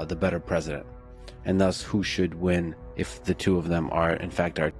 the better president, and thus who should win if the two of them are in fact our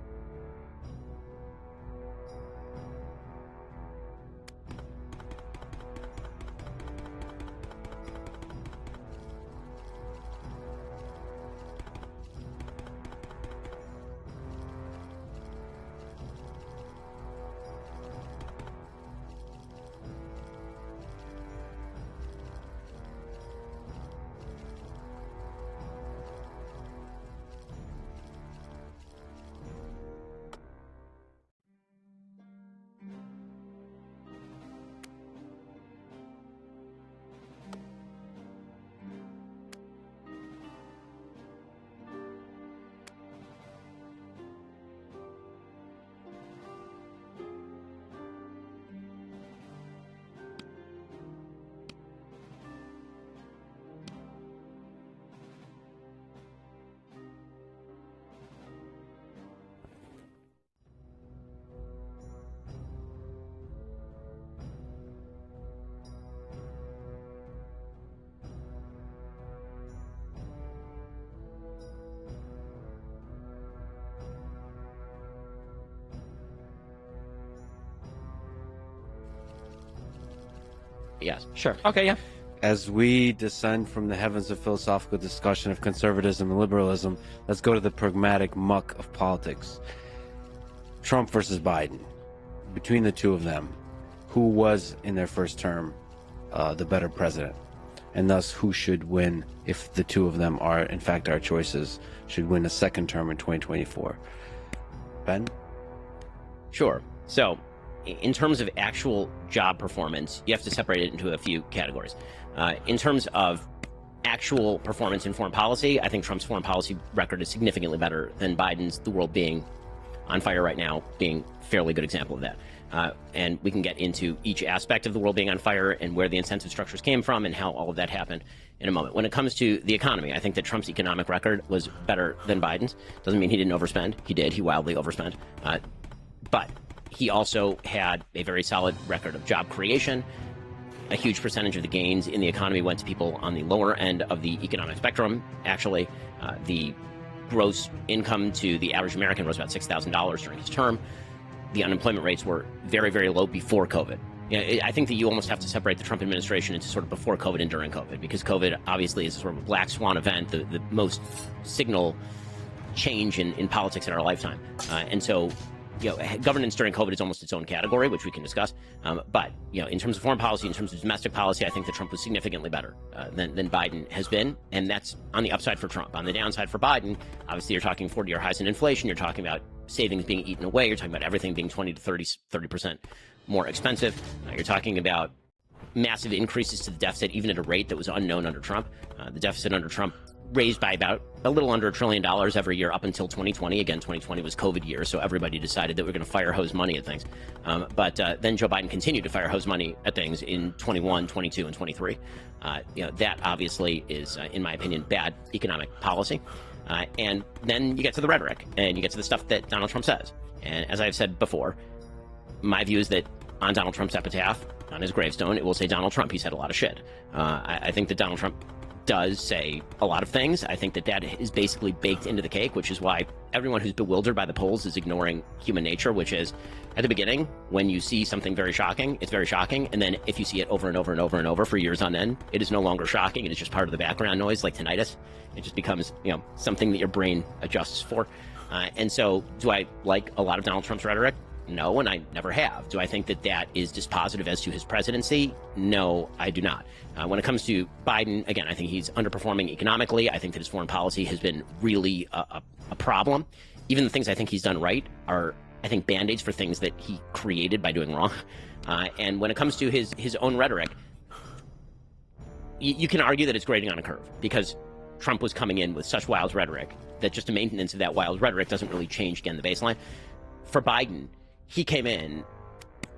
Yes, sure. Okay, yeah. As we descend from the heavens of philosophical discussion of conservatism and liberalism, let's go to the pragmatic muck of politics. Trump versus Biden. Between the two of them, who was in their first term the better president? And thus who should win if the two of them are in fact our choices, should win a second term in 2024? Ben? Sure. So, in terms of actual job performance, you have to separate it into a few categories. In terms of actual performance in foreign policy, I think Trump's foreign policy record is significantly better than Biden's, the world being on fire right now being a fairly good example of that. And we can get into each aspect of the world being on fire and where the incentive structures came from and how all of that happened in a moment. When it comes to the economy, I think that Trump's economic record was better than Biden's. Doesn't mean he didn't overspend. He did. He wildly overspent. But he also had a very solid record of job creation. A huge percentage of the gains in the economy went to people on the lower end of the economic spectrum. Actually, the gross income to the average American was about $6,000 during his term. The unemployment rates were very, very low before COVID. I think that you almost have to separate the Trump administration into sort of before COVID and during COVID, because COVID obviously is sort of a black swan event, the most signal change in politics in our lifetime. And so, governance during COVID is almost its own category, which we can discuss. But, in terms of foreign policy, in terms of domestic policy, I think that Trump was significantly better than Biden has been. And that's on the upside for Trump. On the downside for Biden, obviously you're talking 40-year highs in inflation. You're talking about savings being eaten away. You're talking about everything being 20 to 30% more expensive. You're talking about massive increases to the deficit, even at a rate that was unknown under Trump. The deficit under Trump raised by about a little under $1 trillion every year up until 2020. Again, 2020 was COVID year, so everybody decided that we're going to fire hose money at things. But then Joe Biden continued to fire hose money at things in 21, 22, and 23. That obviously is, in my opinion, bad economic policy. And then you get to the rhetoric, and you get to the stuff that Donald Trump says. And as I've said before, my view is that on Donald Trump's epitaph, on his gravestone, it will say Donald Trump. He said a lot of shit. I think that Donald Trump does say a lot of things. I think that is basically baked into the cake, which is why everyone who's bewildered by the polls is ignoring human nature, which is at the beginning, when you see something very shocking, it's very shocking. And then if you see it over and over and over and over for years on end, it is no longer shocking. It is just part of the background noise, like tinnitus. It just becomes, something that your brain adjusts for. And so do I like a lot of Donald Trump's rhetoric? No, and I never have. Do I think that that is dispositive as to his presidency? No, I do not. When it comes to Biden, again, I think he's underperforming economically. I think that his foreign policy has been really a problem. Even the things I think he's done right are, I think, Band-Aids for things that he created by doing wrong. And when it comes to his own rhetoric, you can argue that it's grading on a curve, because Trump was coming in with such wild rhetoric that just the maintenance of that wild rhetoric doesn't really change, again, the baseline. For Biden, he came in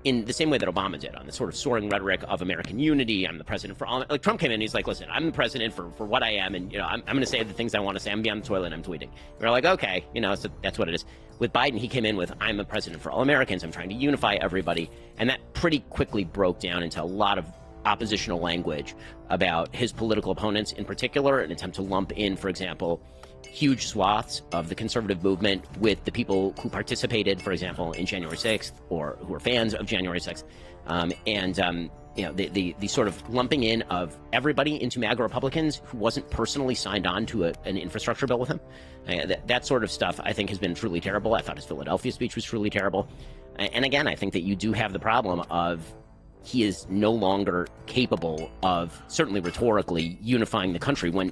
the same way that Obama did, on the sort of soaring rhetoric of American unity. I'm the president for all. Like, Trump came in and he's like, listen, I'm the president for what I am, and I'm going to say the things I want to say. I'm going to be on the toilet and I'm tweeting. We're like, okay, so that's what it is. With Biden, he came in with, I'm the president for all Americans. I'm trying to unify everybody. And that pretty quickly broke down into a lot of oppositional language about his political opponents in particular, an attempt to lump in, for example, huge swaths of the conservative movement with the people who participated, for example, in January 6th or who are fans of January 6th. The sort of lumping in of everybody into MAGA Republicans who wasn't personally signed on to an infrastructure bill with him. That sort of stuff, I think, has been truly terrible. I thought his Philadelphia speech was truly terrible. And again, I think that you do have the problem of he is no longer capable of, certainly rhetorically, unifying the country when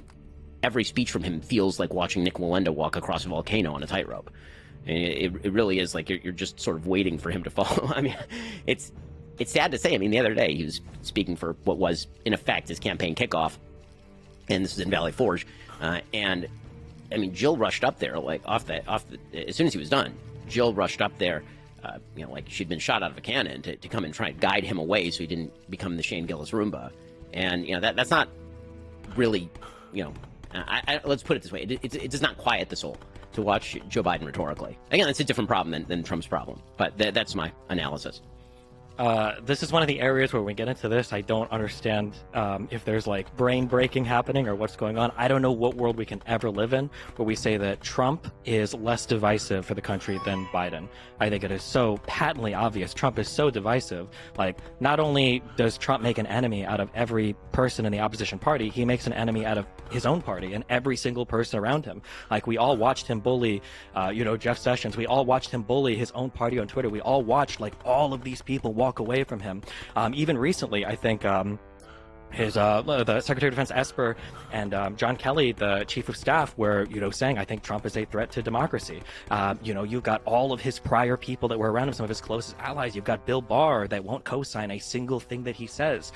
every speech from him feels like watching Nick Wallenda walk across a volcano on a tightrope. It really is like you're just sort of waiting for him to fall. I mean, it's sad to say. I mean, the other day he was speaking for what was, in effect, his campaign kickoff, and this is in Valley Forge. And I mean, Jill rushed up there, like as soon as he was done. Jill rushed up there, like she'd been shot out of a cannon to come and try and guide him away so he didn't become the Shane Gillis Roomba. And that's not really, let's put it this way: it does not quiet the soul to watch Joe Biden rhetorically. Again, it's a different problem than Trump's problem, but that's my analysis. This is one of the areas where when we get into this, I don't understand if there's like brain breaking happening or what's going on. I don't know what world we can ever live in where we say that Trump is less divisive for the country than Biden. I think it is so patently obvious. Trump is so divisive. Like, not only does Trump make an enemy out of every person in the opposition party, he makes an enemy out of his own party and every single person around him. Like, we all watched him bully, Jeff Sessions. We all watched him bully his own party on Twitter. We all watched like all of these people walk away from him. Even recently, I think the Secretary of Defense Esper and John Kelly, the Chief of Staff, were saying, I think Trump is a threat to democracy. You've got all of his prior people that were around him, some of his closest allies. You've got Bill Barr that won't co-sign a single thing that he says.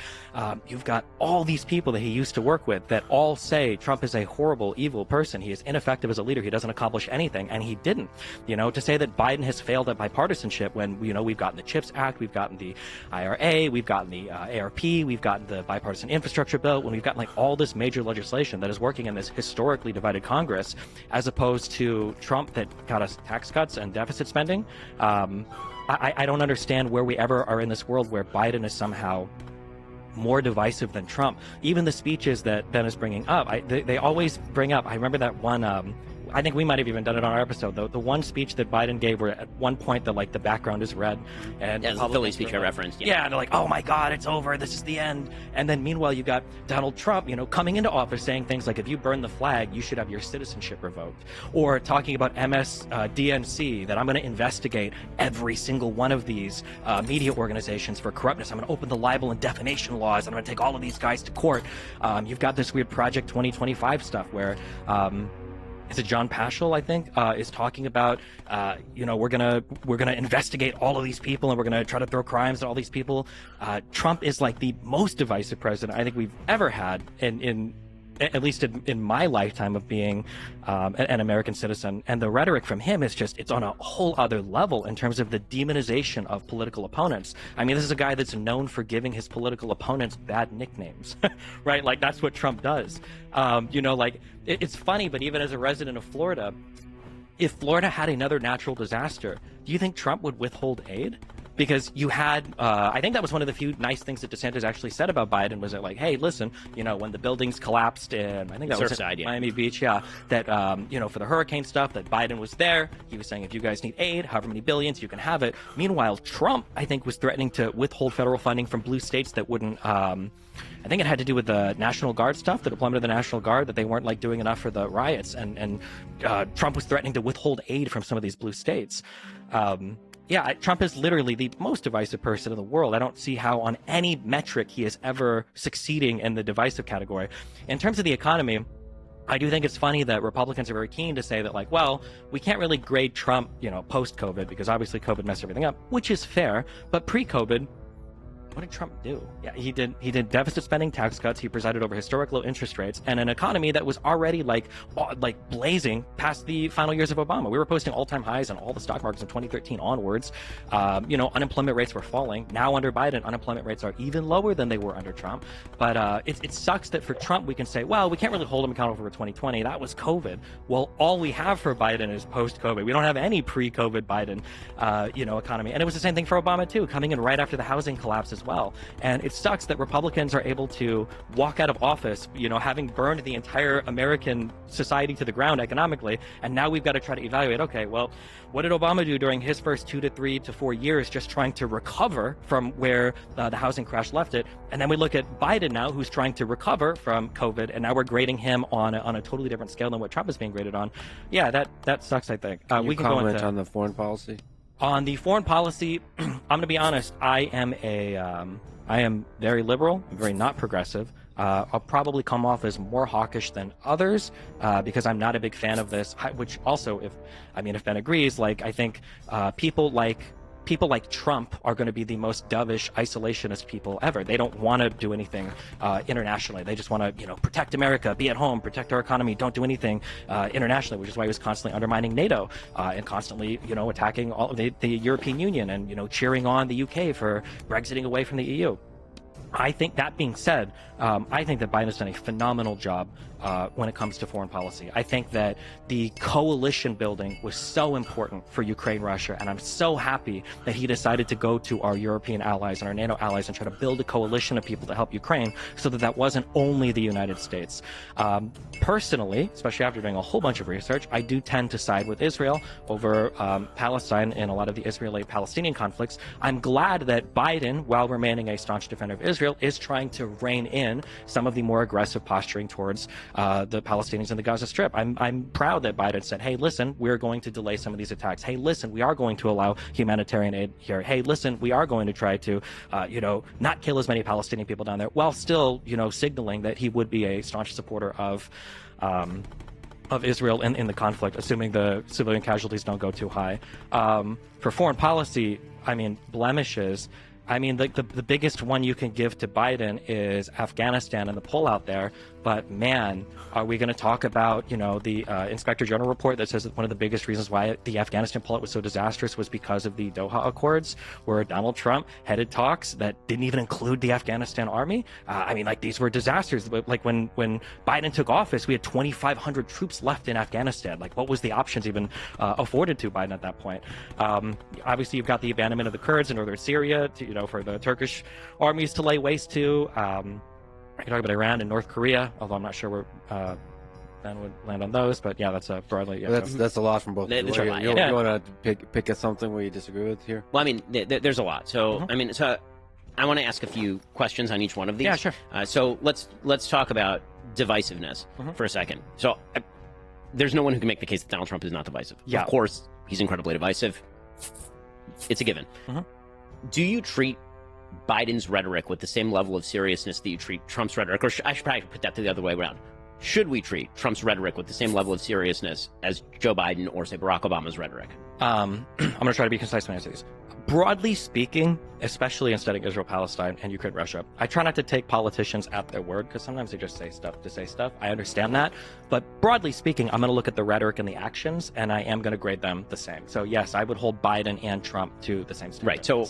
You've got all these people that he used to work with that all say Trump is a horrible, evil person. He is ineffective as a leader. He doesn't accomplish anything, and he didn't. To say that Biden has failed at bipartisanship when we've gotten the CHIPS Act, we've gotten the IRA, we've gotten the ARP, we've gotten the bipartisan infrastructure bill, when we've got like all this major legislation that is working in this historically divided Congress, as opposed to Trump that got us tax cuts and deficit spending. I don't understand where we ever are in this world where Biden is somehow more divisive than Trump. Even the speeches that Ben is bringing up, they always bring up, I remember that one, I think we might have even done it on our episode, though. The one speech that Biden gave where at one point the background is red. And the Philly speech I referenced. Yeah, and they're like, oh my God, it's over. This is the end. And then meanwhile, you got Donald Trump, coming into office saying things like, if you burn the flag, you should have your citizenship revoked. Or talking about MSDNC, that I'm going to investigate every single one of these media organizations for corruptness. I'm going to open the libel and defamation laws. I'm going to take all of these guys to court. You've got this weird Project 2025 stuff where... is it John Paschal, I think, is talking about, we're gonna investigate all of these people and we're gonna try to throw crimes at all these people. Trump is like the most divisive president I think we've ever had in at least in my lifetime of being an American citizen. And the rhetoric from him is it's on a whole other level in terms of the demonization of political opponents. I mean, this is a guy that's known for giving his political opponents bad nicknames, right? Like, that's what Trump does. It's funny, but even as a resident of Florida, if Florida had another natural disaster, do you think Trump would withhold aid? Because you had, I think that was one of the few nice things that DeSantis actually said about Biden, was that like, hey, listen, when the buildings collapsed in, I think that was Surfside, Miami Beach, that, for the hurricane stuff, that Biden was there. He was saying, if you guys need aid, however many billions, you can have it. Meanwhile, Trump, I think, was threatening to withhold federal funding from blue states that wouldn't, I think it had to do with the National Guard stuff, the deployment of the National Guard, that they weren't doing enough for the riots. And Trump was threatening to withhold aid from some of these blue states. Trump is literally the most divisive person in the world. I don't see how on any metric he is ever succeeding in the divisive category. In terms of the economy, I do think it's funny that Republicans are very keen to say that, like, well, we can't really grade Trump, post-COVID, because obviously COVID messed everything up, which is fair. But pre-COVID, what did Trump do? Yeah, he did deficit spending, tax cuts. He presided over historic low interest rates and an economy that was already like blazing past the final years of Obama. We were posting all-time highs on all the stock markets in 2013 onwards. Unemployment rates were falling. Now under Biden, unemployment rates are even lower than they were under Trump. But it sucks that for Trump we can say, well, we can't really hold him accountable for 2020. That was COVID. Well, all we have for Biden is post-COVID. We don't have any pre-COVID Biden, economy. And it was the same thing for Obama too, coming in right after the housing collapse as well. And it sucks that Republicans are able to walk out of office, having burned the entire American society to the ground economically, and now we've got to try to evaluate, okay, well, what did Obama do during his first 2 to 3 to 4 years just trying to recover from where the housing crash left it? And then we look at Biden now, who's trying to recover from COVID, and now we're grading him on a totally different scale than what Trump is being graded on. Yeah, that sucks, I think. We can comment on the foreign policy? On the foreign policy, I'm going to be honest, I am very liberal, I'm very not progressive. I'll probably come off as more hawkish than others because I'm not a big fan of this. Which also, if Ben agrees, I think people like Trump are going to be the most dovish, isolationist people ever. They don't want to do anything internationally. They just want to, protect America, be at home, protect our economy, don't do anything internationally, which is why he was constantly undermining NATO and constantly, attacking all of the European Union and, cheering on the UK for Brexiting away from the EU. I think that being said, I think that Biden has done a phenomenal job when it comes to foreign policy. I think that the coalition building was so important for Ukraine, Russia, and I'm so happy that he decided to go to our European allies and our NATO allies and try to build a coalition of people to help Ukraine so that wasn't only the United States. Personally, especially after doing a whole bunch of research, I do tend to side with Israel over Palestine in a lot of the Israeli-Palestinian conflicts. I'm glad that Biden, while remaining a staunch defender of Israel, is trying to rein in some of the more aggressive posturing towards the Palestinians in the Gaza Strip. I'm proud that Biden said, hey, listen, we're going to delay some of these attacks. Hey, listen, we are going to allow humanitarian aid here. Hey, listen, we are going to try to, not kill as many Palestinian people down there, while still, signaling that he would be a staunch supporter of Israel in the conflict, assuming the civilian casualties don't go too high. For foreign policy, blemishes. The biggest one you can give to Biden is Afghanistan and the pullout there. But man, are we going to talk about, the Inspector General report that says that one of the biggest reasons why the Afghanistan pullout was so disastrous was because of the Doha Accords, where Donald Trump headed talks that didn't even include the Afghanistan army? These were disasters. Like when Biden took office, we had 2,500 troops left in Afghanistan. What was the options even afforded to Biden at that point? Obviously, you've got the abandonment of the Kurds in northern Syria, for the Turkish armies to lay waste to. I can talk about Iran and North Korea, although I'm not sure where Ben would land on those. But yeah, that's broadly. Yeah, that's a lot from both. You want to pick at something where you disagree with here? Well, there's a lot. So so I want to ask a few questions on each one of these. Yeah, sure. So let's talk about divisiveness for a second. So there's no one who can make the case that Donald Trump is not divisive. Yeah. Of course, he's incredibly divisive. It's a given. Do you treat Biden's rhetoric with the same level of seriousness that you treat Trump's rhetoric? Or I should probably put that the other way around. Should we treat Trump's rhetoric with the same level of seriousness as Joe Biden or, say, Barack Obama's rhetoric? I'm going to try to be concise when I answer these. Broadly speaking, especially in studying Israel, Palestine, and Ukraine, Russia, I try not to take politicians at their word because sometimes they just say stuff to say stuff. I understand that. But broadly speaking, I'm going to look at the rhetoric and the actions, and I am going to grade them the same. So, yes, I would hold Biden and Trump to the same standard. Right. So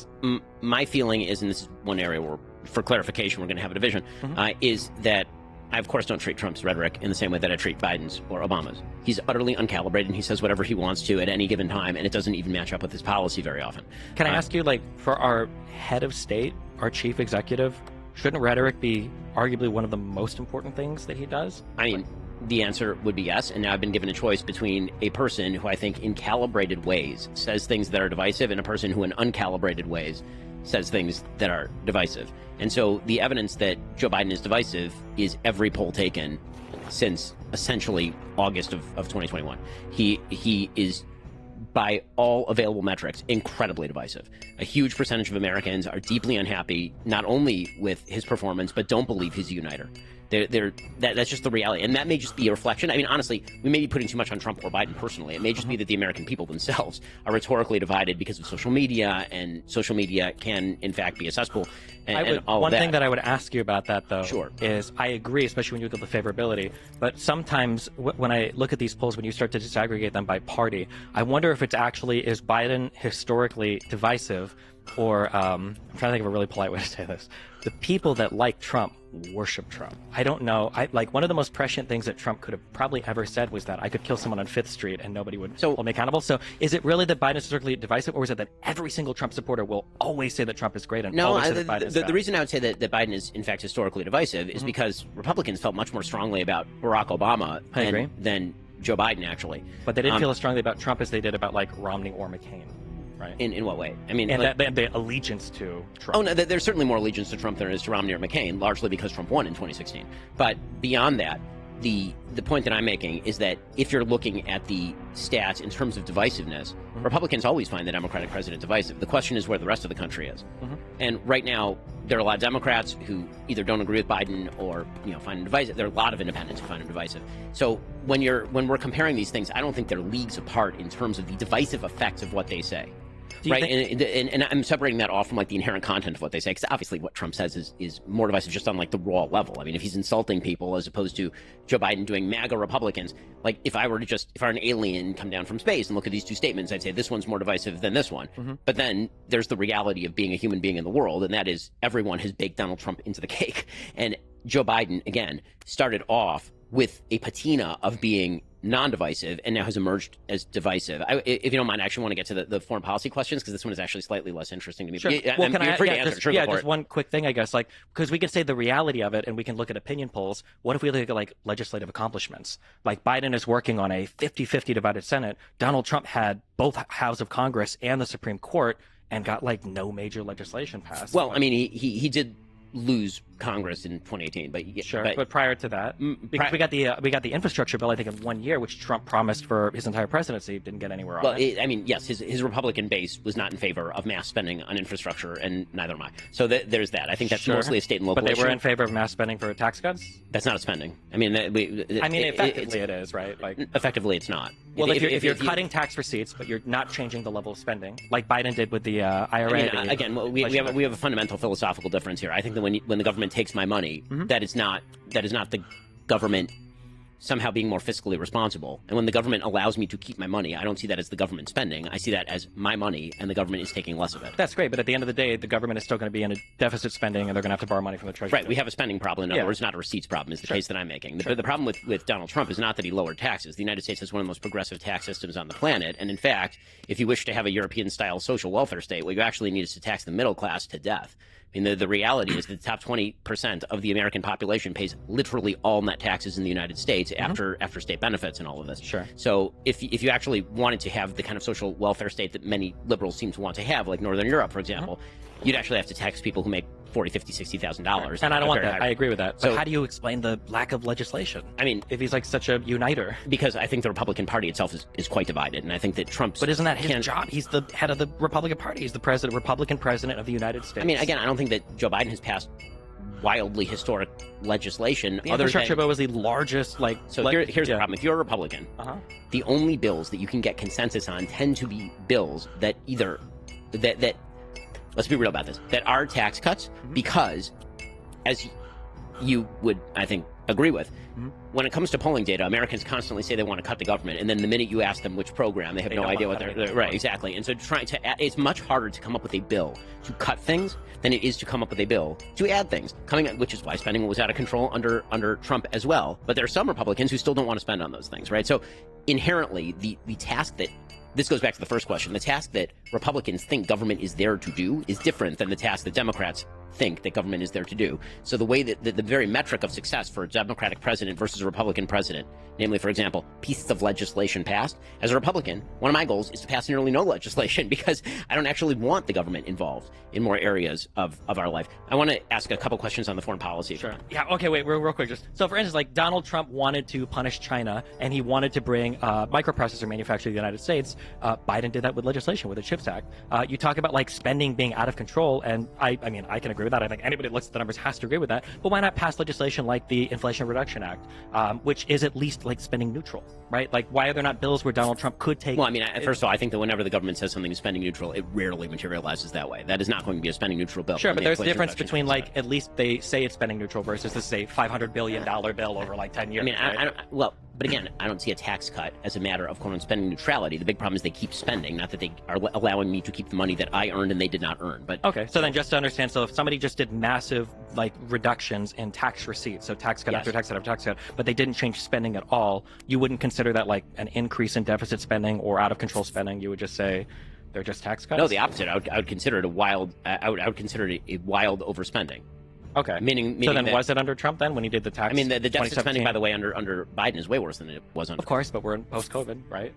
my feeling is, and this is one area where, for clarification, we're going to have a division, is that I, of course, don't treat Trump's rhetoric in the same way that I treat Biden's or Obama's. He's utterly uncalibrated, and he says whatever he wants to at any given time, and it doesn't even match up with his policy very often. Can I ask you, for our head of state, our chief executive, shouldn't rhetoric be arguably one of the most important things that he does? The answer would be yes, and now I've been given a choice between a person who I think in calibrated ways says things that are divisive and a person who in uncalibrated ways says things that are divisive. And so the evidence that Joe Biden is divisive is every poll taken since essentially August of 2021. He is, by all available metrics, incredibly divisive. A huge percentage of Americans are deeply unhappy, not only with his performance, but don't believe he's a uniter. That's just the reality. And that may just be a reflection. Honestly, we may be putting too much on Trump or Biden personally. It may just be that the American people themselves are rhetorically divided because of social media, and social media can, in fact, be a cesspool. One thing that I would ask you about that, though, sure, is I agree, especially when you look at the favorability. But sometimes when I look at these polls, when you start to disaggregate them by party, I wonder if it's actually, is Biden historically divisive or I'm trying to think of a really polite way to say this. The people that like Trump worship Trump. I don't know. Like one of the most prescient things that Trump could have probably ever said was that I could kill someone on Fifth Street and nobody would hold me accountable. So is it really that Biden is historically divisive, or is it that every single Trump supporter will always say that Trump is great and always say that Biden is bad? The reason I would say that Biden is in fact historically divisive is because Republicans felt much more strongly about Barack Obama than Joe Biden actually. But they didn't feel as strongly about Trump as they did about like Romney or McCain. Right. In what way? I mean, and like, the allegiance to Trump. Oh no, there's certainly more allegiance to Trump than there is to Romney or McCain, largely because Trump won in 2016. But beyond that, the point that I'm making is that if you're looking at the stats in terms of divisiveness, Republicans always find the Democratic president divisive. The question is where the rest of the country is. And right now, there are a lot of Democrats who either don't agree with Biden or find him divisive. There are a lot of independents who find him divisive. So when we're comparing these things, I don't think they're leagues apart in terms of the divisive effects of what they say. Right, and I'm separating that off from like the inherent content of what they say, because obviously what Trump says is more divisive just on like the raw level. I mean, if he's insulting people as opposed to Joe Biden doing MAGA Republicans, like if I were an alien come down from space and look at these two statements, I'd say this one's more divisive than this one. But then there's the reality of being a human being in the world, and that is everyone has baked Donald Trump into the cake. And Joe Biden, again, started off with a patina of being non-divisive and now has emerged as divisive. If you don't mind, I actually want to get to the foreign policy questions, because this one is actually slightly less interesting to me. Sure. Well, you're free to answer. Just one quick thing, I guess, like, because we can say the reality of it and we can look at opinion polls. What if we look at like legislative accomplishments? Like Biden is working on a 50-50 divided Senate. Donald Trump had both houses of Congress and the Supreme Court and got like no major legislation passed. Well, I mean, he did lose Congress in 2018, but prior to that, because we got the infrastructure bill, I think, in 1 year, which Trump promised for his entire presidency, didn't get anywhere on it. I mean, yes, his Republican base was not in favor of mass spending on infrastructure, and neither am I. So there's that. I think that's mostly a state and local issue. But they were in favor of mass spending for tax cuts? That's not a spending. I mean, effectively it is, right? Like effectively, it's not. Well, if you're cutting tax receipts, but you're not changing the level of spending, like Biden did with the IRA. I mean, again, we have a fundamental philosophical difference here. I think that when the government takes my money, that is not the government somehow being more fiscally responsible. And when the government allows me to keep my money, I don't see that as the government spending. I see that as my money, and the government is taking less of it. That's great, but at the end of the day, the government is still going to be in a deficit spending, and they're going to have to borrow money from the Treasury. Right, we have a spending problem. In other words, not a receipts problem, is the case that I'm making. The problem with Donald Trump is not that he lowered taxes. The United States has one of the most progressive tax systems on the planet, and in fact, if you wish to have a European-style social welfare state, what you actually need is to tax the middle class to death. I mean, the reality is that the top 20% of the American population pays literally all net taxes in the United States after state benefits and all of this. Sure. So if you actually wanted to have the kind of social welfare state that many liberals seem to want to have, like Northern Europe, for example, you'd actually have to tax people who make $40,000, $50,000, $60,000. And I don't want that. I agree with that. But how do you explain the lack of legislation? I mean, if he's like such a uniter. Because I think the Republican Party itself is quite divided, and I think that Trump's... But isn't that his job? He's the head of the Republican Party. He's the Republican president of the United States. I mean, again, I don't think that Joe Biden has passed wildly historic legislation. The infrastructure bill was the largest, here's the problem. If you're a Republican, the only bills that you can get consensus on tend to be bills that either... that let's be real about this, that are tax cuts, because, as you would, I think, agree with, when it comes to polling data, Americans constantly say they want to cut the government, and then the minute you ask them which program, they have no idea what they're right, exactly. And so it's much harder to come up with a bill to cut things than it is to come up with a bill to add things, which is why spending was out of control under Trump as well. But there are some Republicans who still don't want to spend on those things, right? So inherently, the task that... This goes back to the first question. The task that Republicans think government is there to do is different than the task that Democrats think that government is there to do. So the way that the very metric of success for a Democratic president versus a Republican president, namely, for example, pieces of legislation passed, as a Republican, one of my goals is to pass nearly no legislation, because I don't actually want the government involved in more areas of our life. I want to ask a couple questions on the foreign policy. Sure. Yeah, okay, wait, real quick. So, for instance, like Donald Trump wanted to punish China, and he wanted to bring microprocessor manufacturing to the United States. Biden did that with legislation, with the CHIPS Act. You talk about like spending being out of control, and I mean, I can agree with that. I think anybody that looks at the numbers has to agree with that. But why not pass legislation like the Inflation Reduction Act, which is at least like spending neutral, right? Like, why are there not bills where Donald Trump could take... Well, I mean, first of all, I think that whenever the government says something is spending neutral, it rarely materializes that way. That is not going to be a spending neutral bill. Sure, but there's a difference between like, at least they say it's spending neutral versus this is a $500 billion bill over like 10 years. I mean, right? well, But again, I don't see a tax cut as a matter of quote spending neutrality. The big problem is they keep spending, not that they are allowing me to keep the money that I earned and they did not earn. But okay, so then just to understand, so if somebody just did massive like reductions in tax receipts, so tax cut after tax cut after tax cut, but they didn't change spending at all, you wouldn't consider that like an increase in deficit spending or out of control spending. You would just say they're just tax cuts. No, the opposite. I would consider it a wild. I would consider it a wild overspending. Okay. Meaning so then that, was it under Trump then when he did the tax? I mean, the deficit spending, by the way, under Biden is way worse than it was under. Of course, but we're in post-COVID, right?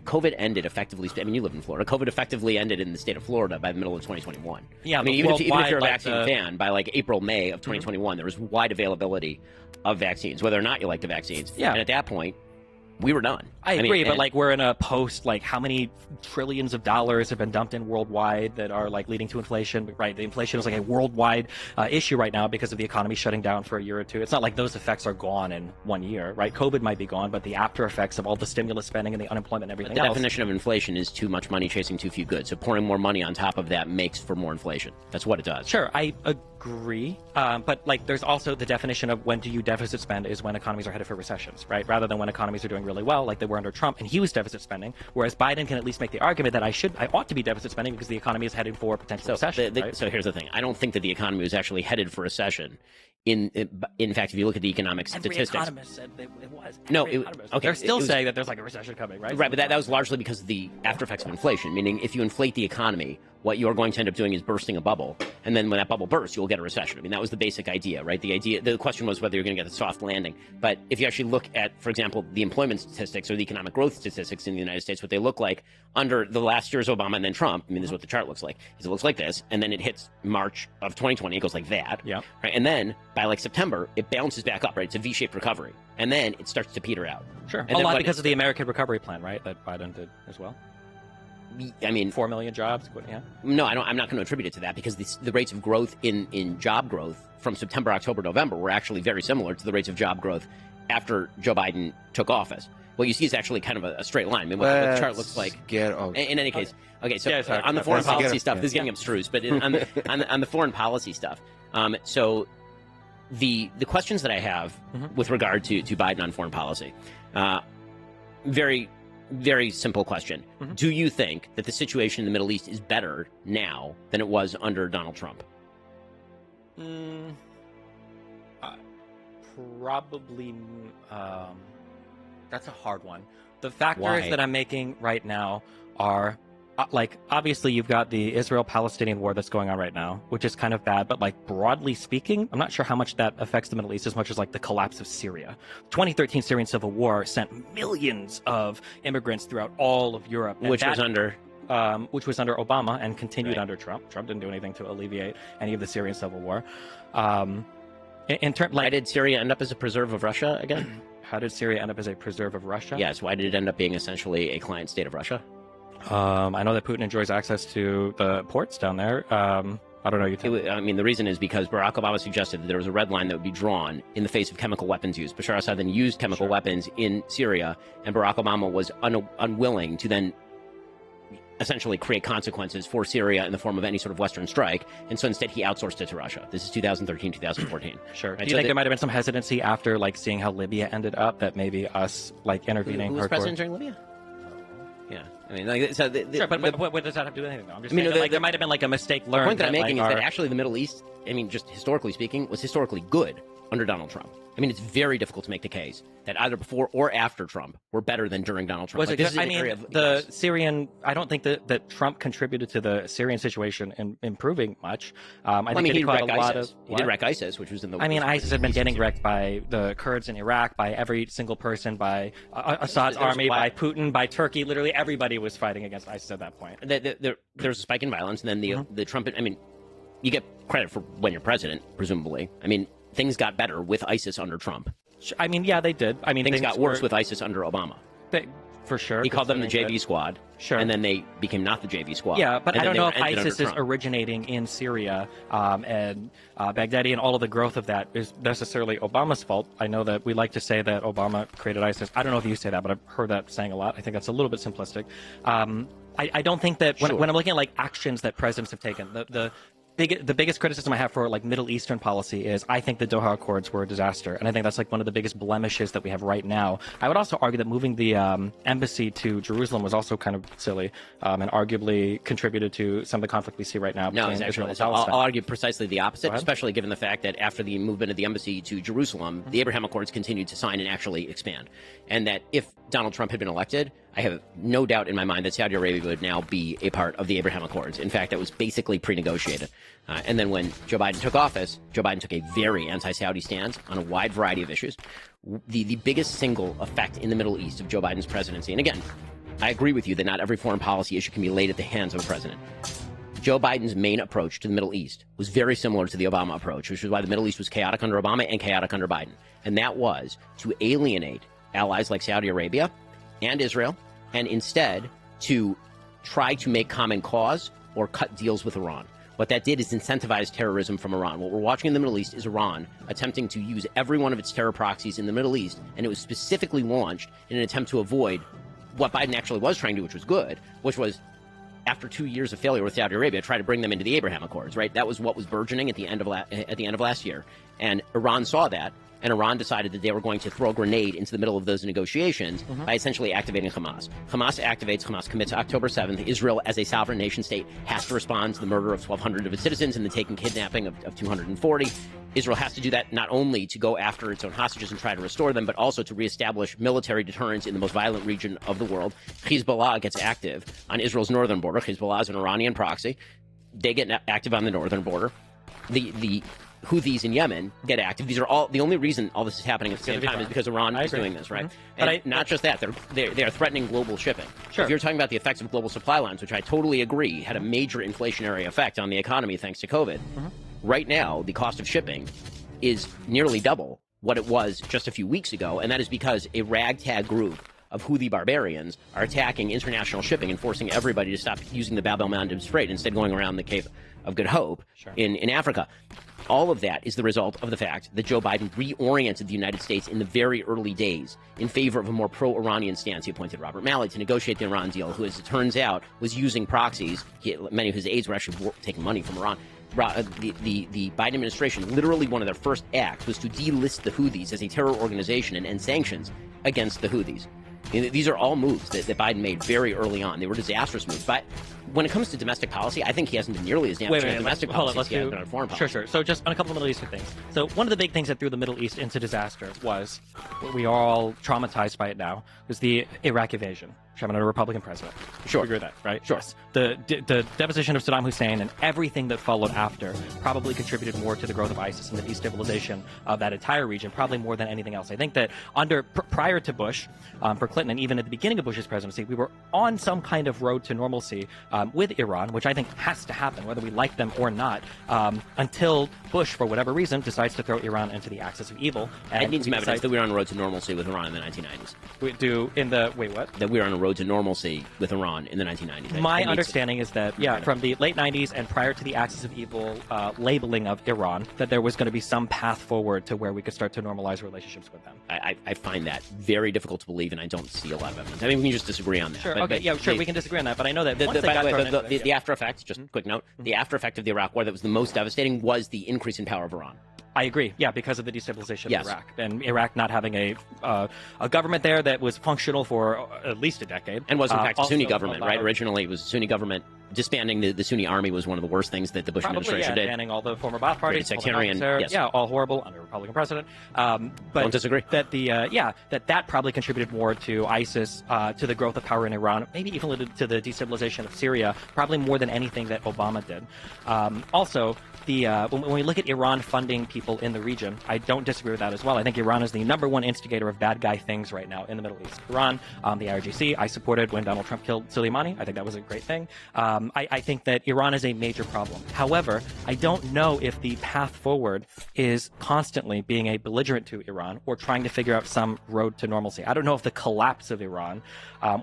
COVID ended effectively. I mean, you live in Florida. COVID effectively ended in the state of Florida by the middle of 2021. Yeah, I mean, even if you're a vaccine fan, by like April, May of 2021, there was wide availability of vaccines, whether or not you like the vaccines. Yeah. And at that point, we were done. I agree, but like we're in a post, like how many trillions of dollars have been dumped in worldwide that are like leading to inflation, right? The inflation is like a worldwide issue right now because of the economy shutting down for a year or two. It's not like those effects are gone in 1 year, right? COVID might be gone, but the after effects of all the stimulus spending and the unemployment and everything else. The definition of inflation is too much money chasing too few goods. So pouring more money on top of that makes for more inflation. That's what it does. Sure, I agree. But like there's also the definition of when do you deficit spend is when economies are headed for recessions, right? Rather than when economies are doing really well, like they were under Trump and he was deficit spending, whereas Biden can at least make the argument that I ought to be deficit spending because the economy is heading for potential recession. Right? So here's the thing. I don't think that the economy was actually headed for recession. In fact, if you look at the economic statistics, economist said that it was. Okay, they're still saying that there's like a recession coming, right? Right, but that was largely because of the after effects of inflation. Meaning, if you inflate the economy, what you're going to end up doing is bursting a bubble, and then when that bubble bursts, you'll get a recession. I mean, that was the basic idea, right? The question was whether you're going to get a soft landing. But if you actually look at, for example, the employment statistics or the economic growth statistics in the United States, what they look like under the last year's Obama and then Trump. I mean, this is what the chart looks like. It looks like this, and then it hits March of 2020. It goes like that. Yeah. Right, and then by like September, it bounces back up. Right, it's a V-shaped recovery, and then it starts to peter out. Sure. And a lot because of the American Recovery Plan, right? That Biden did as well. I mean, 4 million jobs. Yeah. No, I'm not going to attribute it to that because the rates of growth in job growth from September, October, November were actually very similar to the rates of job growth after Joe Biden took office. What you see is actually kind of a straight line. I mean, what the chart looks like. In any case, okay. So on the foreign policy stuff, this is getting abstruse, but on the foreign policy stuff, so the questions that I have with regard to Biden on foreign policy, very. Very simple question. Do you think that the situation in the Middle East is better now than it was under Donald Trump? Probably. That's a hard one. The factors that I'm making right now are like, obviously you've got the Israel-Palestinian war that's going on right now, which is kind of bad, but like broadly speaking, I'm not sure how much that affects the Middle East as much as like the collapse of Syria. 2013 Syrian civil war sent millions of immigrants throughout all of Europe. Which was under Obama and continued under Trump. Trump didn't do anything to alleviate any of the Syrian civil war. Why did Syria end up as a preserve of Russia again? How did Syria end up as a preserve of Russia? Yes, why did it end up being essentially a client state of Russia? I know that Putin enjoys access to the ports down there. I don't know. I mean, the reason is because Barack Obama suggested that there was a red line that would be drawn in the face of chemical weapons use. Bashar Assad then used chemical weapons in Syria, and Barack Obama was unwilling to then essentially create consequences for Syria in the form of any sort of Western strike, and so instead he outsourced it to Russia. This is 2013, 2014. Sure. Right? Do you think there might have been some hesitancy after like seeing how Libya ended up that maybe us like intervening? Who was president during Libya? Yeah, I mean, like, so sure, but what does that have to do with anything? Though? I'm just saying that, like, there might have been like a mistake learned. The point that I'm making is that actually the Middle East, I mean, just historically speaking, was historically good under Donald Trump. I mean, it's very difficult to make the case that either before or after Trump were better than during Donald Trump. Syrian. I don't think that Trump contributed to the Syrian situation in improving much. I think he wrecked ISIS. He did wreck ISIS, which was in the. I mean, ISIS had been getting wrecked by the Kurds in Iraq, by every single person, by Assad's army, by Putin, by Turkey. Literally, everybody was fighting against ISIS at that point. There's a spike in violence, and then the Trump. I mean, you get credit for when you're president, presumably. I mean, things got better with ISIS under Trump. I mean, yeah, they did. I mean, things got worse with ISIS under Obama. For sure. He called them the JV squad. Sure. And then they became not the JV squad. Yeah, but I don't know if ISIS is originating in Syria and Baghdadi, and all of the growth of that is necessarily Obama's fault. I know that we like to say that Obama created ISIS. I don't know if you say that, but I've heard that saying a lot. I think that's a little bit simplistic. I don't think that when I'm looking at like actions that presidents have taken, the biggest criticism I have for like Middle Eastern policy is I think the Doha Accords were a disaster, and I think that's like one of the biggest blemishes that we have right now. I would also argue that moving the embassy to Jerusalem was also kind of silly, and arguably contributed to some of the conflict we see right now. No, it's Israel actually. and So I'll Palestine. argue precisely the opposite, especially given the fact that after the movement of the embassy to Jerusalem, the Abraham Accords continued to sign and actually expand, and that if Donald Trump had been elected, I have no doubt in my mind that Saudi Arabia would now be a part of the Abraham Accords. In fact, that was basically pre-negotiated. And then when Joe Biden took office, Joe Biden took a very anti-Saudi stance on a wide variety of issues. The biggest single effect in the Middle East of Joe Biden's presidency, and again, I agree with you that not every foreign policy issue can be laid at the hands of a president. Joe Biden's main approach to the Middle East was very similar to the Obama approach, which is why the Middle East was chaotic under Obama and chaotic under Biden. And that was to alienate allies like Saudi Arabia and Israel, and instead to try to make common cause or cut deals with Iran. What that did is incentivize terrorism from Iran. What we're watching in the Middle East is Iran attempting to use every one of its terror proxies in the Middle East, and it was specifically launched in an attempt to avoid what Biden actually was trying to do, which was good, which was, after 2 years of failure with Saudi Arabia, try to bring them into the Abraham Accords, right? That was what was burgeoning at the end of last year. And Iran saw that, and Iran decided that they were going to throw a grenade into the middle of those negotiations by essentially activating Hamas. Hamas activates, Hamas commits October 7th. Israel, as a sovereign nation state, has to respond to the murder of 1,200 of its citizens and the taken kidnapping of 240. Israel has to do that not only to go after its own hostages and try to restore them, but also to reestablish military deterrence in the most violent region of the world. Hezbollah gets active on Israel's northern border. Hezbollah is an Iranian proxy. They get active on the northern border. The Houthis in Yemen get active. These are all the only reason all this is happening at the same time is because Iran is doing this, right? And not just that, they are threatening global shipping. Sure. If you're talking about the effects of global supply lines, which I totally agree had a major inflationary effect on the economy thanks to COVID, right now the cost of shipping is nearly double what it was just a few weeks ago, and that is because a ragtag group of Houthi barbarians are attacking international shipping and forcing everybody to stop using the Bab el-Mandeb Strait, instead going around the Cape of Good Hope in Africa. All of that is the result of the fact that Joe Biden reoriented the United States in the very early days in favor of a more pro-Iranian stance. He appointed Robert Malley to negotiate the Iran deal, who, as it turns out, was using proxies. Many of his aides were actually taking money from Iran. The Biden administration, literally one of their first acts was to delist the Houthis as a terror organization and end sanctions against the Houthis. These are all moves that Biden made very early on. They were disastrous moves. But when it comes to domestic policy, I think he hasn't been nearly as damaging on domestic policy as he has been on foreign policy. Sure. So just on a couple of Middle Eastern things. So one of the big things that threw the Middle East into disaster was, we are all traumatized by it now, was the Iraq invasion. Having a Republican president. Sure. You agree with that, right? Sure. Yes. The deposition of Saddam Hussein and everything that followed after probably contributed more to the growth of ISIS and the destabilization of that entire region, probably more than anything else. I think that prior to Bush, for Clinton, and even at the beginning of Bush's presidency, we were on some kind of road to normalcy with Iran, which I think has to happen, whether we like them or not, until Bush, for whatever reason, decides to throw Iran into the axis of evil. I need some evidence that we were on the road to normalcy with Iran in the 1990s. That we were on a road to normalcy with Iran in the 1990s. My understanding is that, from the late 90s and prior to the axis of evil labeling of Iran, that there was going to be some path forward to where we could start to normalize relationships with them. I find that very difficult to believe, and I don't see a lot of evidence. I mean, we can just disagree on that. Sure, we can disagree on that, but I know that the after effects, just a quick note, the after effect of the Iraq War that was the most devastating was the increase in power of Iran. I agree. Yeah, because of the destabilization of Iraq, and Iraq not having a government there that was functional for at least a decade, and was in fact a Sunni government, right? Originally, it was a Sunni government. Disbanding the Sunni army was one of the worst things that the Bush administration did. Banning all the former Ba'ath parties, sectarian, all horrible under a Republican president. But don't disagree. That that probably contributed more to ISIS, to the growth of power in Iran, maybe even to the destabilization of Syria, probably more than anything that Obama did. Also, when we look at Iran funding people in the region, I don't disagree with that as well. I think Iran is the #1 instigator of bad guy things right now in the Middle East. Iran, the IRGC, I supported when Donald Trump killed Soleimani. I think that was a great thing. I think that Iran is a major problem. However, I don't know if the path forward is constantly being a belligerent to Iran or trying to figure out some road to normalcy. I don't know if the collapse of Iran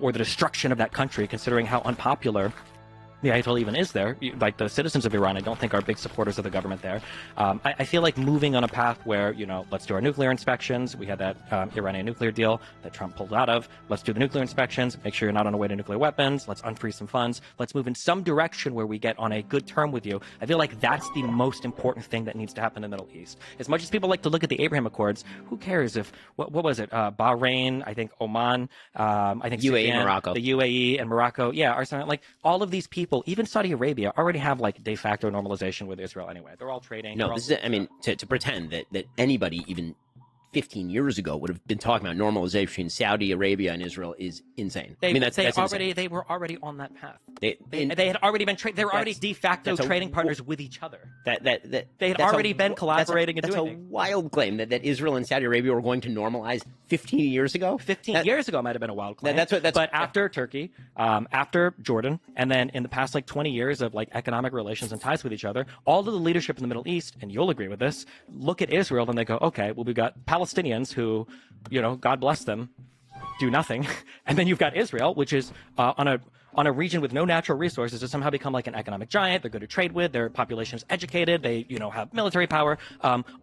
or the destruction of that country, considering how unpopular the Ayatollah even is there. Like the citizens of Iran, I don't think are big supporters of the government there. I feel like moving on a path where, let's do our nuclear inspections. We had that Iranian nuclear deal that Trump pulled out of. Let's do the nuclear inspections. Make sure you're not on the way to nuclear weapons. Let's unfreeze some funds. Let's move in some direction where we get on a good term with you. I feel like that's the most important thing that needs to happen in the Middle East. As much as people like to look at the Abraham Accords, who cares if, what was it? Bahrain, I think Oman, I think UAE, Sudan, Morocco. the UAE and Morocco, are something like all of these people, even Saudi Arabia, already have like de facto normalization with Israel anyway. They're all trading. No, this is, I mean, to pretend that anybody even 15 years ago would have been talking about normalization between Saudi Arabia and Israel is insane. That's insane. They were already on that path. They had already been they were already de facto trading partners with each other. They had already been collaborating and doing things. That's a wild claim that Israel and Saudi Arabia were going to normalize 15 years ago. 15 years ago might have been a wild claim. But after Turkey, after Jordan, and then in the past like 20 years of like economic relations and ties with each other, all of the leadership in the Middle East, and you'll agree with this, look at Israel and they go, okay, well, we've got Palestinians who, God bless them, do nothing. And then you've got Israel, which is on a region with no natural resources to somehow become like an economic giant. They're good to trade with. Their population is educated. They, have military power.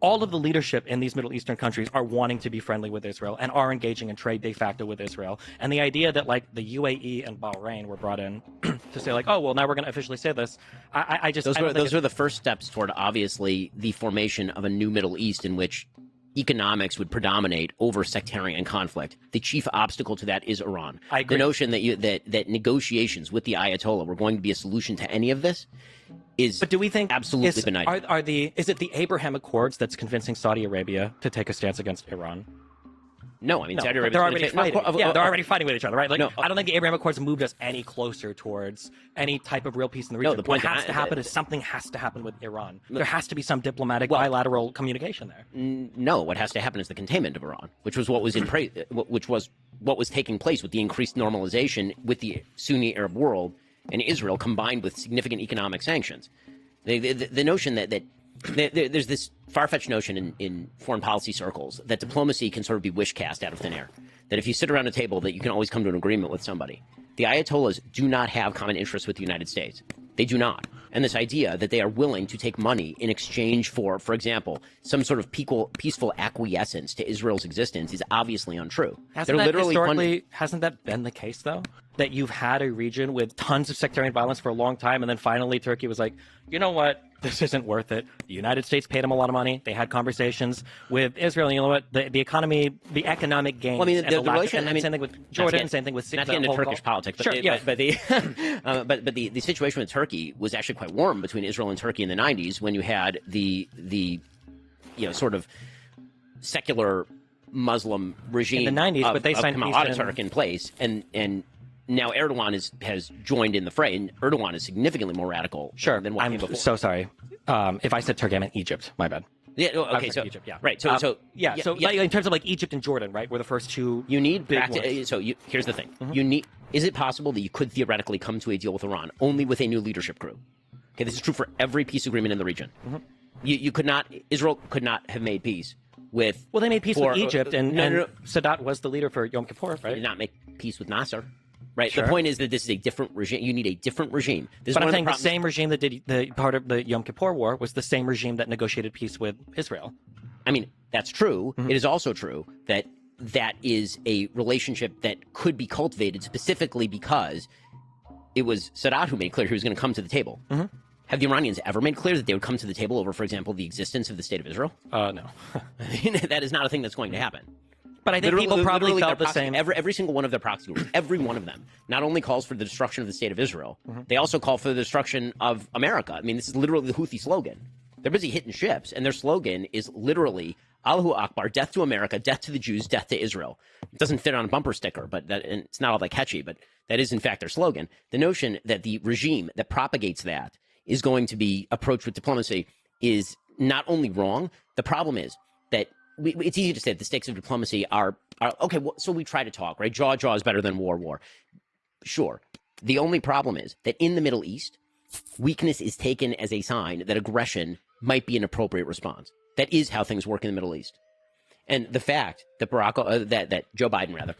All of the leadership in these Middle Eastern countries are wanting to be friendly with Israel and are engaging in trade de facto with Israel. And the idea that like the UAE and Bahrain were brought in to say like, oh, well, now we're going to officially say this. Those were the first steps toward obviously the formation of a new Middle East in which economics would predominate over sectarian conflict. The chief obstacle to that is Iran. I agree. The notion that negotiations with the Ayatollah were going to be a solution to any of this is, but do we think absolutely benighted. Is it the Abraham Accords that's convincing Saudi Arabia to take a stance against Iran? No, I mean, Saudi Arabia. They're already fighting. They're already fighting with each other, right? Like, no, I don't think the Abraham Accords moved us any closer towards any type of real peace in the region. No, the point what has to happen is something has to happen with Iran. There has to be some diplomatic, bilateral communication there. No, what has to happen is the containment of Iran, which was what was taking place with the increased normalization with the Sunni Arab world and Israel, combined with significant economic sanctions. The notion that there's this far-fetched notion in foreign policy circles that diplomacy can sort of be wish-cast out of thin air. That if you sit around a table, that you can always come to an agreement with somebody. The Ayatollahs do not have common interests with the United States. They do not. And this idea that they are willing to take money in exchange for example, some sort of peaceful acquiescence to Israel's existence is obviously untrue. Hasn't that been the case, though? That you've had a region with tons of sectarian violence for a long time, and then finally Turkey was like, you know what? This isn't worth it. The United States paid them a lot of money. They had conversations with Israel. And you know what? The economic gains. Well, I mean, the relation. Same thing with Jordan. Same thing with not getting into Turkish politics. But, sure, but the situation with Turkey was actually quite warm between Israel and Turkey in the 90s when you had the sort of secular Muslim regime in the 90s, but they signed Kemal Ataturk in place, and now Erdogan has joined in the fray, and Erdogan is significantly more radical than what came before. So sorry. If I said Turkey, I meant Egypt. My bad. Yeah. Okay. So Egypt. Yeah. Right. So like, in terms of like Egypt and Jordan, right, were the first two. You need big ones. So here's the thing. Mm-hmm. Is it possible that you could theoretically come to a deal with Iran only with a new leadership crew? Okay. This is true for every peace agreement in the region. Mm-hmm. You could not. Israel could not have made peace with. Well, they made peace with Egypt, and Sadat was the leader for Yom Kippur, right? They did not make peace with Nasser. Right. Sure. The point is that this is a different regime. You need a different regime. But I'm saying the same regime that did the part of the Yom Kippur War was the same regime that negotiated peace with Israel. I mean, that's true. Mm-hmm. It is also true that is a relationship that could be cultivated specifically because it was Sadat who made clear he was going to come to the table. Mm-hmm. Have the Iranians ever made clear that they would come to the table over, for example, the existence of the state of Israel? No. I mean, that is not a thing that's going to happen. But I think people probably felt the same. Every single one of their proxy groups, every one of them, not only calls for the destruction of the state of Israel, they also call for the destruction of America. I mean, this is literally the Houthi slogan. They're busy hitting ships, and their slogan is literally Allahu Akbar, death to America, death to the Jews, death to Israel. It doesn't fit on a bumper sticker, and it's not all that catchy, but that is in fact their slogan. The notion that the regime that propagates that is going to be approached with diplomacy is not only wrong. The problem is that it's easy to say that the stakes of diplomacy are okay. So we try to talk, right? Jaw is better than war. Sure. The only problem is that in the Middle East, weakness is taken as a sign that aggression might be an appropriate response. That is how things work in the Middle East. And the fact that that Joe Biden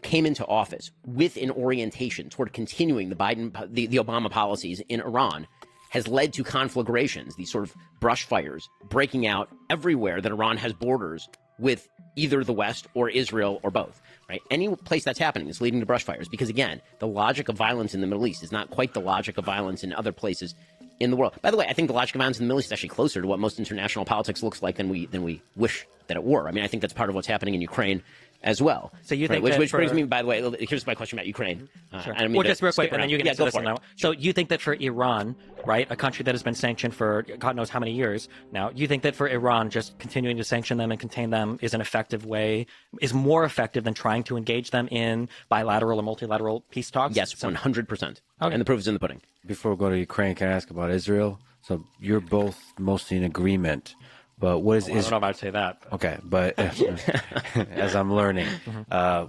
came into office with an orientation toward continuing the Obama policies in Iran has led to conflagrations, these sort of brush fires breaking out everywhere that Iran has borders with either the West or Israel or both, right? Any place that's happening is leading to brush fires because, again, the logic of violence in the Middle East is not quite the logic of violence in other places in the world. By the way, I think the logic of violence in the Middle East is actually closer to what most international politics looks like than we wish that it were. I mean, I think that's part of what's happening in Ukraine as well. So you think which brings me, by the way, here's my question about Ukraine. Sure. Well, just real quick, and then you can answer this. So you think that for Iran, right, a country that has been sanctioned for God knows how many years now, you think that for Iran, just continuing to sanction them and contain them is an effective way, is more effective than trying to engage them in bilateral or multilateral peace talks? Yes, 100%. Okay. And the proof is in the pudding. Before we go to Ukraine, can I ask about Israel? So you're both mostly in agreement. But what is I don't know if I'd say that. Okay, but as I'm learning,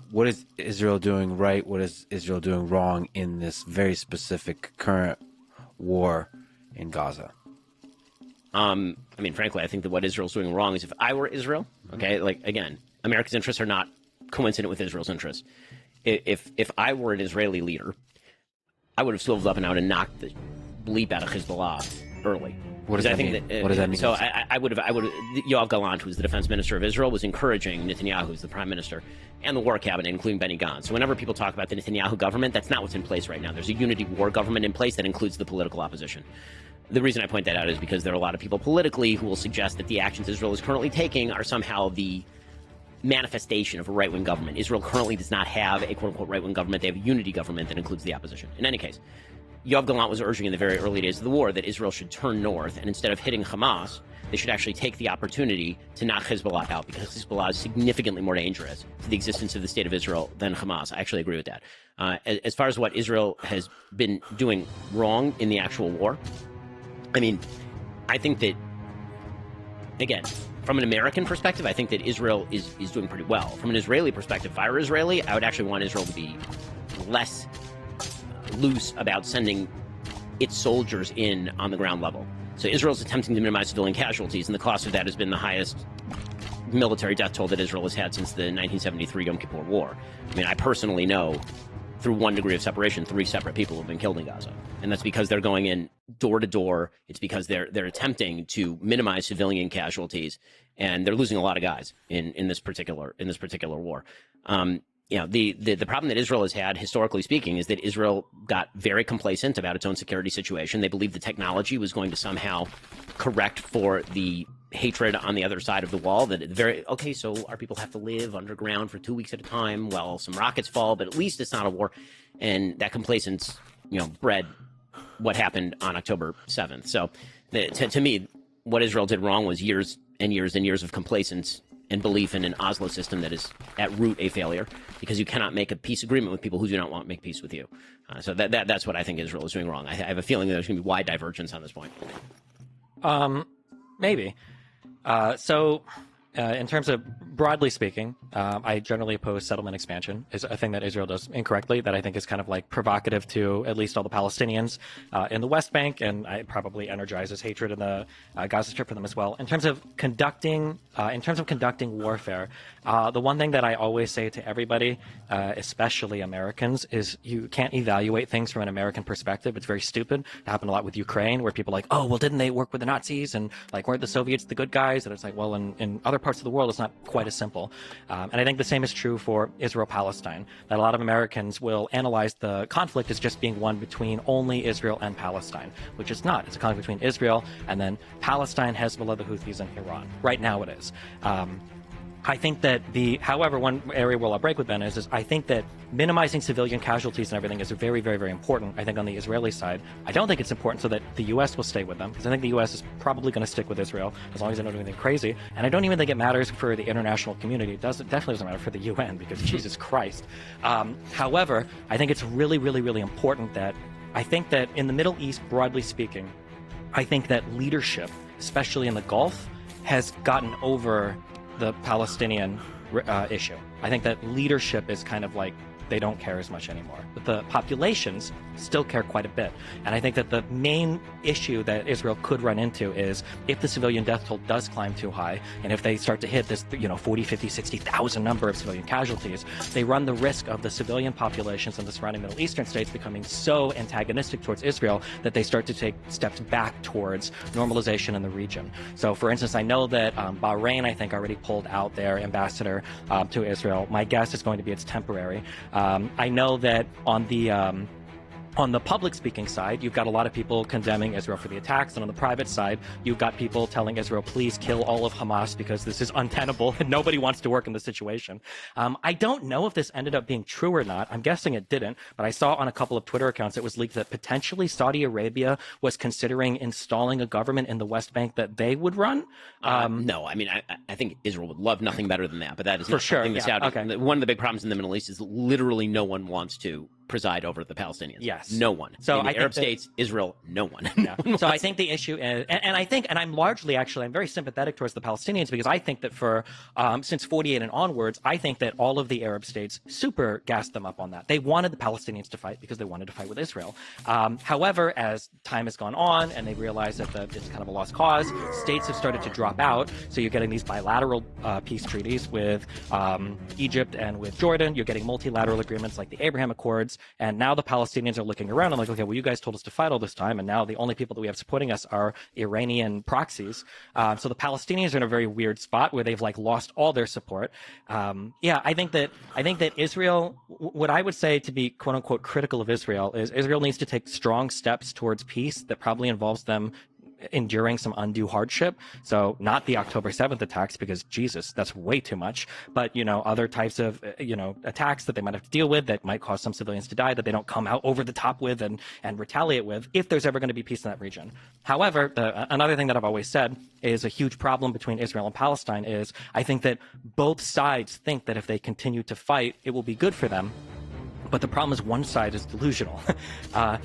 what is Israel doing right? What is Israel doing wrong in this very specific current war in Gaza? I mean, frankly, I think that what Israel's doing wrong is if I were Israel, okay, like, again, America's interests are not coincident with Israel's interests. If I were an Israeli leader, I would have sliveled up and out and knocked the bleep out of Hezbollah early. What does that mean? What does that mean? So I would have. Yoav Gallant, who was the defense minister of Israel, was encouraging Netanyahu, who's the prime minister, and the war cabinet, including Benny Gantz. So whenever people talk about the Netanyahu government, that's not what's in place right now. There's a unity war government in place that includes the political opposition. The reason I point that out is because there are a lot of people politically who will suggest that the actions Israel is currently taking are somehow the manifestation of a right-wing government. Israel currently does not have a quote-unquote right-wing government. They have a unity government that includes the opposition. In any case, Yoav Gallant was urging in the very early days of the war that Israel should turn north, and instead of hitting Hamas, they should actually take the opportunity to knock Hezbollah out, because Hezbollah is significantly more dangerous to the existence of the state of Israel than Hamas. I actually agree with that. As far as what Israel has been doing wrong in the actual war, I mean, I think that, again, from an American perspective, I think that Israel is doing pretty well. From an Israeli perspective, if I were Israeli, I would actually want Israel to be less loose about sending its soldiers in on the ground level. So Israel's attempting to minimize civilian casualties, and the cost of that has been the highest military death toll that Israel has had since the 1973 Yom Kippur War. I mean, I personally know, through 1 degree of separation, 3 separate people have been killed in Gaza. And that's because they're going in door to door. It's because they're attempting to minimize civilian casualties, and they're losing a lot of guys in this particular war. You know, the problem that Israel has had, historically speaking, is that Israel got very complacent about its own security situation. They believed the technology was going to somehow correct for the hatred on the other side of the wall. So our people have to live underground for 2 weeks at a time while some rockets fall, but at least it's not a war. And that complacence, bred what happened on October 7th. So to me, what Israel did wrong was years and years and years of complacence and belief in an Oslo system that is at root a failure, because you cannot make a peace agreement with people who do not want to make peace with you. So that's what I think Israel is doing wrong. I have a feeling that there's going to be wide divergence on this point. Maybe. In terms of broadly speaking, I generally oppose settlement expansion. Is a thing that Israel does incorrectly that I think is kind of like provocative to at least all the Palestinians in the West Bank, and it probably energizes hatred in the Gaza Strip for them as well. In terms of conducting warfare, the one thing that I always say to everybody, especially Americans, is you can't evaluate things from an American perspective. It's very stupid. It happened a lot with Ukraine, where people are like, oh, well, didn't they work with the Nazis, and like weren't the Soviets the good guys? And it's like, well, in other parts of the world, it's not quite as simple. And I think the same is true for Israel-Palestine, that a lot of Americans will analyze the conflict as just being one between only Israel and Palestine, which it's not. It's a conflict between Israel and then Palestine, Hezbollah, the Houthis, and Iran. Right now it is. I think that however, one area where I'll break with Ben is I think that minimizing civilian casualties and everything is very, very, very important, I think, on the Israeli side. I don't think it's important so that the U.S. will stay with them, because I think the U.S. is probably going to stick with Israel as long as they don't do anything crazy. And I don't even think it matters for the international community. It definitely doesn't matter for the UN, because Jesus Christ. However, I think it's really, really, really important that I think that in the Middle East, broadly speaking, I think that leadership, especially in the Gulf, has gotten over the Palestinian issue. I think that leadership is kind of like they don't care as much anymore. But the populations still care quite a bit. And I think that the main issue that Israel could run into is if the civilian death toll does climb too high, and if they start to hit this 40, 50, 60,000 number of civilian casualties, they run the risk of the civilian populations in the surrounding Middle Eastern states becoming so antagonistic towards Israel that they start to take steps back towards normalization in the region. So, for instance, I know that Bahrain, I think, already pulled out their ambassador to Israel. My guess is going to be it's temporary. I know that on the public speaking side, you've got a lot of people condemning Israel for the attacks, and on the private side, you've got people telling Israel, please kill all of Hamas because this is untenable and nobody wants to work in this situation. I don't know if this ended up being true or not. I'm guessing it didn't, but I saw on a couple of Twitter accounts it was leaked that potentially Saudi Arabia was considering installing a government in the West Bank that they would run. No, I mean, I think Israel would love nothing better than that, but that is not For sure, something the yeah, Saudi. okay. One of the big problems in the Middle East is literally no one wants to preside over the Palestinians. Yes. No one. So in the I think Arab that- states, Israel, no one. Yeah. So I think the issue is, and I'm largely actually, I'm very sympathetic towards the Palestinians because I think that for, since 48 and onwards, I think that all of the Arab states super gassed them up on that. They wanted the Palestinians to fight because they wanted to fight with Israel. However, as time has gone on and they realize that it's kind of a lost cause, states have started to drop out. So you're getting these bilateral peace treaties with Egypt and with Jordan. You're getting multilateral agreements like the Abraham Accords. And now the Palestinians are looking around and like, okay, well, you guys told us to fight all this time, and now the only people that we have supporting us are Iranian proxies. So the Palestinians are in a very weird spot where they've like lost all their support. I think that Israel, what I would say to be quote unquote critical of Israel is Israel needs to take strong steps towards peace that probably involves them enduring some undue hardship. So not the October 7th attacks, because Jesus, that's way too much, but other types of attacks that they might have to deal with that might cause some civilians to die that they don't come out over the top with and retaliate with if there's ever going to be peace in that region. However, another thing that I've always said is a huge problem between Israel and Palestine is I think that both sides think that if they continue to fight, it will be good for them. But the problem is one side is delusional. I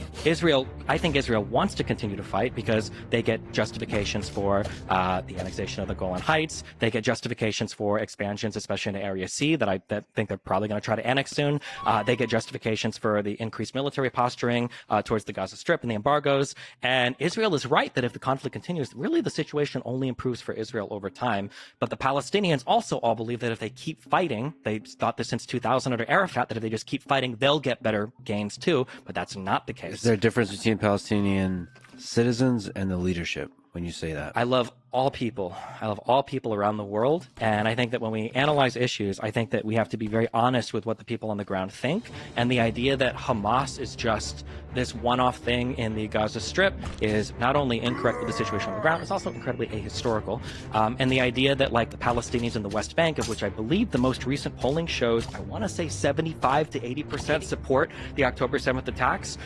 think Israel wants to continue to fight because they get justifications for the annexation of the Golan Heights. They get justifications for expansions, especially into Area C, that I think they're probably going to try to annex soon. They get justifications for the increased military posturing towards the Gaza Strip and the embargoes. And Israel is right that if the conflict continues, really the situation only improves for Israel over time. But the Palestinians also all believe that if they keep fighting, they thought this since 2000 under Arafat, that if they just keep fighting, they'll get better gains too, but that's not the case. Is there a difference between Palestinian citizens and the leadership when you say that? I love all people. I love all people around the world. And I think that when we analyze issues, I think that we have to be very honest with what the people on the ground think. And the idea that Hamas is just this one-off thing in the Gaza Strip is not only incorrect with the situation on the ground, it's also incredibly ahistorical. And the idea that like the Palestinians in the West Bank, of which I believe the most recent polling shows, I want to say 75 to 80% support the October 7th attacks.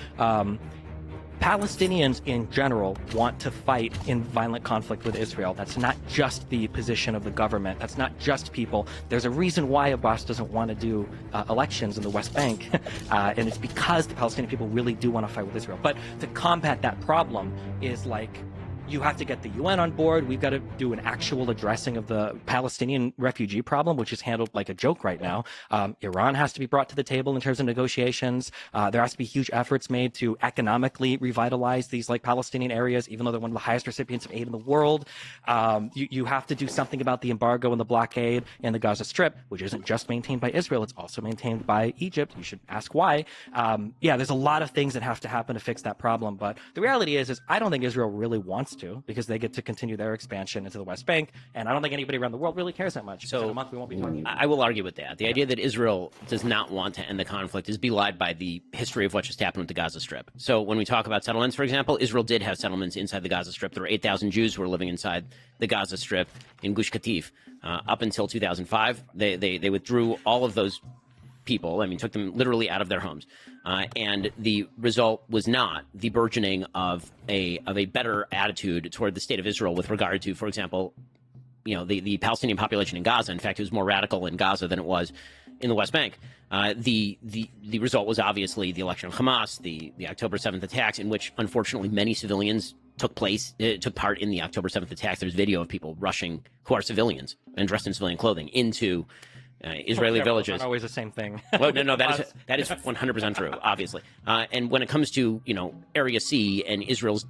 Palestinians in general want to fight in violent conflict with Israel. That's not just the position of the government. That's not just people. There's a reason why Abbas doesn't want to do elections in the West Bank, and it's because the Palestinian people really do want to fight with Israel. But to combat that problem is like, you have to get the UN on board. We've got to do an actual addressing of the Palestinian refugee problem, which is handled like a joke right now. Iran has to be brought to the table in terms of negotiations. There has to be huge efforts made to economically revitalize these like Palestinian areas, even though they're one of the highest recipients of aid in the world. You have to do something about the embargo and the blockade in the Gaza Strip, which isn't just maintained by Israel. It's also maintained by Egypt. You should ask why. There's a lot of things that have to happen to fix that problem. But the reality is I don't think Israel really wants to, because they get to continue their expansion into the West Bank, and I don't think anybody around the world really cares that much. So in a month we won't be talking about it. I will argue with that. The idea that Israel does not want to end the conflict is belied by the history of what just happened with the Gaza Strip. So when we talk about settlements, for example, Israel did have settlements inside the Gaza Strip. There were 8,000 Jews who were living inside the Gaza Strip in Gush Katif. Up until 2005, they withdrew all of those people. I mean, took them literally out of their homes. And the result was not the burgeoning of a better attitude toward the state of Israel with regard to, for example, the Palestinian population in Gaza. In fact, it was more radical in Gaza than it was in the West Bank. The result was obviously the election of Hamas, the October 7th attacks, in which unfortunately many civilians took part in the October 7th attacks. There's video of people rushing who are civilians and dressed in civilian clothing into Israeli Yeah, villages. Not always the same thing. Well, no, that is 100% true, obviously. And when it comes to Area C and Israel's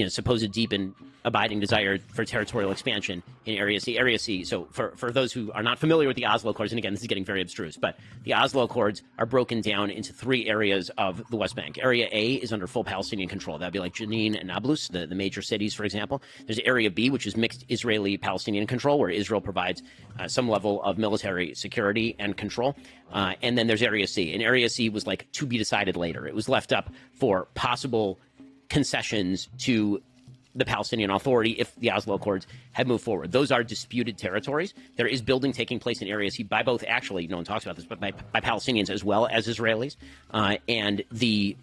supposed deep and abiding desire for territorial expansion in Area C. So for those who are not familiar with the Oslo Accords, and again, this is getting very abstruse, but the Oslo Accords are broken down into 3 areas of the West Bank. Area A is under full Palestinian control. That'd be like Jenin and Nablus, the major cities, for example. There's Area B, which is mixed Israeli-Palestinian control, where Israel provides some level of military security and control. And then there's Area C. And Area C was like to be decided later. It was left up for possible concessions to the Palestinian Authority if the Oslo Accords had moved forward. Those are disputed territories. There is building taking place in Area C by both, actually, no one talks about this, but by Palestinians as well as Israelis. And the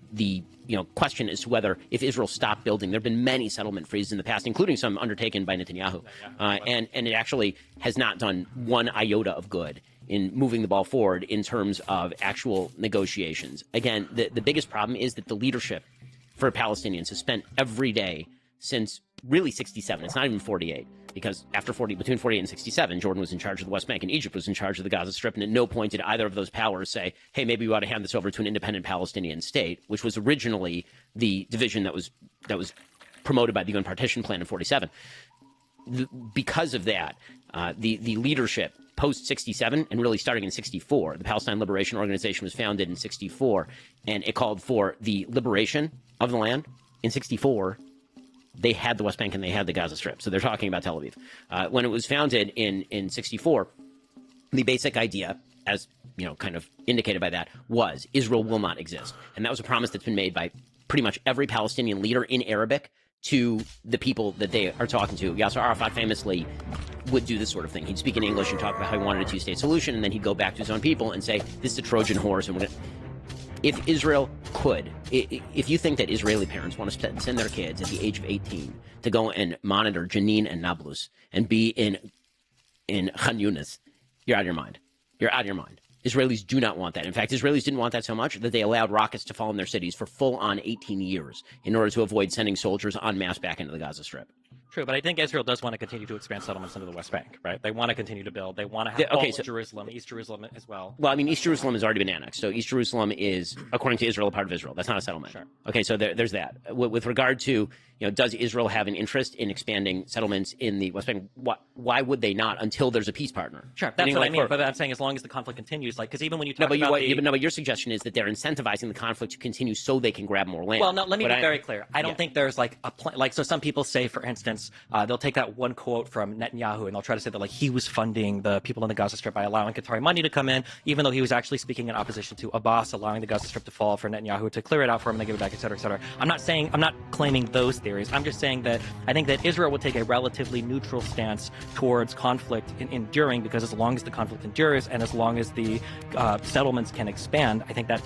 question as to whether, if Israel stopped building, there have been many settlement freezes in the past, including some undertaken by Netanyahu. And it actually has not done one iota of good in moving the ball forward in terms of actual negotiations. Again, the biggest problem is that the leadership for Palestinians has spent every day since really 67. It's not even 48, because between 48 and 67, Jordan was in charge of the West Bank and Egypt was in charge of the Gaza Strip, and at no point did either of those powers say, hey, maybe we ought to hand this over to an independent Palestinian state, which was originally the division that was promoted by the UN partition plan in 47. Because of that, the leadership post 67 and really starting in 64, the Palestine Liberation Organization was founded in 64, and it called for the liberation of the land. In 64, they had the West Bank and they had the Gaza Strip. So they're talking about Tel Aviv. When it was founded in 64, the basic idea, as kind of indicated by that, was Israel will not exist. And that was a promise that's been made by pretty much every Palestinian leader in Arabic to the people that they are talking to. Yasser Arafat famously would do this sort of thing. He'd speak in English and talk about how he wanted a two-state solution, and then he'd go back to his own people and say, this is a Trojan horse, and we're going to... If Israel could, if you think that Israeli parents want to send their kids at the age of 18 to go and monitor Jenin and Nablus and be in Khan Yunis, you're out of your mind. You're out of your mind. Israelis do not want that. In fact, Israelis didn't want that so much that they allowed rockets to fall in their cities for full-on 18 years in order to avoid sending soldiers en masse back into the Gaza Strip. True, but I think Israel does want to continue to expand settlements into the West Bank, right? They want to continue to build. They want to have Jerusalem, East Jerusalem as well. Well, I mean, East Jerusalem has already been annexed. So East Jerusalem is, according to Israel, a part of Israel. That's not a settlement. Sure. Okay, so there's that. With regard to, does Israel have an interest in expanding settlements in the West Bank? Why would they not until there's a peace partner? Sure, that's what I mean. But I'm saying as long as the conflict continues, because even when you talk but your suggestion is that they're incentivizing the conflict to continue so they can grab more land. Well, no, let me be very clear. I don't think there's a plan. So some people say, for instance, they'll take that one quote from Netanyahu and they'll try to say that he was funding the people in the Gaza Strip by allowing Qatari money to come in, even though he was actually speaking in opposition to Abbas allowing the Gaza Strip to fall, for Netanyahu to clear it out for him and then give it back, et cetera, et cetera. I'm not claiming those theories. I'm just saying that I think that Israel would take a relatively neutral stance towards conflict enduring, because as long as the conflict endures and as long as the settlements can expand, I think that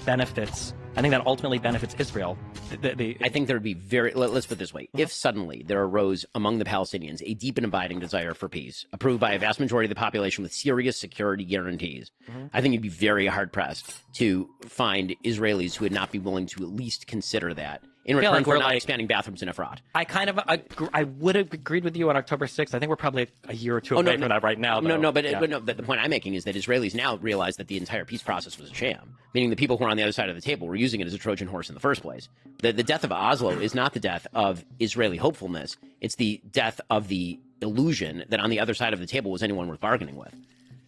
ultimately benefits Israel. I think there would be let's put it this way. If suddenly there arose among the Palestinians a deep and abiding desire for peace, approved by a vast majority of the population with serious security guarantees, I think you'd be very hard-pressed to find Israelis who would not be willing to at least consider that in return for not expanding bathrooms in Efrat. I would have agreed with you on October 6th. I think we're probably a year or two away from that right now. But the point I'm making is that Israelis now realize that the entire peace process was a sham, meaning the people who are on the other side of the table were using it as a Trojan horse in the first place. The death of Oslo is not the death of Israeli hopefulness. It's the death of the illusion that on the other side of the table was anyone worth bargaining with.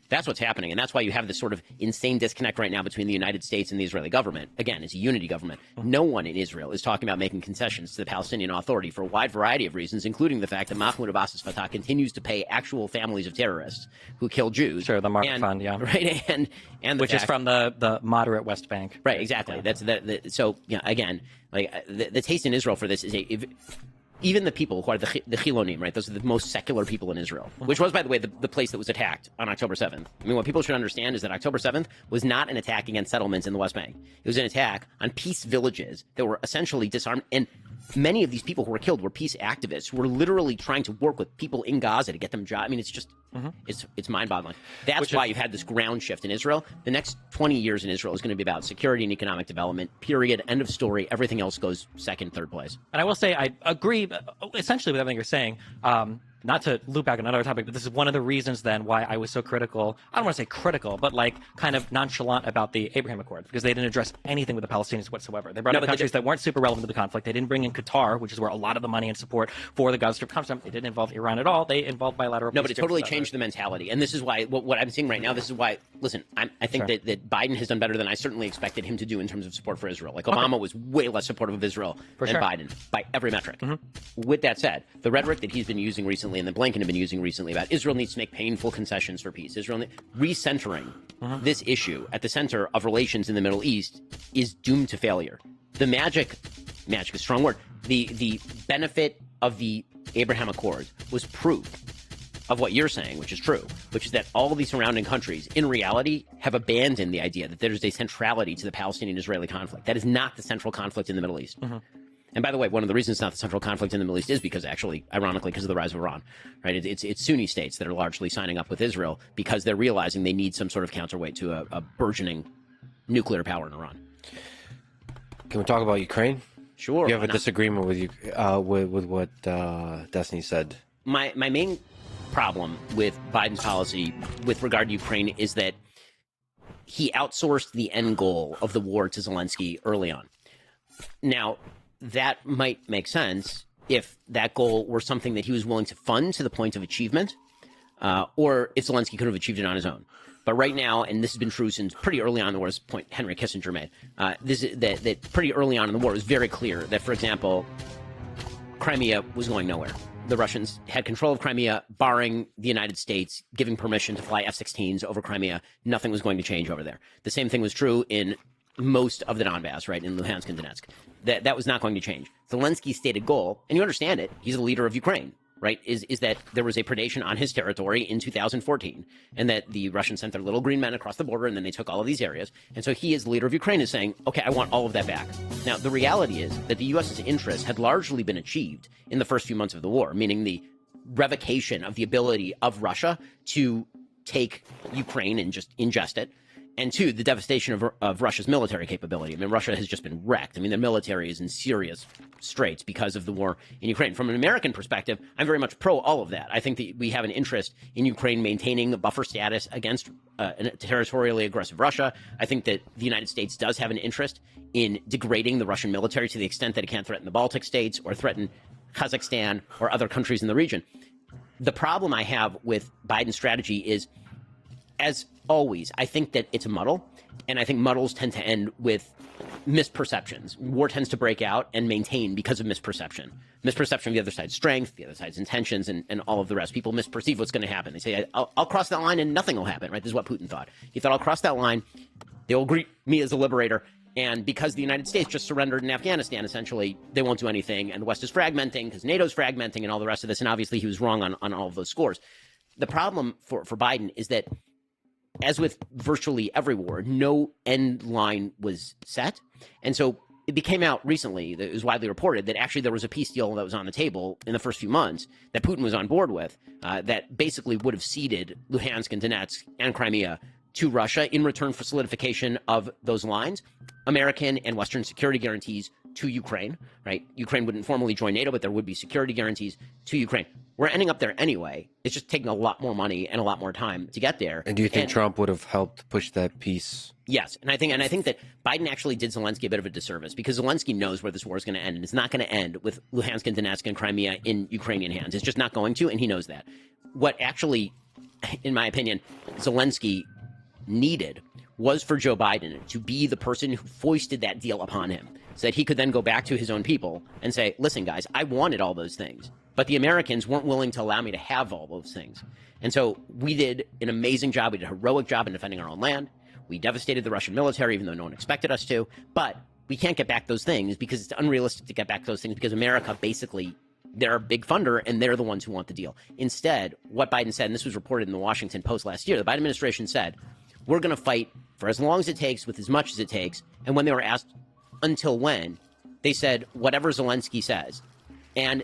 That's what's happening, and that's why you have this sort of insane disconnect right now between the United States and the Israeli government. Again, it's a unity government. No one in Israel is talking about making concessions to the Palestinian Authority for a wide variety of reasons, including the fact that Mahmoud Abbas's Fatah continues to pay actual families of terrorists who kill Jews. Sure, the Mark Fund, yeah. Right, and which is from the moderate West Bank. Right, exactly. Yeah. So, again, the taste in Israel for this is even the people who are the Chilonim, right? Those are the most secular people in Israel, which was, by the way, the place that was attacked on October 7th. I mean, what people should understand is that October 7th was not an attack against settlements in the West Bank. It was an attack on peace villages that were essentially disarmed. And many of these people who were killed were peace activists who were literally trying to work with people in Gaza to get them jobs. I mean, it's just, it's mind-boggling. That's why you've had this ground shift in Israel. The next 20 years in Israel is going to be about security and economic development, period, end of story. Everything else goes second, third place. And I will say I agree essentially with everything you're saying. not to loop back on another topic, but this is one of the reasons then why I was so critical. I don't want to say critical, but like kind of nonchalant about the Abraham Accords, because they didn't address anything with the Palestinians whatsoever. They brought in countries that weren't super relevant to the conflict. They didn't bring in Qatar, which is where a lot of the money and support for the Gaza Strip comes from. They didn't involve Iran at all. They involved bilateral. No, but it totally changed the mentality. And this is why what I'm seeing right now, this is why, listen, I think that Biden has done better than I certainly expected him to do in terms of support for Israel. Like Obama was way less supportive of Israel than Biden by every metric. With that said, the rhetoric that he's been using recently and that Blinken have been using recently about Israel needs to make painful concessions for peace, recentering this issue at the center of relations in the Middle East is doomed to failure. The magic is a strong word. The benefit of the Abraham Accords was proof of what you're saying, which is true, which is that all of these surrounding countries, in reality, have abandoned the idea that there's a centrality to the Palestinian-Israeli conflict. That is not the central conflict in the Middle East. And by the way, one of the reasons it's not the central conflict in the Middle East is because actually, ironically, because of the rise of Iran, right? It's Sunni states that are largely signing up with Israel because they're realizing they need some sort of counterweight to a burgeoning nuclear power in Iran. Can we talk about Ukraine? Sure. You have a disagreement with you with what Destiny said. My main problem with Biden's policy with regard to Ukraine is that he outsourced the end goal of the war to Zelensky early on. Now, that might make sense if that goal were something that he was willing to fund to the point of achievement, or if Zelensky could have achieved it on his own. But right now, and this has been true since pretty early on in the war, this point Henry Kissinger made, that pretty early on in the war, it was very clear that, for example, Crimea was going nowhere. The Russians had control of Crimea, barring the United States giving permission to fly F-16s over Crimea. Nothing was going to change over there. The same thing was true in most of the Donbass, right, in Luhansk and Donetsk. That was not going to change. Zelensky's stated goal, and you understand it, he's the leader of Ukraine, right, is that there was a predation on his territory in 2014, and that the Russians sent their little green men across the border, and then they took all of these areas. And so he, as the leader of Ukraine, is saying, okay, I want all of that back. Now, the reality is that the U.S.'s interest had largely been achieved in the first few months of the war, meaning the revocation of the ability of Russia to take Ukraine and just ingest it. And two, the devastation of Russia's military capability. I mean, Russia has just been wrecked. I mean, their military is in serious straits because of the war in Ukraine. From an American perspective, I'm very much pro all of that. I think that we have an interest in Ukraine maintaining a buffer status against a territorially aggressive Russia. I think that the United States does have an interest in degrading the Russian military to the extent that it can't threaten the Baltic states or threaten Kazakhstan or other countries in the region. The problem I have with Biden's strategy is, as always, I think that it's a muddle, and I think muddles tend to end with misperceptions. War tends to break out and maintain because of misperception. Misperception of the other side's strength, the other side's intentions, and all of the rest. People misperceive what's going to happen. They say, I'll cross that line and nothing will happen, right? This is what Putin thought. He thought, I'll cross that line, they will greet me as a liberator, and because the United States just surrendered in Afghanistan, essentially, they won't do anything, and the West is fragmenting because NATO's fragmenting and all the rest of this, and obviously he was wrong on all of those scores. The problem for Biden is that, as with virtually every war, no end line was set. And so it became out recently, it was widely reported, that actually there was a peace deal that was on the table in the first few months that Putin was on board with, that basically would have ceded Luhansk and Donetsk and Crimea to Russia in return for solidification of those lines, American and Western security guarantees to Ukraine, right? Ukraine wouldn't formally join NATO, but there would be security guarantees to Ukraine. We're ending up there anyway. It's just taking a lot more money and a lot more time to get there. And do you think Trump would have helped push that peace? Yes, and I think that Biden actually did Zelensky a bit of a disservice, because Zelensky knows where this war is going to end, and it's not going to end with Luhansk and Donetsk and Crimea in Ukrainian hands. It's just not going to, and he knows that. What actually, in my opinion, Zelensky needed was for Joe Biden to be the person who foisted that deal upon him, so that he could then go back to his own people and say, listen, guys, I wanted all those things, but the Americans weren't willing to allow me to have all those things. And so we did an amazing job. We did a heroic job in defending our own land. We devastated the Russian military, even though no one expected us to. But we can't get back those things because it's unrealistic to get back those things, because America basically, they're a big funder and they're the ones who want the deal. Instead, what Biden said, and this was reported in the Washington Post last year, the Biden administration said, we're going to fight for as long as it takes with as much as it takes. And when they were asked until when, they said, whatever Zelensky says. And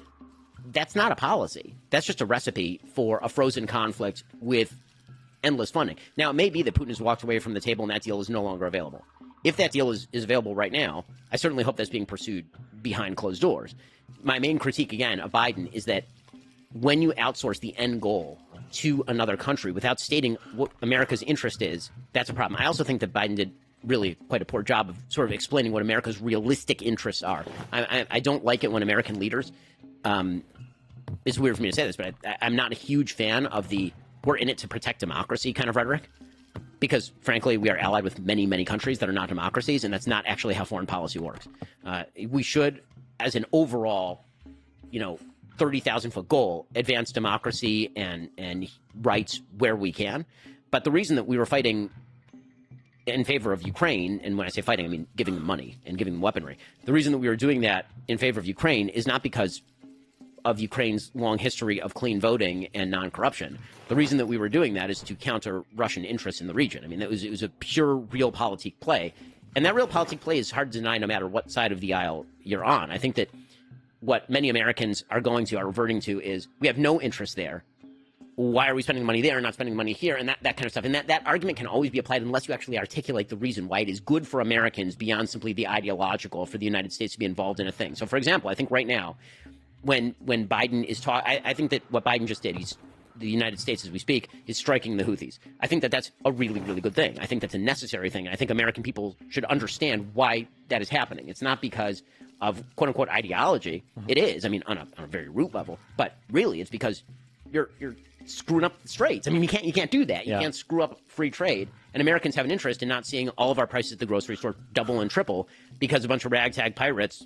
that's not a policy. That's just a recipe for a frozen conflict with endless funding. Now, it may be that Putin has walked away from the table and that deal is no longer available. If that deal is available right now, I certainly hope that's being pursued behind closed doors. My main critique, again, of Biden is that when you outsource the end goal to another country without stating what America's interest is, that's a problem. I also think that Biden did really quite a poor job of sort of explaining what America's realistic interests are. I don't like it when American leaders, it's weird for me to say this, but I'm not a huge fan of the we're in it to protect democracy kind of rhetoric. Because, frankly, we are allied with many, many countries that are not democracies, and that's not actually how foreign policy works. We should, as an overall, 30,000-foot goal, advance democracy and rights where we can. But the reason that we were fighting in favor of Ukraine, and when I say fighting, I mean giving them money and giving them weaponry. The reason that we were doing that in favor of Ukraine is not because of Ukraine's long history of clean voting and non-corruption. The reason that we were doing that is to counter Russian interests in the region. I mean, it was a pure realpolitik play. And that realpolitik play is hard to deny no matter what side of the aisle you're on. I think that what many Americans are reverting to is we have no interest there. Why are we spending money there and not spending money here, and that kind of stuff. And that argument can always be applied unless you actually articulate the reason why it is good for Americans beyond simply the ideological for the United States to be involved in a thing. So, for example, I think right now, when Biden is talking, I think that what Biden just did, the United States, as we speak, is striking the Houthis. I think that that's a really, really good thing. I think that's a necessary thing. I think American people should understand why that is happening. It's not because of quote unquote ideology. It is, I mean, on a very root level, but really it's because you're screwing up the straits. I mean, you can't do that. You can't screw up free trade. And Americans have an interest in not seeing all of our prices at the grocery store double and triple because a bunch of ragtag pirates,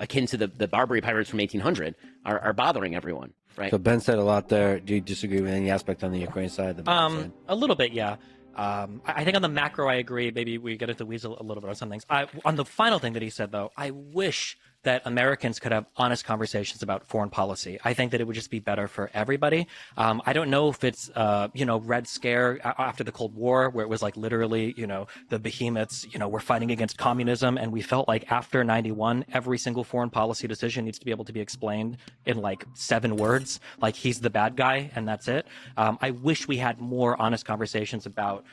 akin to the Barbary pirates from 1800, are bothering everyone, right? So Ben said a lot there. Do you disagree with any aspect on the Ukraine side? A little bit, yeah. I think on the macro, I agree. Maybe we get into the weeds a little bit on some things. On the final thing that he said, though, I wish that Americans could have honest conversations about foreign policy. I think that it would just be better for everybody. I don't know if it's, Red Scare after the Cold War, where it was like literally, the behemoths, were fighting against communism. And we felt like after 91, every single foreign policy decision needs to be able to be explained in like 7 words. Like he's the bad guy and that's it. I wish we had more honest conversations about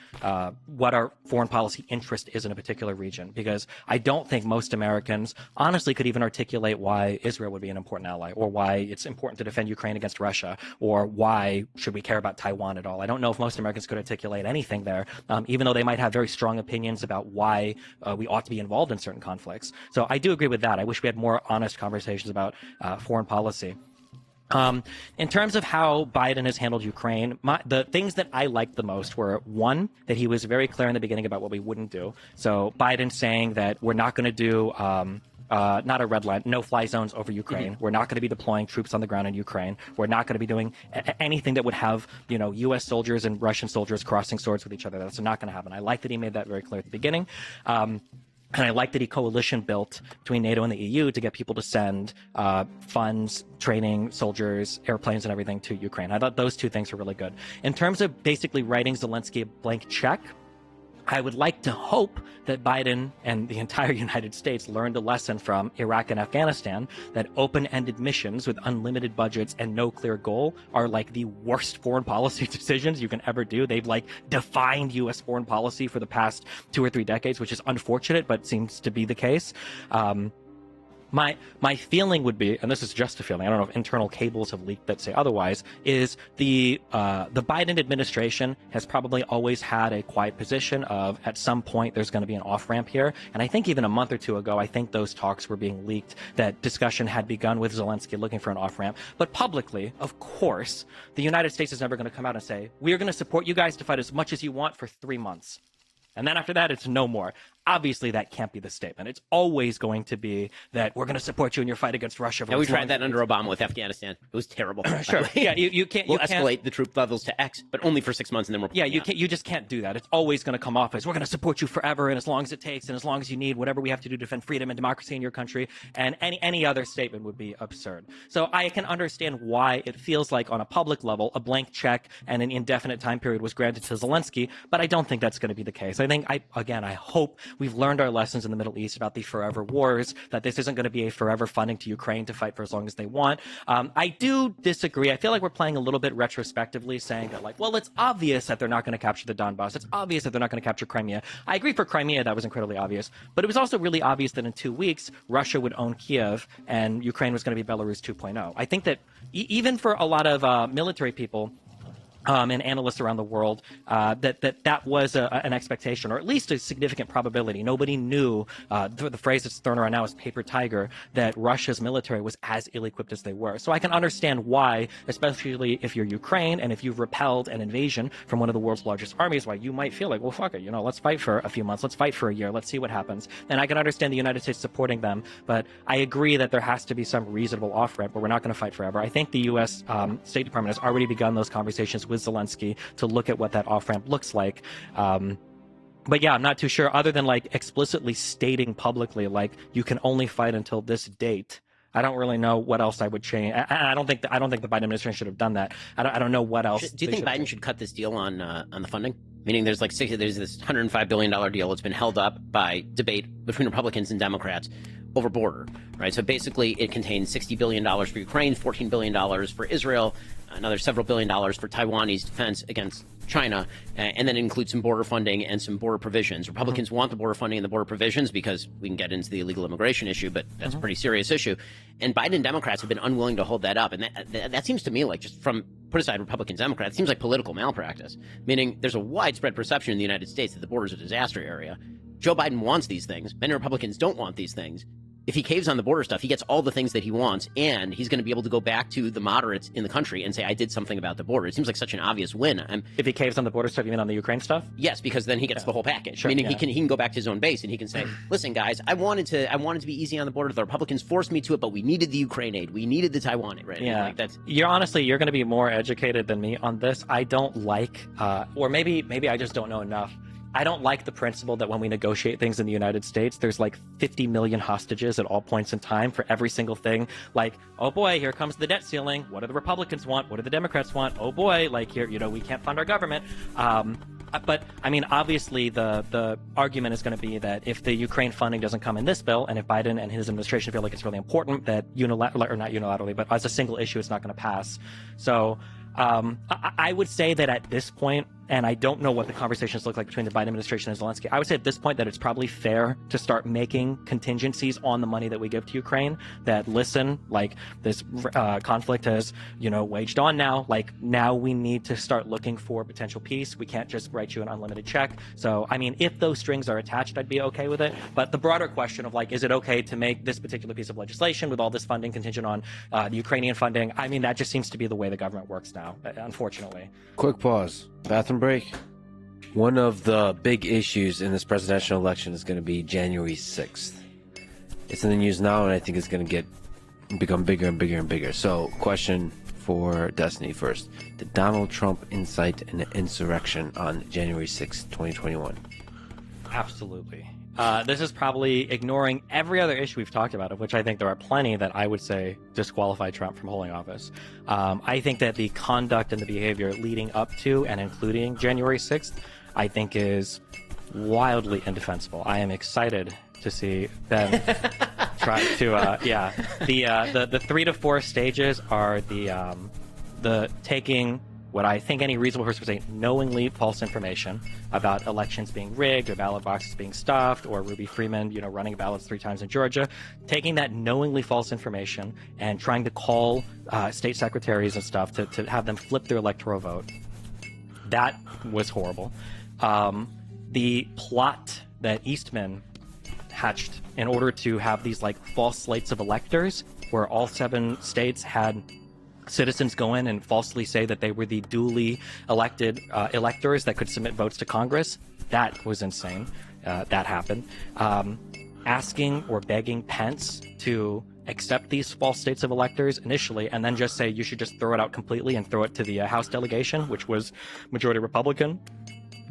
what our foreign policy interest is in a particular region, because I don't think most Americans honestly could even articulate why Israel would be an important ally, or why it's important to defend Ukraine against Russia, or why should we care about Taiwan at all. I don't know if most Americans could articulate anything there, even though they might have very strong opinions about why we ought to be involved in certain conflicts. So I do agree with that. I wish we had more honest conversations about foreign policy. In terms of how Biden has handled Ukraine, the things that I liked the most were, one, that he was very clear in the beginning about what we wouldn't do. So Biden saying that we're not going to do not a red line, no-fly zones over Ukraine. We're not going to be deploying troops on the ground in Ukraine. We're not going to be doing anything that would have, U.S. soldiers and Russian soldiers crossing swords with each other. That's not going to happen. I like that he made that very clear at the beginning. And I like that he coalition built between NATO and the EU to get people to send funds, training, soldiers, airplanes, and everything to Ukraine. I thought those 2 things were really good. In terms of basically writing Zelensky a blank check, I would like to hope that Biden and the entire United States learned a lesson from Iraq and Afghanistan, that open-ended missions with unlimited budgets and no clear goal are like the worst foreign policy decisions you can ever do. They've defined U.S. foreign policy for the past 2 or 3 decades, which is unfortunate, but seems to be the case. My feeling would be, and this is just a feeling, I don't know if internal cables have leaked that say otherwise, is the Biden administration has probably always had a quiet position of, at some point there's going to be an off-ramp here. And I think even a month or 2 ago, I think those talks were being leaked, that discussion had begun with Zelensky looking for an off-ramp. But publicly, of course, the United States is never going to come out and say, we're going to support you guys to fight as much as you want for 3 months. And then after that, it's no more. Obviously, that can't be the statement. It's always going to be that we're going to support you in your fight against Russia. Yeah, we tried that under Obama with Afghanistan. It was terrible. Sure. Yeah, you can't. We'll escalate the troop levels to X, but only for 6 months, and then we're. Yeah, you just can't do that. It's always going to come off as we're going to support you forever, and as long as it takes, and as long as you need, whatever we have to do to defend freedom and democracy in your country. And any other statement would be absurd. So I can understand why it feels like on a public level, a blank check and an indefinite time period was granted to Zelensky, but I don't think that's going to be the case. I think I hope we've learned our lessons in the Middle East about the forever wars, that this isn't going to be a forever funding to Ukraine to fight for as long as they want. I do disagree. I feel like we're playing a little bit retrospectively, saying that, like, well, it's obvious that they're not going to capture the Donbass. It's obvious that they're not going to capture Crimea. I agree for Crimea, that was incredibly obvious. But it was also really obvious that in 2 weeks, Russia would own Kiev and Ukraine was going to be Belarus 2.0. I think that even for a lot of military people, and analysts around the world, that was an expectation, or at least a significant probability. Nobody knew, the phrase that's thrown around now is paper tiger, that Russia's military was as ill-equipped as they were. So I can understand why, especially if you're Ukraine and if you've repelled an invasion from one of the world's largest armies, why you might feel like, well, fuck it, let's fight for a few months, let's fight for a year, let's see what happens. And I can understand the United States supporting them, but I agree that there has to be some reasonable off-ramp, but we're not going to fight forever. I think the U.S. State Department has already begun those conversations with Zelensky to look at what that off-ramp looks like. But yeah, I'm not too sure, other than like explicitly stating publicly, like, you can only fight until this date. I don't really know what else I would change. I don't think the Biden administration should have done that. I don't know what else. Do you think Biden should cut this deal on the funding? Meaning there's this $105 billion deal that's been held up by debate between Republicans and Democrats over border, right? So basically it contains $60 billion for Ukraine, $14 billion for Israel, another several $billion for Taiwanese defense against China, and then it includes some border funding and some border provisions. Republicans want the border funding and the border provisions because we can get into the illegal immigration issue, but that's a pretty serious issue. And Biden and Democrats have been unwilling to hold that up. And that seems to me like, just from put aside Republicans, Democrats, it seems like political malpractice, meaning there's a widespread perception in the United States that the border is a disaster area. Joe Biden wants these things. Many Republicans don't want these things. If he caves on the border stuff, he gets all the things that he wants, and he's going to be able to go back to the moderates in the country and say, I did something about the border. It seems like such an obvious win. If he caves on the border stuff, you mean on the Ukraine stuff? Yes, because then he gets the whole package. Sure, Meaning he can go back to his own base and he can say, listen, guys, I wanted to be easy on the border. The Republicans forced me to it, but we needed the Ukraine aid. We needed the Taiwan aid, right? Yeah. Like that's... You're going to be more educated than me on this. I don't like, or maybe I just don't know enough. I don't like the principle that when we negotiate things in the United States, there's like 50 million hostages at all points in time for every single thing. Like, oh boy, here comes the debt ceiling. What do the Republicans want? What do the Democrats want? Oh boy, like here, we can't fund our government. But I mean, obviously the argument is going to be that if the Ukraine funding doesn't come in this bill, and if Biden and his administration feel like it's really important, that not unilaterally, but as a single issue, it's not going to pass. So I would say that at this point, and I don't know what the conversations look like between the Biden administration and Zelensky, I would say at this point that it's probably fair to start making contingencies on the money that we give to Ukraine, that listen, like this conflict has, waged on now, like now we need to start looking for potential peace. We can't just write you an unlimited check. So, I mean, if those strings are attached, I'd be okay with it. But the broader question of like, is it okay to make this particular piece of legislation with all this funding contingent on the Ukrainian funding? I mean, that just seems to be the way the government works now, unfortunately. Quick pause. Bathroom break. One of the big issues in this presidential election is going to be January 6th. It's in the news now, and I think it's going to become bigger and bigger and bigger. So, question for Destiny first. Did Donald Trump incite an insurrection on January 6th, 2021? Absolutely. This is probably ignoring every other issue we've talked about, of which I think there are plenty that I would say disqualify Trump from holding office. I think that the conduct and the behavior leading up to and including January 6th, I think is wildly indefensible. I am excited to see Ben try to, the 3 to 4 stages are the taking what I think any reasonable person would say, knowingly false information about elections being rigged or ballot boxes being stuffed or Ruby Freeman, running ballots 3 times in Georgia, taking that knowingly false information and trying to call state secretaries and stuff to have them flip their electoral vote. That was horrible. The plot that Eastman hatched in order to have these like false slates of electors where all 7 states had citizens go in and falsely say that they were the duly elected electors that could submit votes to Congress. That was insane. That happened. Asking or begging Pence to accept these false states of electors initially and then just say you should just throw it out completely and throw it to the House delegation, which was majority Republican.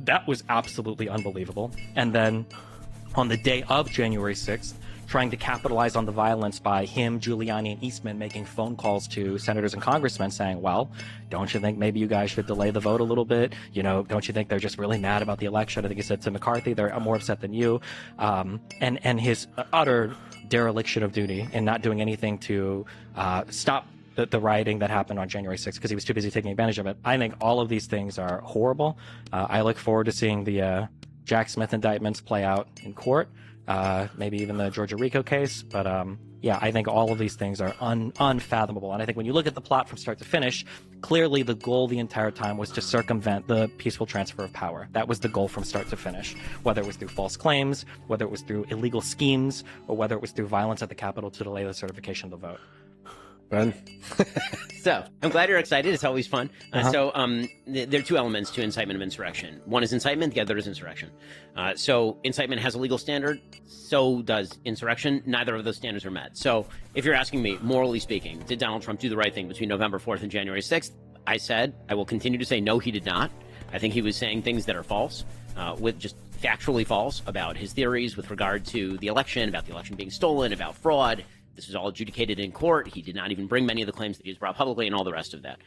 That was absolutely unbelievable. And then on the day of January 6th, trying to capitalize on the violence by him, Giuliani, and Eastman making phone calls to senators and congressmen saying, well, don't you think maybe you guys should delay the vote a little bit? You know, don't you think they're just really mad about the election? I think he said to McCarthy, they're more upset than you. And his utter dereliction of duty in not doing anything to stop the rioting that happened on January 6th because he was too busy taking advantage of it. I think all of these things are horrible. I look forward to seeing the Jack Smith indictments play out in court, maybe even the Georgia RICO case. But yeah, I think all of these things are unfathomable. And I think when you look at the plot from start to finish, clearly the goal the entire time was to circumvent the peaceful transfer of power. That was the goal from start to finish, whether it was through false claims, whether it was through illegal schemes, or whether it was through violence at the Capitol to delay the certification of the vote. Ben? So, I'm glad you're excited. It's always fun. So, there are two elements to incitement of insurrection. One is incitement, the other is insurrection. So, incitement has a legal standard, so does insurrection. Neither of those standards are met. So, if you're asking me, morally speaking, did Donald Trump do the right thing between November 4th and January 6th? I said, I will continue to say, no, he did not. I think he was saying things that are false, with just factually false about his theories with regard to the election, about the election being stolen, about fraud. This was all adjudicated in court. He did not even bring many of the claims that he has brought publicly and all the rest of that.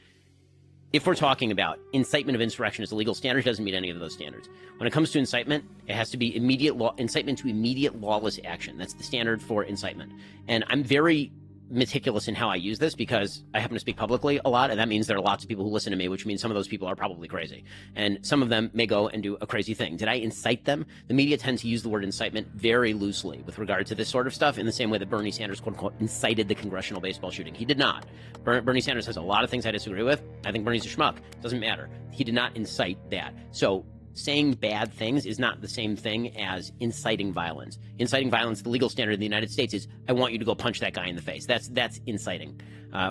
If we're talking about incitement of insurrection as a legal standard, it doesn't meet any of those standards. When it comes to incitement, it has to be incitement to immediate lawless action. That's the standard for incitement. And I'm very meticulous in how I use this because I happen to speak publicly a lot, and that means there are lots of people who listen to me, which means some of those people are probably crazy. And some of them may go and do a crazy thing. Did I incite them? The media tends to use the word incitement very loosely with regard to this sort of stuff, in the same way that Bernie Sanders, quote unquote, incited the congressional baseball shooting. He did not. Bernie Sanders has a lot of things I disagree with. I think Bernie's a schmuck. Doesn't matter. He did not incite that. So saying bad things is not the same thing as inciting violence. Inciting violence, the legal standard in the United States is, I want you to go punch that guy in the face. That's inciting.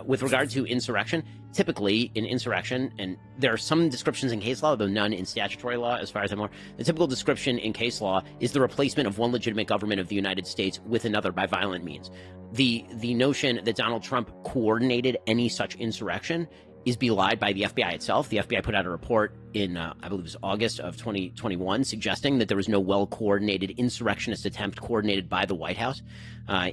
With regard to insurrection, typically in insurrection, and there are some descriptions in case law, though none in statutory law, as far as I'm aware, the typical description in case law is the replacement of one legitimate government of the United States with another by violent means. The notion that Donald Trump coordinated any such insurrection is belied by the FBI itself. The FBI put out a report in, I believe it was August of 2021, suggesting that there was no well-coordinated insurrectionist attempt coordinated by the White House.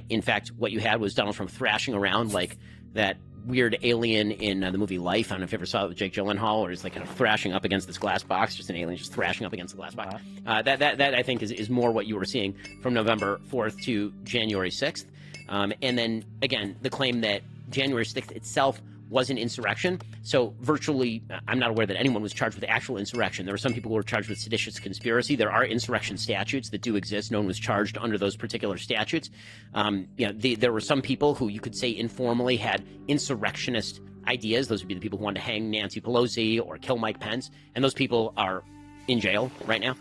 In fact, what you had was Donald Trump thrashing around like that weird alien in the movie Life. I don't know if you ever saw it with Jake Gyllenhaal, or he's like kind of thrashing up against this glass box, just an alien just thrashing up against the glass box. That I think is more what you were seeing from November 4th to January 6th. And then, again, the claim that January 6th itself was an insurrection. So virtually, I'm not aware that anyone was charged with actual insurrection. There were some people who were charged with seditious conspiracy. There are insurrection statutes that do exist. No one was charged under those particular statutes. There were some people who you could say informally had insurrectionist ideas. Those would be the people who wanted to hang Nancy Pelosi or kill Mike Pence. And those people are in jail right now.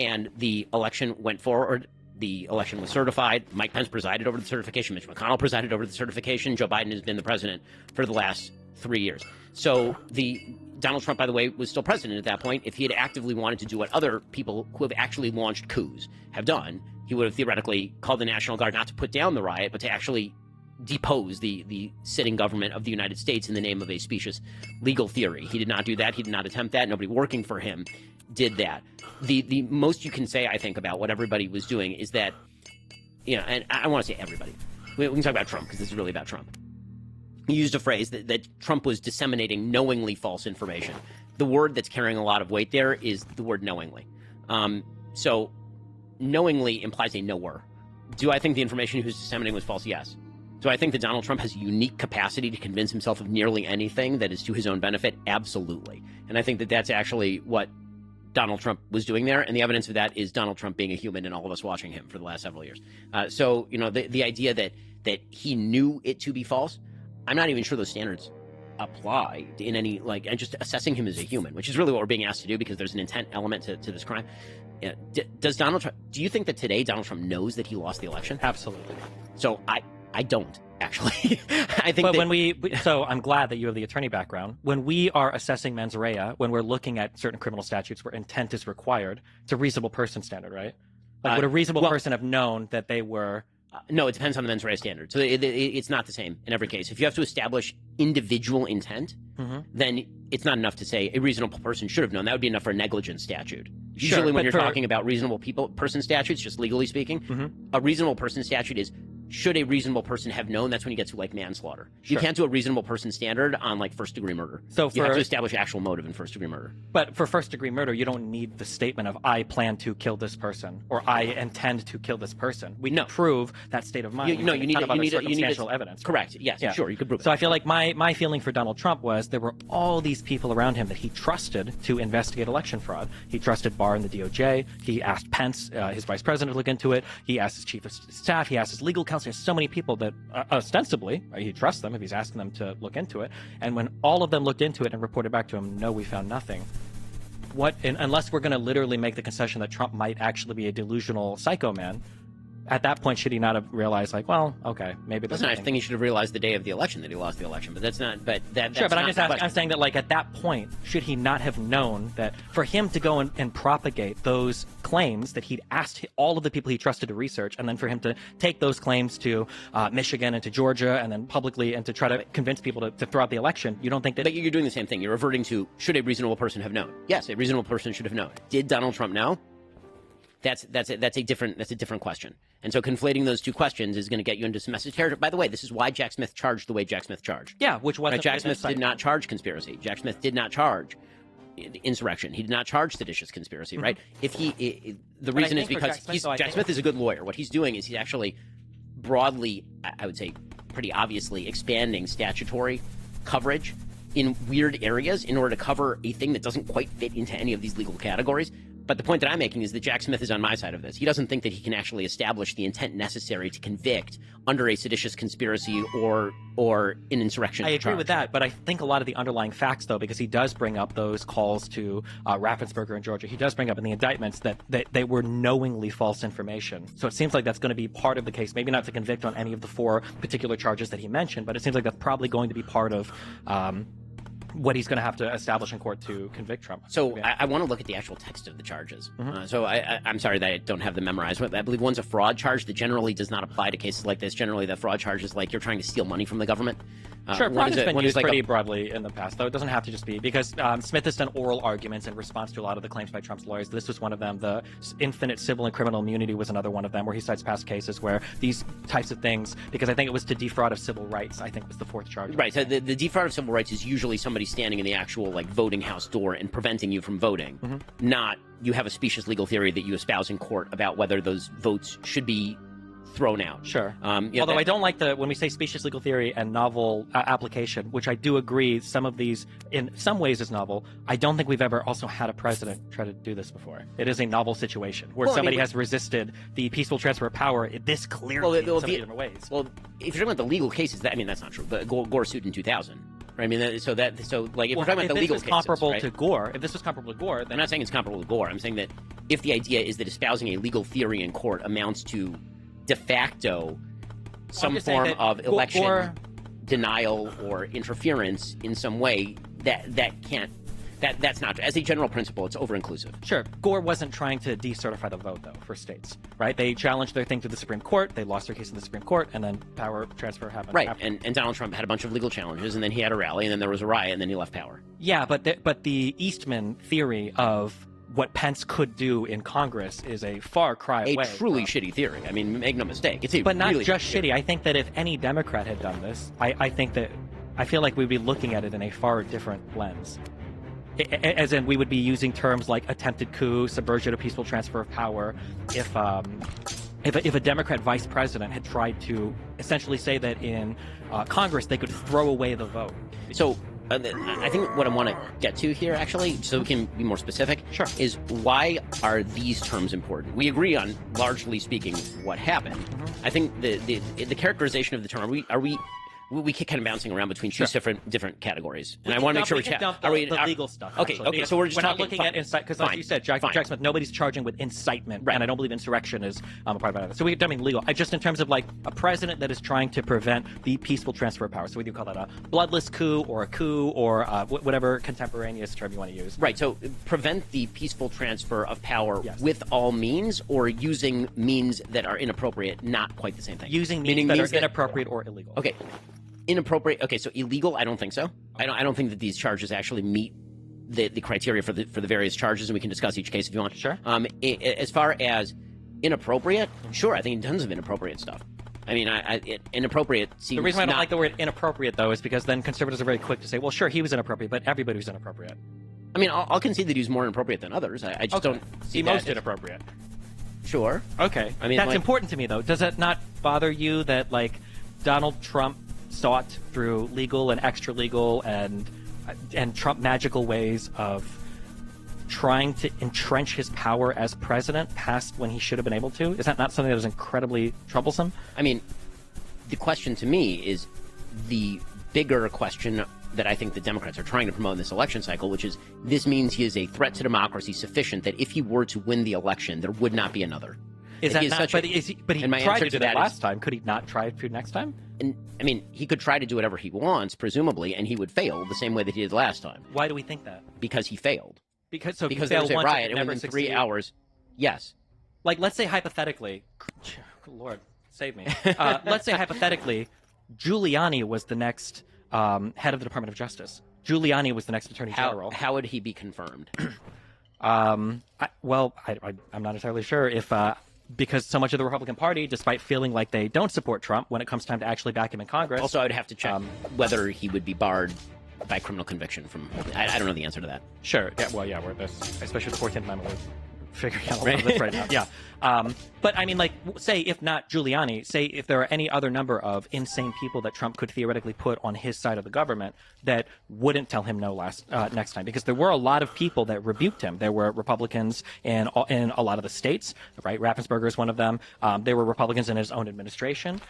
And the election went forward. The election was certified. Mike Pence presided over the certification. Mitch McConnell presided over the certification. Joe Biden has been the president for the last 3 years. So Donald Trump, by the way, was still president at that point. If he had actively wanted to do what other people who have actually launched coups have done, he would have theoretically called the National Guard not to put down the riot, but to actually depose the sitting government of the United States in the name of a specious legal theory. He did not do that. He did not attempt that. Nobody working for him did that. The most you can say, I think, about what everybody was doing is that, and I want to say everybody. We can talk about Trump because this is really about Trump. He used a phrase that Trump was disseminating knowingly false information. The word that's carrying a lot of weight there is the word knowingly. So knowingly implies a knower. Do I think the information he was disseminating was false? Yes. Do I think that Donald Trump has a unique capacity to convince himself of nearly anything that is to his own benefit? Absolutely. And I think that that's actually what Donald Trump was doing there, and the evidence of that is Donald Trump being a human and all of us watching him for the last several years. So, the idea that he knew it to be false, I'm not even sure those standards apply in any, and just assessing him as a human, which is really what we're being asked to do because there's an intent element to this crime. Does Donald Trump, do you think that today Donald Trump knows that he lost the election? Absolutely. So I don't. Actually, I think. But so I'm glad that you have the attorney background. When we are assessing mens rea, when we're looking at certain criminal statutes where intent is required, it's a reasonable person standard, right? Would a reasonable person have known that they were? No, it depends on the mens rea standard. So it's not the same in every case. If you have to establish individual intent, then it's not enough to say a reasonable person should have known. That would be enough for a negligence statute. Usually when you're for- talking about reasonable person statutes, just legally speaking, a reasonable person statute is, should a reasonable person have known? That's when you get to like manslaughter. You can't do a reasonable person standard on like first-degree murder. So you have to establish actual motive in first-degree murder. But for first-degree murder, you don't need the statement of "I plan to kill this person" or "I intend to kill this person." We can prove that state of mind. You need circumstantial evidence. Correct. Yes. Yeah. Sure. You could prove it. So I feel like my feeling for Donald Trump was there were all these people around him that he trusted to investigate election fraud. He trusted Barr and the DOJ. He asked Pence, his vice president, to look into it. He asked his chief of staff. He asked his legal counsel. There's so many people that ostensibly he trusts them if he's asking them to look into it. And when all of them looked into it and reported back to him, no, we found nothing. Unless we're going to literally make the concession that Trump might actually be a delusional psycho man, at that point, should he not have realized, like, well, okay, maybe there's I think he should have realized the day of the election that he lost the election, but that's not. But that's sure. But not I'm saying that, like, at that point, should he not have known that for him to go and propagate those claims that he'd asked all of the people he trusted to research, and then for him to take those claims to Michigan and to Georgia, and then publicly and to try to convince people to throw out the election, you don't think that? But you're doing the same thing. You're reverting to, should a reasonable person have known? Yes, a reasonable person should have known. Did Donald Trump know? That's a different question. And so conflating those two questions is going to get you into some messy territory. By the way, this is why Jack Smith charged the way Jack Smith charged. Yeah, which was Jack Smith did not charge conspiracy. Jack Smith did not charge insurrection. He did not charge seditious conspiracy, right? If he, the reason is because Jack Smith is a good lawyer. What he's doing is he's actually broadly, I would say, pretty obviously expanding statutory coverage in weird areas in order to cover a thing that doesn't quite fit into any of these legal categories. But the point that I'm making is that Jack Smith is on my side of this. He doesn't think that he can actually establish the intent necessary to convict under a seditious conspiracy or an insurrection. I agree with that, but I think a lot of the underlying facts, though, because he does bring up those calls to Raffensperger in Georgia, he does bring up in the indictments that they were knowingly false information. So it seems like that's going to be part of the case, maybe not to convict on any of the 4 particular charges that he mentioned, but it seems like that's probably going to be part of what he's going to have to establish in court to convict Trump. So I want to look at the actual text of the charges. So I'm sorry that I don't have them memorized. I believe one's a fraud charge that generally does not apply to cases like this. Generally, the fraud charge is like you're trying to steal money from the government. Sure, fraud has been used pretty broadly in the past, though. It doesn't have to just be, because Smith has done oral arguments in response to a lot of the claims by Trump's lawyers. This was one of them. The infinite civil and criminal immunity was another one of them, where he cites past cases where these types of things, because I think it was to defraud of civil rights, I think was the 4th charge. Right, so the defraud of civil rights is usually somebody standing in the actual like voting house door and preventing you from voting, not you have a specious legal theory that you espouse in court about whether those votes should be thrown out. Sure. Although I don't like when we say specious legal theory and novel application, which I do agree some of these in some ways is novel, I don't think we've ever also had a president try to do this before. It is a novel situation where somebody has resisted the peaceful transfer of power this clearly in so many different ways. Well, if you're talking about the legal cases, that's not true. The Gore suit in 2000. Right? I mean, if we're talking about the legal cases, comparable to Gore, if this was comparable to Gore, then I'm not saying it's comparable to Gore. I'm saying that if the idea is that espousing a legal theory in court amounts to de facto some form of election denial or interference in some way, that's not, as a general principle, it's over-inclusive. Sure. Gore wasn't trying to decertify the vote, though, for states, right? They challenged their thing to the Supreme Court, they lost their case in the Supreme Court, and then power transfer happened. Right, and Donald Trump had a bunch of legal challenges, and then he had a rally, and then there was a riot, and then he left power. Yeah, but the Eastman theory of what Pence could do in Congress is a far cry away. A truly shitty theory. I mean, make no mistake. It's but not really just shitty. I think that if any Democrat had done this, I feel like we'd be looking at it in a far different lens. As in, we would be using terms like attempted coup, subversion of peaceful transfer of power. If a Democrat vice president had tried to essentially say that in Congress they could throw away the vote. So I think what I want to get to here, actually, so we can be more specific, is why are these terms important? We agree on, largely speaking, what happened. I think the characterization of the term, we keep kind of bouncing around between two different categories, and I want to make sure we dump the legal stuff. Okay, so we're just not looking at incite, because like you said, Jack Smith, nobody's charging with incitement, and I don't believe insurrection is a part of it. So I mean legal. Just in terms of like a president that is trying to prevent the peaceful transfer of power. So we do call that a bloodless coup or whatever contemporaneous term you want to use. Right. So prevent the peaceful transfer of power with all means, or using means that are inappropriate. Not quite the same thing. Using means that are inappropriate or illegal. Okay. Inappropriate. Okay, so illegal, I don't think so. I don't think that these charges actually meet the criteria for the various charges, and we can discuss each case if you want. Sure. As far as inappropriate, sure, I think tons of inappropriate stuff. I mean, inappropriate seems. The reason why I don't like the word inappropriate, though, is because then conservatives are very quick to say, well, sure, he was inappropriate, but everybody was inappropriate. I mean, I'll concede that he's more inappropriate than others. I just don't see most that inappropriate. Sure. Okay. I mean, that's like, important to me, though. Does it not bother you that, like, Donald Trump sought through legal and extra legal and Trump magical ways of trying to entrench his power as president past when he should have been able to? Is that not something that is incredibly troublesome? I mean, the question to me is the bigger question that I think the Democrats are trying to promote in this election cycle, which is this means he is a threat to democracy sufficient that if he were to win the election, there would not be another. Is that not? But he tried to do that last time. Could he not try to next time? And I mean, he could try to do whatever he wants, presumably, and he would fail the same way that he did last time. Why do we think that? Because he failed. Because there was a riot, and within 3 hours, yes. Like, let's say hypothetically, Lord, save me. Let's say hypothetically, Giuliani was the next head of the Department of Justice. Giuliani was the next Attorney General. How would he be confirmed? I'm not entirely sure if because so much of the Republican Party, despite feeling like they don't support Trump when it comes time to actually back him in Congress. Also, I would have to check whether he would be barred by criminal conviction from. I don't know the answer to that. Sure. Yeah. Well, yeah. We're this, especially the 14th Amendment. We're figuring out a lot of this right now. Yeah. But I mean, like, say if not Giuliani, say if there are any other number of insane people that Trump could theoretically put on his side of the government that wouldn't tell him no next time, because there were a lot of people that rebuked him. There were Republicans in a lot of the states, right? Raffensperger is one of them. There were Republicans in his own administration.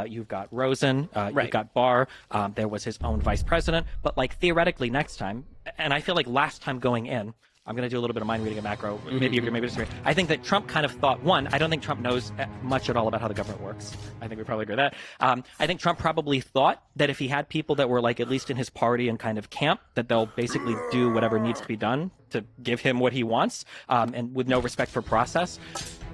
You've got Rosen. You've got Barr. There was his own vice president. But like theoretically next time, and I feel like last time going in, I'm going to do a little bit of mind reading and macro. Maybe you agree, maybe disagree. I think that Trump kind of thought, one, I don't think Trump knows much at all about how the government works. I think we probably agree with that. I think Trump probably thought that if he had people that were like at least in his party and kind of camp, that they'll basically do whatever needs to be done to give him what he wants, and with no respect for process.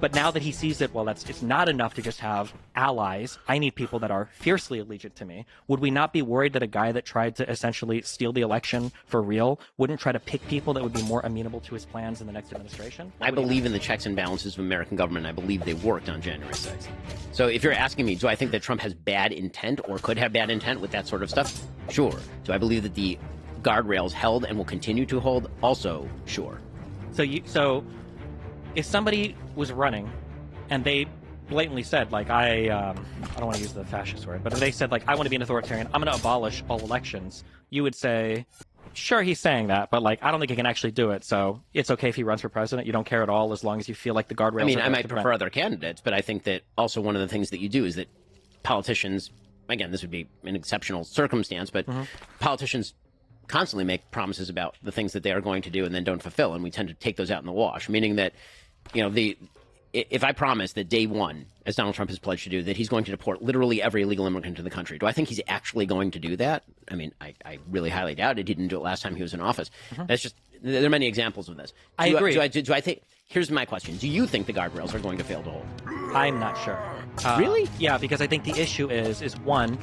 But now that he sees that, well, it's not enough to just have allies. I need people that are fiercely allegiant to me. Would we not be worried that a guy that tried to essentially steal the election for real wouldn't try to pick people that would be more amenable to his plans in the next administration? I believe in the checks and balances of American government. I believe they worked on January 6th. So if you're asking me, do I think that Trump has bad intent or could have bad intent with that sort of stuff? Sure. Do I believe that the guardrails held and will continue to hold? Also, sure. So if somebody was running and they blatantly said, like, I don't want to use the fascist word, but if they said, like, I want to be an authoritarian, I'm going to abolish all elections, you would say, sure, he's saying that, but, like, I don't think he can actually do it, so it's okay if he runs for president. You don't care at all as long as you feel like the guardrails. I mean, I might prefer other candidates, but I think that also one of the things that you do is that politicians, again, this would be an exceptional circumstance, but politicians constantly make promises about the things that they are going to do and then don't fulfill, and we tend to take those out in the wash, meaning that, you know, if I promise that day one, as Donald Trump has pledged to do, that he's going to deport literally every illegal immigrant to the country, do I think he's actually going to do that? I mean, I really highly doubt it. He didn't do it last time he was in office. That's just, there are many examples of this. I agree. Do I think, here's my question. Do you think the guardrails are going to fail to hold? I'm not sure. Really? Yeah, because I think the issue is one,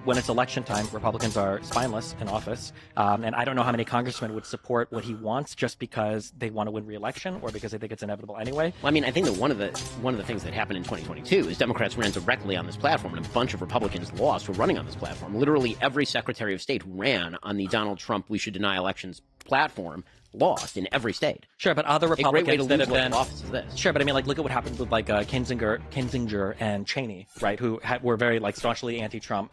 when it's election time, Republicans are spineless in office, and I don't know how many congressmen would support what he wants just because they want to win re-election or because they think it's inevitable anyway. Well, I mean, I think that one of the things that happened in 2022 is Democrats ran directly on this platform, and a bunch of Republicans lost for running on this platform. Literally every Secretary of State who ran on the Donald Trump "we should deny elections" platform lost in every state. Sure, but other Republicans that have been office is this. Sure, but I mean, like, look at what happened with like Kinzinger and Cheney, right? Who were very like staunchly anti-Trump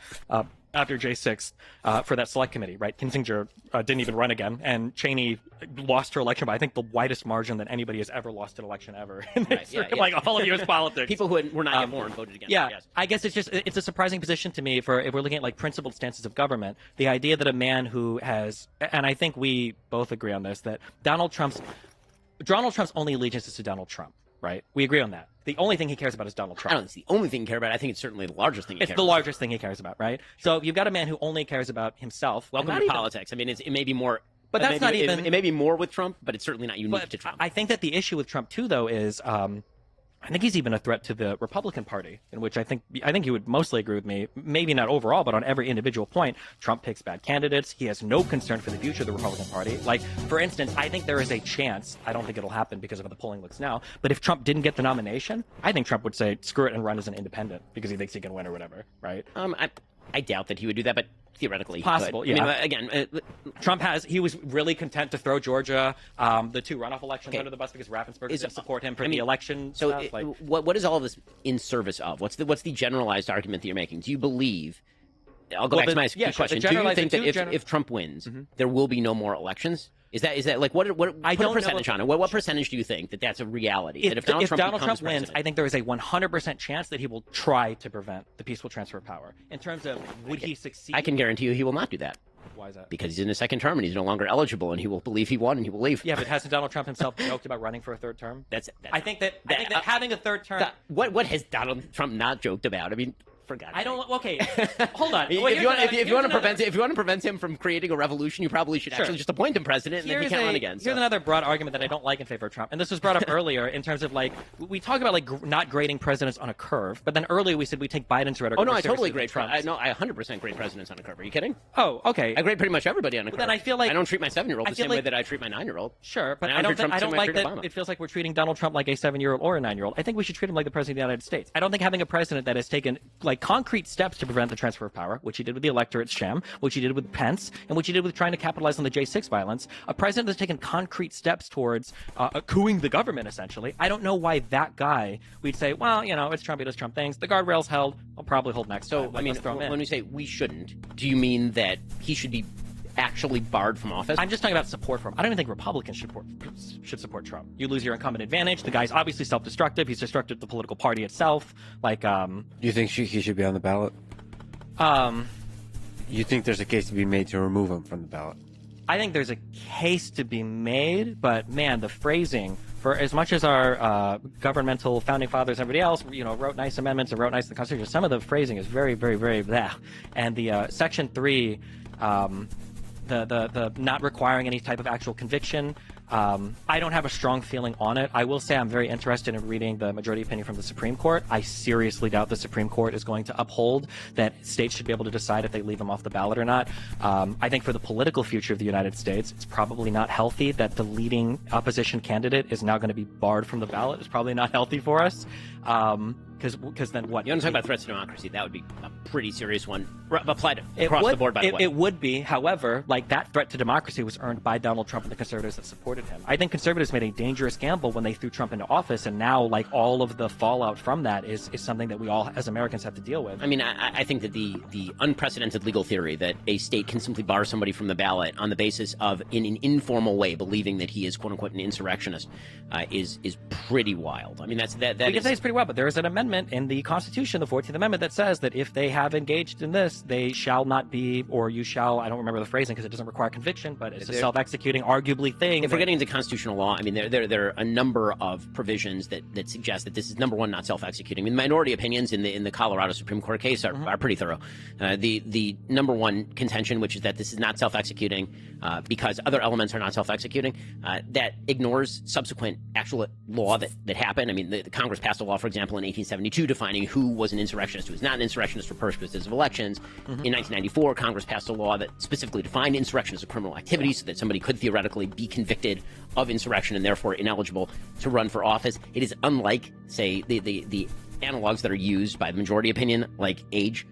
after J6 for that select committee, right? Kinzinger didn't even run again, and Cheney lost her election by, I think, the widest margin that anybody has ever lost an election ever. Like all of U.S. politics. People who were not yet born voted against. Yeah, yes. I guess it's a surprising position to me if we're looking at like principled stances of government. The idea that a man who has, and I think we both agree on this, that Donald Trump's only allegiance is to Donald Trump. Right? We agree on that. The only thing he cares about is Donald Trump. I don't think it's the only thing he cares about. I think it's certainly the largest thing he cares about. It's the largest thing he cares about, right? So you've got a man who only cares about himself. Welcome to politics. I mean, it may be more... But that's not even... It may be more with Trump, but it's certainly not unique to Trump. I think that the issue with Trump, too, though, is I think he's even a threat to the Republican Party, in which I think you would mostly agree with me. Maybe not overall, but on every individual point, Trump picks bad candidates. He has no concern for the future of the Republican Party. Like, for instance, I think there is a chance. I don't think it'll happen because of how the polling looks now. But if Trump didn't get the nomination, I think Trump would say screw it and run as an independent because he thinks he can win or whatever, right? I doubt that he would do that, but theoretically, possible. He yeah. I mean, again, he was really content to throw Georgia, the 2 runoff elections under the bus because Raffensperger didn't support him for the election. So, stuff. what is all of this in service of? What's the generalized argument that you're making? Do you believe? I'll go back to my question. Do you think that if Trump wins, there will be no more elections? Is that like what put a percentage on it? What percentage do you think that that's a reality? If Donald Trump wins, I think there is a 100% chance that he will try to prevent the peaceful transfer of power. In terms of would he succeed? I can guarantee you he will not do that. Why is that? Because he's in his second term and he's no longer eligible, and he will believe he won and he will leave. Yeah, but hasn't Donald Trump himself joked about running for a third term? I think that having a third term. What has Donald Trump not joked about? I mean. I don't. Okay, hold on. If you want to prevent him from creating a revolution, you probably should actually just appoint him president, and then he can't run again. Here's another broad argument that I don't like in favor of Trump, and this was brought up earlier in terms of like we talk about like not grading presidents on a curve, but then earlier we said we take Biden's rhetoric. Oh no, I totally grade Trump. I 100% grade presidents on a curve. Are you kidding? Oh, okay. I grade pretty much everybody on a curve. Then I feel like I don't treat my 7-year-old the same way that I treat my 9-year-old. Sure, but I don't like that. Obama. It feels like we're treating Donald Trump like a 7-year-old or a 9-year-old. I think we should treat him like the president of the United States. I don't think having a president that has taken like concrete steps to prevent the transfer of power, which he did with the electorate sham, which he did with Pence, and which he did with trying to capitalize on the J6 violence, a president that's taken concrete steps towards cooing the government, essentially. I don't know why that guy, we'd say, well, it's Trump, he does Trump things. The guardrail's held. I'll probably hold next time. I mean, when we say we shouldn't, do you mean that he should be actually barred from office? I'm just talking about support for him. I don't even think Republicans should support Trump. You lose your incumbent advantage. The guy's obviously self-destructive. He's destructive to the political party itself. Like, do you think he should be on the ballot? You think there's a case to be made to remove him from the ballot? I think there's a case to be made, but man, the phrasing, for as much as our governmental founding fathers and everybody else, wrote nice amendments and wrote nice in the Constitution, some of the phrasing is very, very, very blah. And the Section 3, the not requiring any type of actual conviction, I don't have a strong feeling on it. I will say I'm very interested in reading the majority opinion from the Supreme Court. I seriously doubt the Supreme Court is going to uphold that states should be able to decide if they leave them off the ballot or not. I think for the political future of the United States, it's probably not healthy that the leading opposition candidate is now going to be barred from the ballot. It's probably not healthy for us. Because then what? You want to talk about threats to democracy? That would be a pretty serious one. Applied across the board, by the way. It would be. However, like that threat to democracy was earned by Donald Trump and the conservatives that supported him. I think conservatives made a dangerous gamble when they threw Trump into office, and now like all of the fallout from that is something that we all as Americans have to deal with. I mean, I think that the unprecedented legal theory that a state can simply bar somebody from the ballot on the basis of, in an informal way, believing that he is quote unquote an insurrectionist is pretty wild. I mean, we can say it's pretty wild, but there is an amendment in the Constitution, the 14th Amendment, that says that if they have engaged in this, they shall not be, or you shall, I don't remember the phrasing because it doesn't require conviction, but it's a self-executing, arguably thing. If we're getting into constitutional law, I mean, there are a number of provisions that suggest that this is, number one, not self-executing. I mean, minority opinions in the Colorado Supreme Court case are pretty thorough. The number one contention, which is that this is not self-executing because other elements are not self-executing, that ignores subsequent actual law that happened. I mean, the Congress passed a law, for example, in 1872 defining who was an insurrectionist, who was not an insurrectionist for purposes of elections. In 1994, Congress passed a law that specifically defined insurrection as a criminal activity so that somebody could theoretically be convicted of insurrection and therefore ineligible to run for office. It is unlike, say, the analogs that are used by the majority opinion, like age.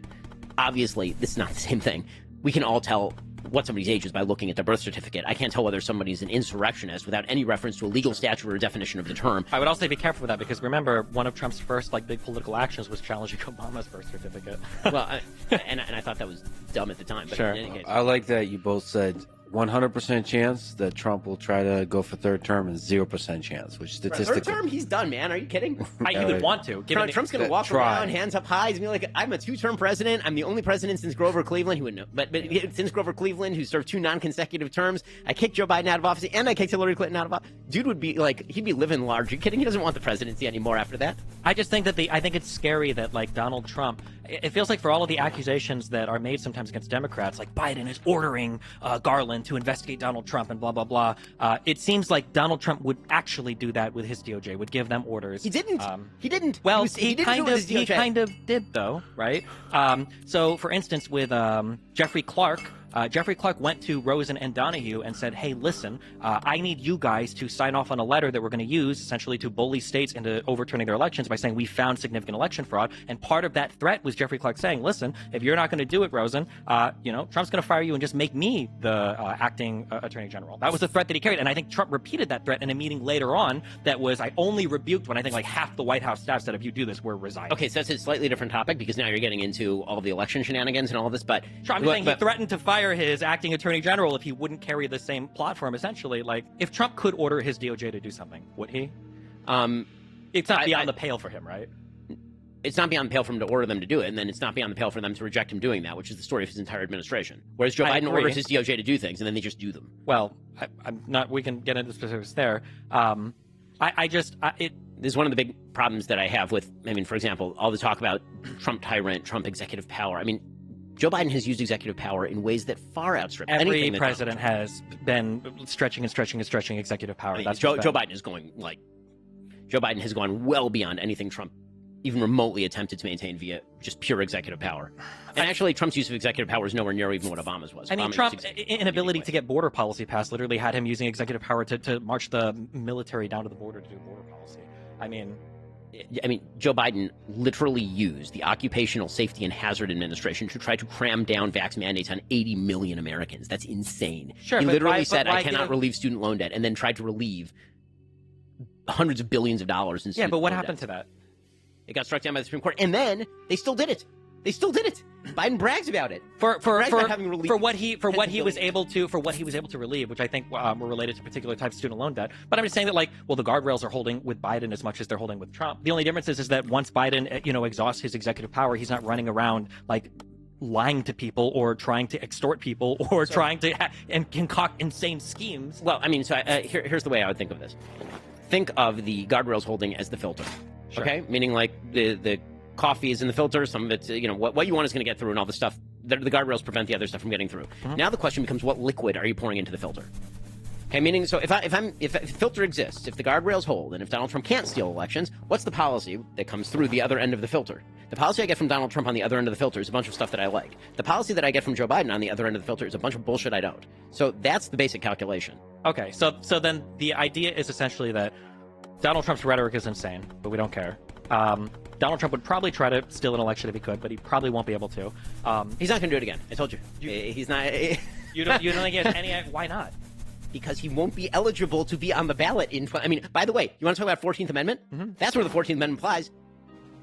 Obviously, this is not the same thing. We can all tell what somebody's age is by looking at their birth certificate. I can't tell whether somebody's an insurrectionist without any reference to a legal statute or definition of the term. I would also be careful with that because remember, one of Trump's first big political actions was challenging Obama's birth certificate. Well, and I thought that was dumb at the time. But sure. In any case, I like that you both said 100% chance that Trump will try to go for third term and 0% chance, which statistically... Third term? He's done, man. Are you kidding? He would want to. Trump's going to walk around, hands up high. He's going to be like, I'm a two-term president. I'm the only president since Grover Cleveland. He wouldn't know. But since Grover Cleveland, who served 2 non-consecutive terms, I kicked Joe Biden out of office, and I kicked Hillary Clinton out of office. Dude would be like, he'd be living large. Are you kidding? He doesn't want the presidency anymore after that. I just think that I think it's scary that Donald Trump, it feels like for all of the accusations that are made sometimes against Democrats, like Biden is ordering Garland to investigate Donald Trump and blah, blah, blah, it seems like Donald Trump would actually do that with his DOJ, would give them orders. He didn't. He didn't. Well, he kind of did, though, right? So, for instance, with Jeffrey Clark, Jeffrey Clark went to Rosen and Donahue and said, hey, listen, I need you guys to sign off on a letter that we're going to use essentially to bully states into overturning their elections by saying we found significant election fraud. And part of that threat was Jeffrey Clark saying, listen, if you're not going to do it, Rosen, Trump's going to fire you and just make me the acting attorney general. That was the threat that he carried. And I think Trump repeated that threat in a meeting later on that was, I only rebuked when I think like half the White House staff said, if you do this, we're resigning. Okay, so that's a slightly different topic because now you're getting into all of the election shenanigans and all of this, but... Sure, I'm saying he threatened to fire his acting attorney general if he wouldn't carry the same platform, essentially. Like, if Trump could order his DOJ to do something, would he? It's not beyond the pale for him, right? It's not beyond the pale for him to order them to do it, and then it's not beyond the pale for them to reject him doing that, which is the story of his entire administration. Whereas Joe Biden orders his DOJ to do things, and then they just do them. Well, I'm not. We can get into specifics there. This is one of the big problems that I have with, for example, all the talk about Trump tyrant, Trump executive power. Joe Biden has used executive power in ways that far outstrip anything every that president has been stretching executive power. That's Joe Biden is going Joe Biden has gone well beyond anything Trump even remotely attempted to maintain via just pure executive power. And actually, Trump's use of executive power is nowhere near even what Obama's was. Trump's inability to get border policy passed literally had him using executive power to march the military down to the border to do border policy. Joe Biden literally used the Occupational Safety and Hazard Administration to try to cram down vax mandates on 80 million Americans. That's insane. Sure, he literally said, I cannot relieve student loan debt, and then tried to relieve hundreds of billions of dollars in student loan debt. Yeah, but what happened happened to that? It got struck down by the Supreme Court, and then they still did it. Biden brags about it. For what he was able to relieve, which I think were related to particular types of student loan debt. But I'm just saying that the guardrails are holding with Biden as much as they're holding with Trump. The only difference is that once Biden exhausts his executive power, he's not running around lying to people or trying to extort people or trying to and concoct insane schemes. Well, here's the way I would think of this. Think of the guardrails holding as the filter. Sure. Okay, meaning the coffee is in the filter. Some of it's what you want is going to get through, and all the stuff. The guardrails prevent the other stuff from getting through. Mm-hmm. Now the question becomes, what liquid are you pouring into the filter? Okay, meaning so if a filter exists, if the guardrails hold, and if Donald Trump can't steal elections, what's the policy that comes through the other end of the filter? The policy I get from Donald Trump on the other end of the filter is a bunch of stuff that I like. The policy that I get from Joe Biden on the other end of the filter is a bunch of bullshit I don't. So that's the basic calculation. Okay, so then the idea is essentially that Donald Trump's rhetoric is insane, but we don't care. Donald Trump would probably try to steal an election if he could, but he probably won't be able to. He's not going to do it again. I told you. He's not. You don't think he has any? Why not? Because he won't be eligible to be on the ballot in. By the way, you want to talk about 14th Amendment? Mm-hmm. That's where the 14th Amendment applies.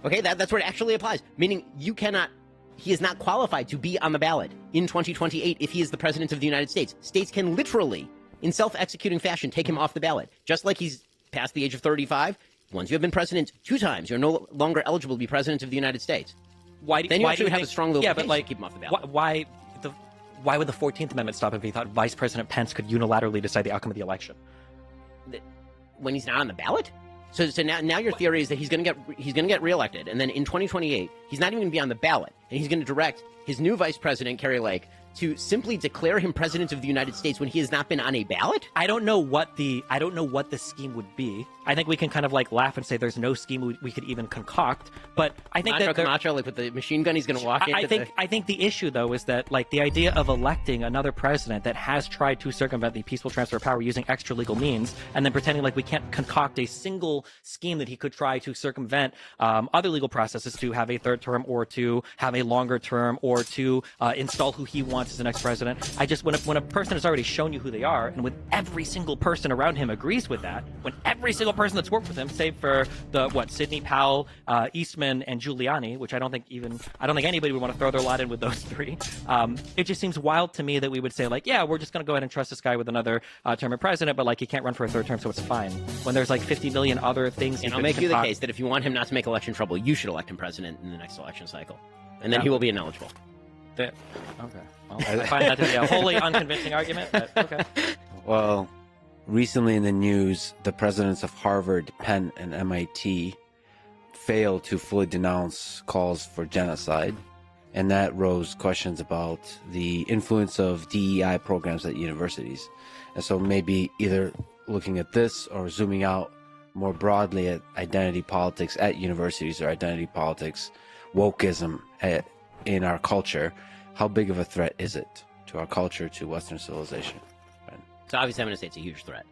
Okay, that's where it actually applies. Meaning you cannot. He is not qualified to be on the ballot in 2028 if he is the president of the United States. States can literally, in self-executing fashion, take him off the ballot, just like he's past the age of 35. Once you have been president 2 times, you're no longer eligible to be president of the United States. Then you actually have a strong little case to keep him off the ballot. Why would the 14th Amendment stop if he thought Vice President Pence could unilaterally decide the outcome of the election? When he's not on the ballot? So now your theory is that he's going to get reelected, and then in 2028 he's not even going to be on the ballot, and he's going to direct his new vice president Kerry Lake to simply declare him president of the United States when he has not been on a ballot? I don't know what the scheme would be. I think we can kind of laugh and say there's no scheme we could even concoct. But I think Camacho, with the machine gun, he's going to walk in. I think the issue though is that the idea of electing another president that has tried to circumvent the peaceful transfer of power using extra legal means, and then pretending like we can't concoct a single scheme that he could try to circumvent other legal processes to have a third term or to have a longer term or to install who he wants as the next president. When a person has already shown you who they are, and when every single person around him agrees with that, when every single person that's worked with him, save for Sidney Powell, Eastman, and Giuliani, which I don't think anybody would want to throw their lot in with those 3. It just seems wild to me that we would say we're just going to go ahead and trust this guy with another term of president, but he can't run for a third term, so it's fine. When there's 50 million other things. And I'll make you the case that if you want him not to make election trouble, you should elect him president in the next election cycle, and then he will be ineligible. Okay. Well, I find that to be a wholly unconvincing argument, but okay. Well, recently in the news, the presidents of Harvard, Penn, and MIT failed to fully denounce calls for genocide, and that rose questions about the influence of DEI programs at universities. And so maybe either looking at this or zooming out more broadly at identity politics at universities or identity politics, wokeism in our culture, how big of a threat is it to our culture, to Western civilization? So obviously I'm going to say it's a huge threat.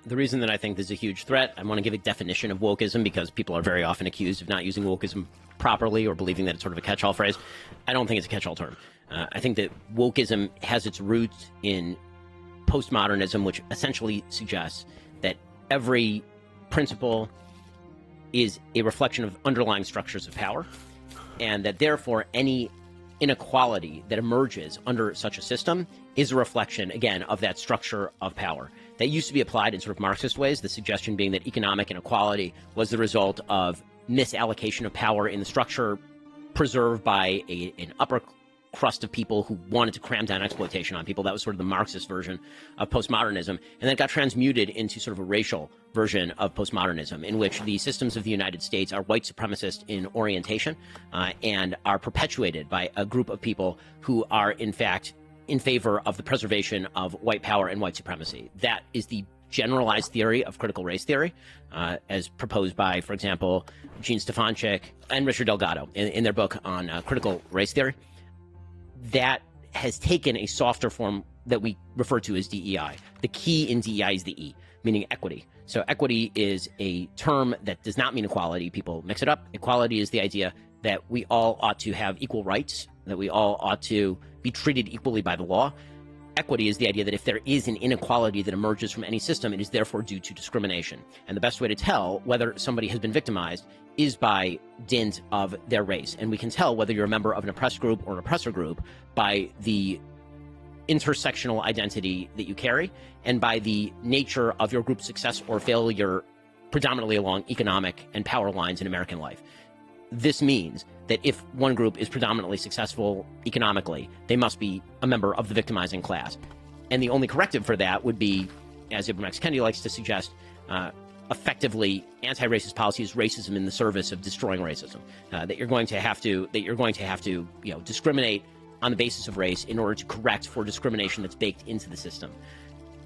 The reason that I think this is a huge threat, I want to give a definition of wokeism because people are very often accused of not using wokeism properly or believing that it's sort of a catch-all phrase. I don't think it's a catch-all term. I think that wokeism has its roots in postmodernism, which essentially suggests that every principle is a reflection of underlying structures of power, and that therefore any inequality that emerges under such a system is a reflection, again, of that structure of power. That used to be applied in sort of Marxist ways, the suggestion being that economic inequality was the result of misallocation of power in the structure preserved by an upper crust of people who wanted to cram down exploitation on people. That was sort of the Marxist version of postmodernism. And then it got transmuted into sort of a racial version of postmodernism, in which the systems of the United States are white supremacist in orientation and are perpetuated by a group of people who are, in fact, in favor of the preservation of white power and white supremacy. That is the generalized theory of critical race theory, as proposed by, for example, Gene Stefanchik and Richard Delgado in their book on critical race theory. That has taken a softer form that we refer to as DEI. The key in DEI is the E, meaning equity. So equity is a term that does not mean equality. People mix it up. Equality is the idea that we all ought to have equal rights, that we all ought to be treated equally by the law. Equity is the idea that if there is an inequality that emerges from any system, it is therefore due to discrimination. And the best way to tell whether somebody has been victimized is by dint of their race. And we can tell whether you're a member of an oppressed group or an oppressor group by the intersectional identity that you carry and by the nature of your group's success or failure predominantly along economic and power lines in American life. This means that if one group is predominantly successful economically, they must be a member of the victimizing class. And the only corrective for that would be, as Ibram X. Kendi likes to suggest, effectively anti-racist policy is racism in the service of destroying racism. That you're going to have to discriminate on the basis of race in order to correct for discrimination that's baked into the system.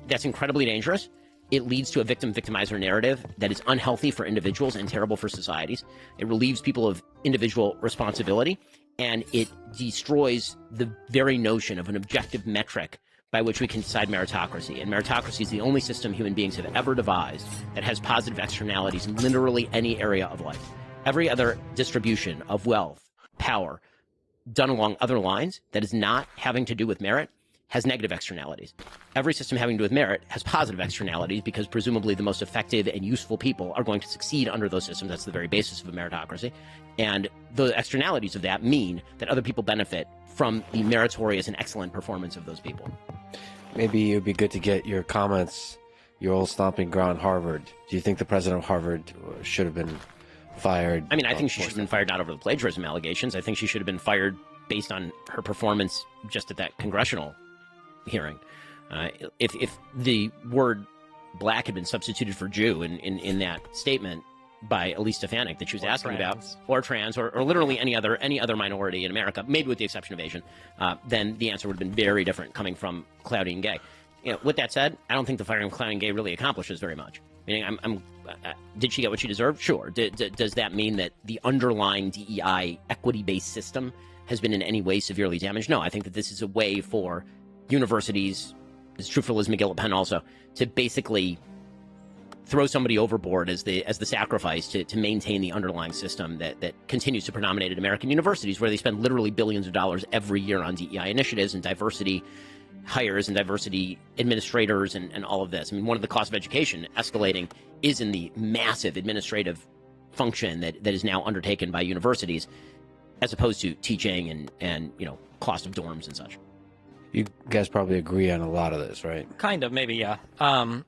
That's incredibly dangerous. It leads to a victim-victimizer narrative that is unhealthy for individuals and terrible for societies. It relieves people of individual responsibility, and it destroys the very notion of an objective metric by which we can decide meritocracy. And meritocracy is the only system human beings have ever devised that has positive externalities in literally any area of life. Every other distribution of wealth, power, done along other lines that is not having to do with merit has negative externalities. Every system having to do with merit has positive externalities because presumably the most effective and useful people are going to succeed under those systems. That's the very basis of a meritocracy. And the externalities of that mean that other people benefit from the meritorious and excellent performance of those people. Maybe it would be good to get your comments, your old stomping ground, Harvard. Do you think the president of Harvard should have been fired? I mean, I think she should have been fired not over the plagiarism allegations. I think she should have been fired based on her performance just at that congressional hearing. If the word black had been substituted for Jew in that statement by Elise Stefanik that she was asking about, or trans, or literally any other minority in America, maybe with the exception of Asian, then the answer would have been very different coming from Cloudy and Gay. With that said, I don't think the firing of Cloudy and Gay really accomplishes very much. Meaning, did she get what she deserved? Sure. Does that mean that the underlying DEI equity-based system has been in any way severely damaged? No, I think that this is a way for universities, it's true for Liz McGill at Penn also, to basically throw somebody overboard as the sacrifice to maintain the underlying system that continues to predominate at American universities, where they spend literally billions of dollars every year on DEI initiatives and diversity hires and diversity administrators and all of this. I mean, one of the costs of education escalating is in the massive administrative function that is now undertaken by universities, as opposed to teaching and cost of dorms and such. You guys probably agree on a lot of this, right? Kind of, maybe, yeah. I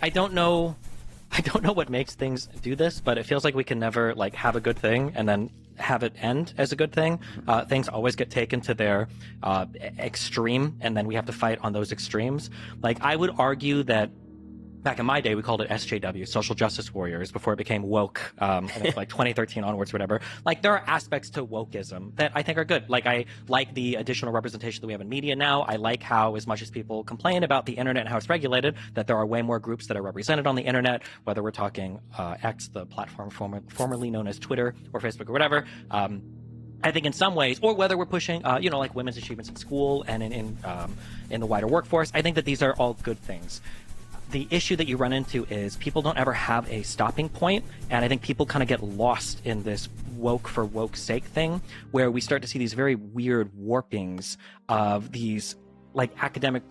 don't know what makes things do this, but it feels like we can never have a good thing and then have it end as a good thing. Things always get taken to their extreme, and then we have to fight on those extremes. I would argue that back in my day, we called it SJW, Social Justice Warriors, before it became woke, I think like 2013 onwards, whatever. Like, there are aspects to wokeism that I think are good. Like, I like the additional representation that we have in media now. I like how, as much as people complain about the internet and how it's regulated, that there are way more groups that are represented on the internet, whether we're talking X, the platform formerly known as Twitter or Facebook or whatever. I think in some ways, or whether we're pushing, like women's achievements in school and in the wider workforce, I think that these are all good things. The issue that you run into is people don't ever have a stopping point, and I think people kind of get lost in this woke for woke's sake thing, where we start to see these very weird warpings of these like academic,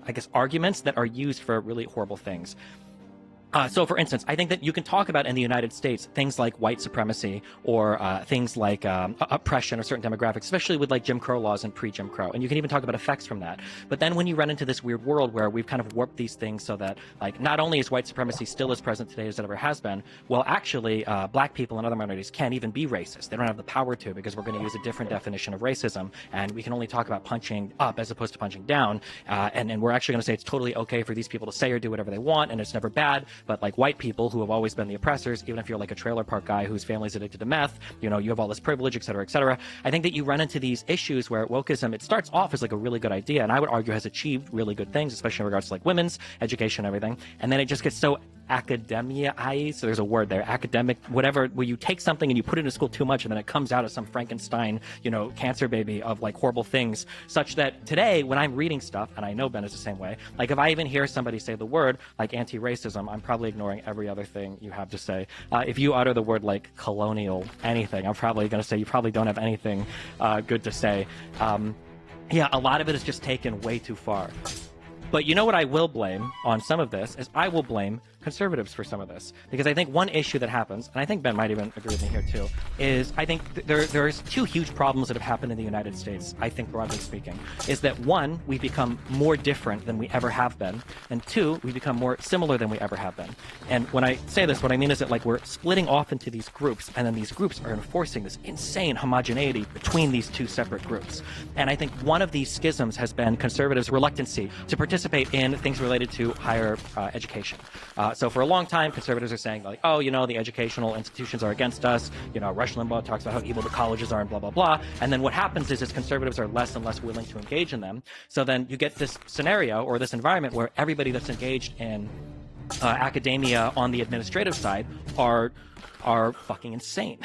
I guess, arguments that are used for really horrible things. So, for instance, I think that you can talk about in the United States things like white supremacy or things like oppression of certain demographics, especially with like Jim Crow laws and pre-Jim Crow. And you can even talk about effects from that. But then when you run into this weird world where we've kind of warped these things so that like not only is white supremacy still as present today as it ever has been, well, actually, black people and other minorities can't even be racist. They don't have the power to, because we're going to use a different definition of racism. And we can only talk about punching up as opposed to punching down. And we're actually going to say it's totally okay for these people to say or do whatever they want, and it's never bad. But like white people who have always been the oppressors, even if you're like a trailer park guy whose family's addicted to meth, you have all this privilege, et cetera, et cetera. I think that you run into these issues where wokeism, it starts off as like a really good idea, and I would argue has achieved really good things, especially in regards to like women's education and everything. And then it just gets so academia-ized, so there's a word there, academic, whatever, where you take something and you put it in school too much, and then it comes out as some Frankenstein, cancer baby of like horrible things, such that today when I'm reading stuff, and I know Ben is the same way, like if I even hear somebody say the word like anti-racism, I'm probably ignoring every other thing you have to say. If you utter the word like colonial anything, I'm probably going to say you probably don't have anything good to say. Yeah, a lot of it is just taken way too far. But you know what I will blame on some of this is I will blame conservatives for some of this, because I think one issue that happens, and I think Ben might even agree with me here too, is I think there's two huge problems that have happened in the United States, I think broadly speaking, is that one, we've become more different than we ever have been, and two, we become more similar than we ever have been. And when I say this, what I mean is that like we're splitting off into these groups, and then these groups are enforcing this insane homogeneity between these two separate groups. And I think one of these schisms has been conservatives' reluctancy to participate in things related to higher education. So for a long time, conservatives are saying like, oh, the educational institutions are against us. Rush Limbaugh talks about how evil the colleges are and blah, blah, blah. And then what happens is conservatives are less and less willing to engage in them. So then you get this scenario or this environment where everybody that's engaged in academia on the administrative side are fucking insane.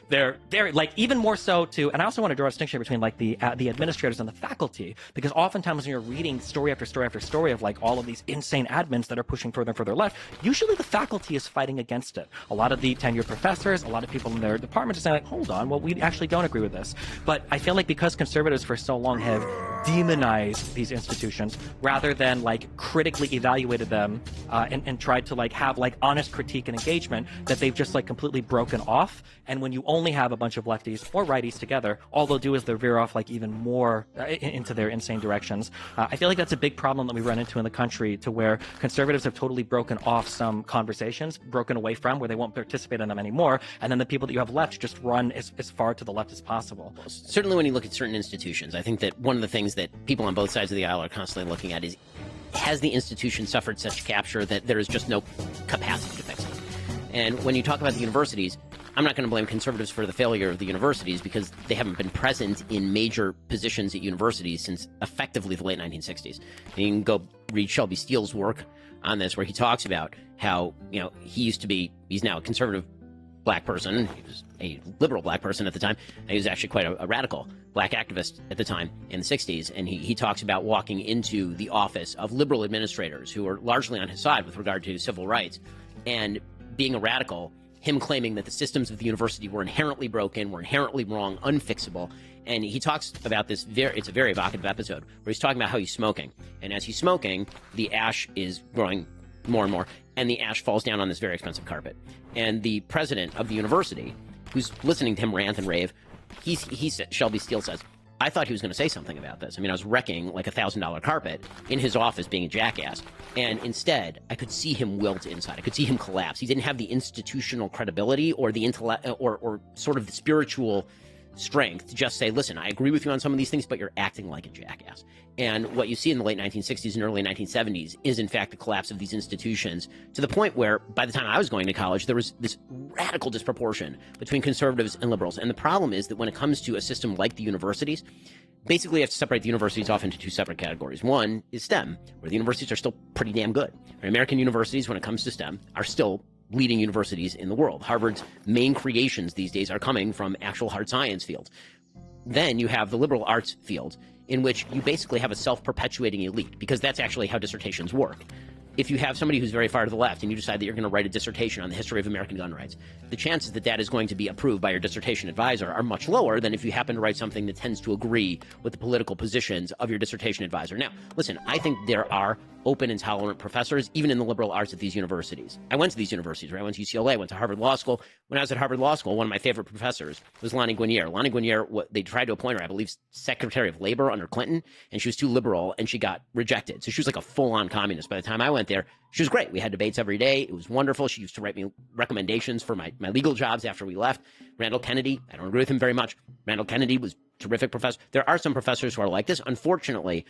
they're like even more so too, and I also want to draw a distinction between like the administrators and the faculty, because oftentimes when you're reading story after story after story of like all of these insane admins that are pushing further and further left, usually the faculty is fighting against it. A lot of the tenured professors, a lot of people in their departments are saying like, hold on, well, we actually don't agree with this. But I feel like because conservatives for so long have demonized these institutions rather than like critically evaluated them and tried to like have like honest critique and engagement, that they've just like completely broken off. And when you only have a bunch of lefties or righties together, all they'll do is they'll veer off like even more into their insane directions. I feel like that's a big problem that we run into in the country, to where conservatives have totally broken off some conversations, broken away from, where they won't participate in them anymore, and then the people that you have left just run as far to the left as possible. Well, certainly when you look at certain institutions, I think that one of the things that people on both sides of the aisle are constantly looking at is, has the institution suffered such capture that there is just no capacity to fix it? And when you talk about the universities, I'm not going to blame conservatives for the failure of the universities, because they haven't been present in major positions at universities since effectively the late 1960s. And you can go read Shelby Steele's work on this, where he talks about how, he's now a conservative black person. He was a liberal black person at the time. He was actually quite a radical black activist at the time in the 60s. And he talks about walking into the office of liberal administrators who are largely on his side with regard to civil rights, and being a radical, him claiming that the systems of the university were inherently broken, were inherently wrong, unfixable. And he talks about this, it's a very evocative episode, where he's talking about how he's smoking. And as he's smoking, the ash is growing more and more, and the ash falls down on this very expensive carpet. And the president of the university, who's listening to him rant and rave, Shelby Steele says, I thought he was going to say something about this. I was wrecking like $1,000 carpet in his office, being a jackass. And instead, I could see him wilt inside. I could see him collapse. He didn't have the institutional credibility or the intellect or sort of the spiritual strength to just say, listen, I agree with you on some of these things, but you're acting like a jackass. And what you see in the late 1960s and early 1970s is, in fact, the collapse of these institutions to the point where, by the time I was going to college, there was this radical disproportion between conservatives and liberals. And the problem is that when it comes to a system like the universities, basically you have to separate the universities off into two separate categories. One is STEM, where the universities are still pretty damn good. American universities, when it comes to STEM, are still leading universities in the world. Harvard's main creations these days are coming from actual hard science fields. Then you have the liberal arts field, in which you basically have a self-perpetuating elite, because that's actually how dissertations work. If you have somebody who's very far to the left and you decide that you're going to write a dissertation on the history of American gun rights, the chances that that is going to be approved by your dissertation advisor are much lower than if you happen to write something that tends to agree with the political positions of your dissertation advisor. Now, listen, I think there are open and tolerant professors, even in the liberal arts at these universities. I went to these universities, right? I went to UCLA, went to Harvard Law School. When I was at Harvard Law School, one of my favorite professors was Lani Guinier. Lani Guinier, they tried to appoint her, I believe, Secretary of Labor under Clinton, and she was too liberal, and she got rejected. So she was like a full-on communist. By the time I went there, she was great. We had debates every day. It was wonderful. She used to write me recommendations for my legal jobs after we left. Randall Kennedy, I don't agree with him very much. Randall Kennedy was a terrific professor. There are some professors who are like this. Unfortunately,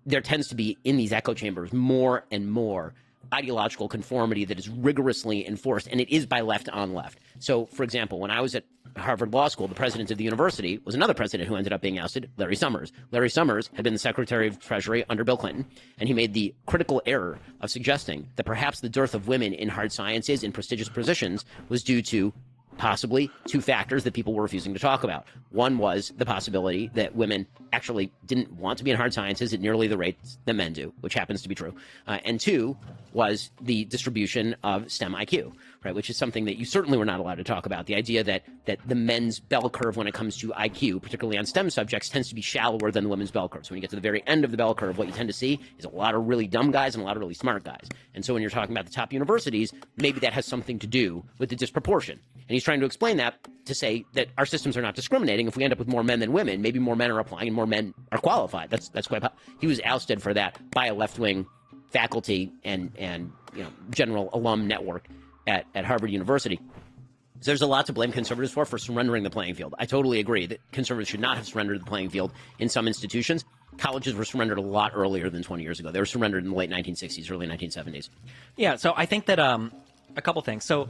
there tends to be, in these echo chambers, more and more ideological conformity that is rigorously enforced, and it is by left on left. So, for example, when I was at Harvard Law School, the president of the university was another president who ended up being ousted, Larry Summers. Larry Summers had been the Secretary of Treasury under Bill Clinton, and he made the critical error of suggesting that perhaps the dearth of women in hard sciences in prestigious positions was due to possibly two factors that people were refusing to talk about. One was the possibility that women actually didn't want to be in hard sciences at nearly the rates that men do, which happens to be true. And two was the distribution of STEM IQ, right, which is something that you certainly were not allowed to talk about. The idea that the men's bell curve when it comes to IQ, particularly on STEM subjects, tends to be shallower than the women's bell curve. So when you get to the very end of the bell curve, what you tend to see is a lot of really dumb guys and a lot of really smart guys. And so when you're talking about the top universities, maybe that has something to do with the disproportion. And he's trying to explain that to say that our systems are not discriminating. If we end up with more men than women, maybe more men are applying and more men are qualified. That's quite. He was ousted for that by a left-wing faculty and general alum network at Harvard University. So there's a lot to blame conservatives for surrendering the playing field. I totally agree that conservatives should not have surrendered the playing field in some institutions. Colleges were surrendered a lot earlier than 20 years ago. They were surrendered in the late 1960s, early 1970s. Yeah, so I think that a couple things. So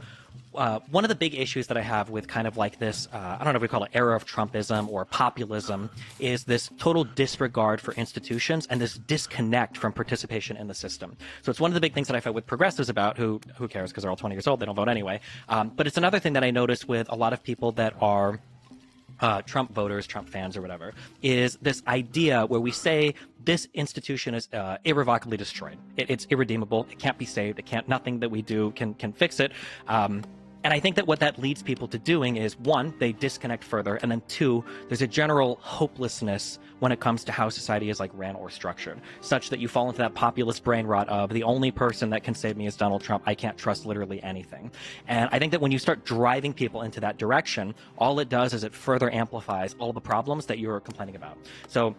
one of the big issues that I have with kind of like this, I don't know if we call it era of Trumpism or populism, is this total disregard for institutions and this disconnect from participation in the system. So it's one of the big things that I fight with progressives about, who cares because they're all 20 years old, they don't vote anyway. But it's another thing that I notice with a lot of people that are Trump voters, Trump fans or whatever, is this idea where we say this institution is irrevocably destroyed. It's irredeemable. It can't be saved. Nothing that we do can fix it. And I think that what that leads people to doing is, one, they disconnect further, and then two, there's a general hopelessness when it comes to how society is like ran or structured, such that you fall into that populist brain rot of the only person that can save me is Donald Trump. I can't trust literally anything. And I think that when you start driving people into that direction, all it does is it further amplifies all the problems that you're complaining about. So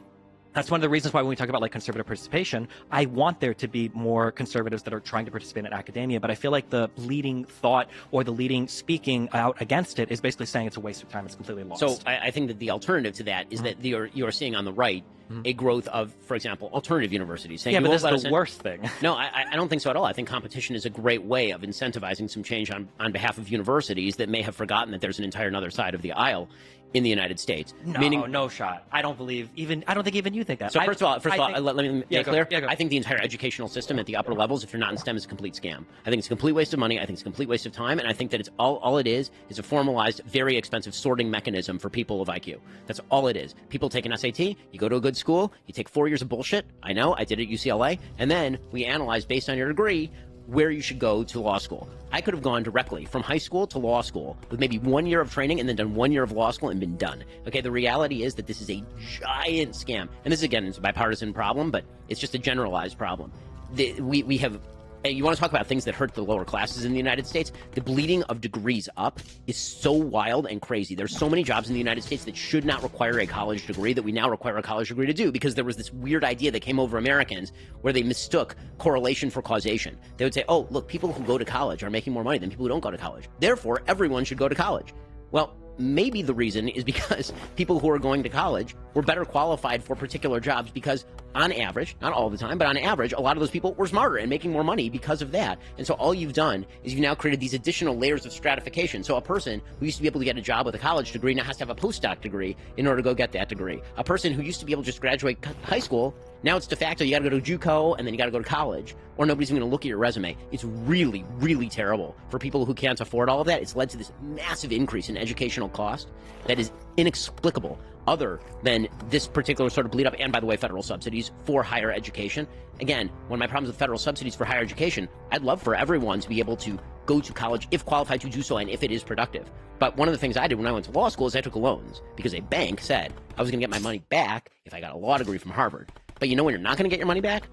that's one of the reasons why when we talk about like conservative participation, I want there to be more conservatives that are trying to participate in academia, but I feel like the leading thought or the leading speaking out against it is basically saying it's a waste of time, it's completely lost. So I think that the alternative to that is that you're seeing on the right a growth of, for example, alternative universities. Saying, yeah, but that's the worst thing. No, I don't think so at all. I think competition is a great way of incentivizing some change on behalf of universities that may have forgotten that there's an entire other side of the aisle in the United States. No shot. I don't think even you think that. So first of all, let me make clear. Go. I think the entire educational system at the upper levels, if you're not in STEM, is a complete scam. I think it's a complete waste of money. I think it's a complete waste of time. And I think that it's all it is a formalized, very expensive sorting mechanism for people of IQ. That's all it is. People take an SAT, you go to a good school, you take 4 years of bullshit. I know, I did it at UCLA. And then we analyze based on your degree where you should go to law school. I could have gone directly from high school to law school with maybe 1 year of training and then done 1 year of law school and been done. Okay, the reality is that this is a giant scam. And this, again, is a bipartisan problem, but it's just a generalized problem. We have... You want to talk about things that hurt the lower classes in the United States? The bleeding of degrees up is so wild and crazy. There's so many jobs in the United States that should not require a college degree that we now require a college degree to do, because there was this weird idea that came over Americans where they mistook correlation for causation. They would say, oh, look, people who go to college are making more money than people who don't go to college. Therefore, everyone should go to college. Well, maybe the reason is because people who are going to college were better qualified for particular jobs because on average, not all the time, but on average, a lot of those people were smarter and making more money because of that. And so all you've done is you've now created these additional layers of stratification. So a person who used to be able to get a job with a college degree now has to have a postdoc degree in order to go get that degree. A person who used to be able to just graduate high school, now it's de facto, you got to go to JUCO and then you got to go to college, or nobody's even going to look at your resume. It's really, really terrible for people who can't afford all of that. It's led to this massive increase in educational cost that is inexplicable, other than this particular sort of bleed up, and by the way, federal subsidies for higher education. Again, one of my problems with federal subsidies for higher education, I'd love for everyone to be able to go to college if qualified to do so and if it is productive. But one of the things I did when I went to law school is I took loans because a bank said I was going to get my money back if I got a law degree from Harvard. But you know when you're not going to get your money back?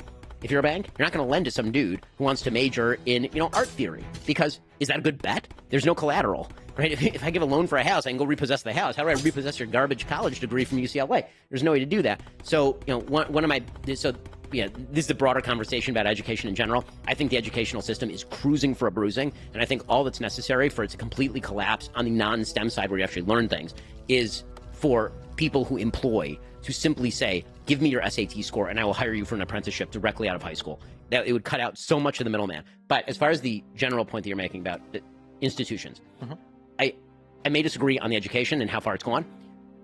If you're a bank, you're not going to lend to some dude who wants to major in, art theory. Because is that a good bet? There's no collateral, right? If I give a loan for a house, I can go repossess the house. How do I repossess your garbage college degree from UCLA? There's no way to do that. So, one of my, this is the broader conversation about education in general. I think the educational system is cruising for a bruising, and I think all that's necessary for it to completely collapse on the non-STEM side where you actually learn things is for people who employ to simply say, give me your SAT score and I will hire you for an apprenticeship directly out of high school. That it would cut out so much of the middleman. But as far as the general point that you're making about institutions, I may disagree on the education and how far it's gone.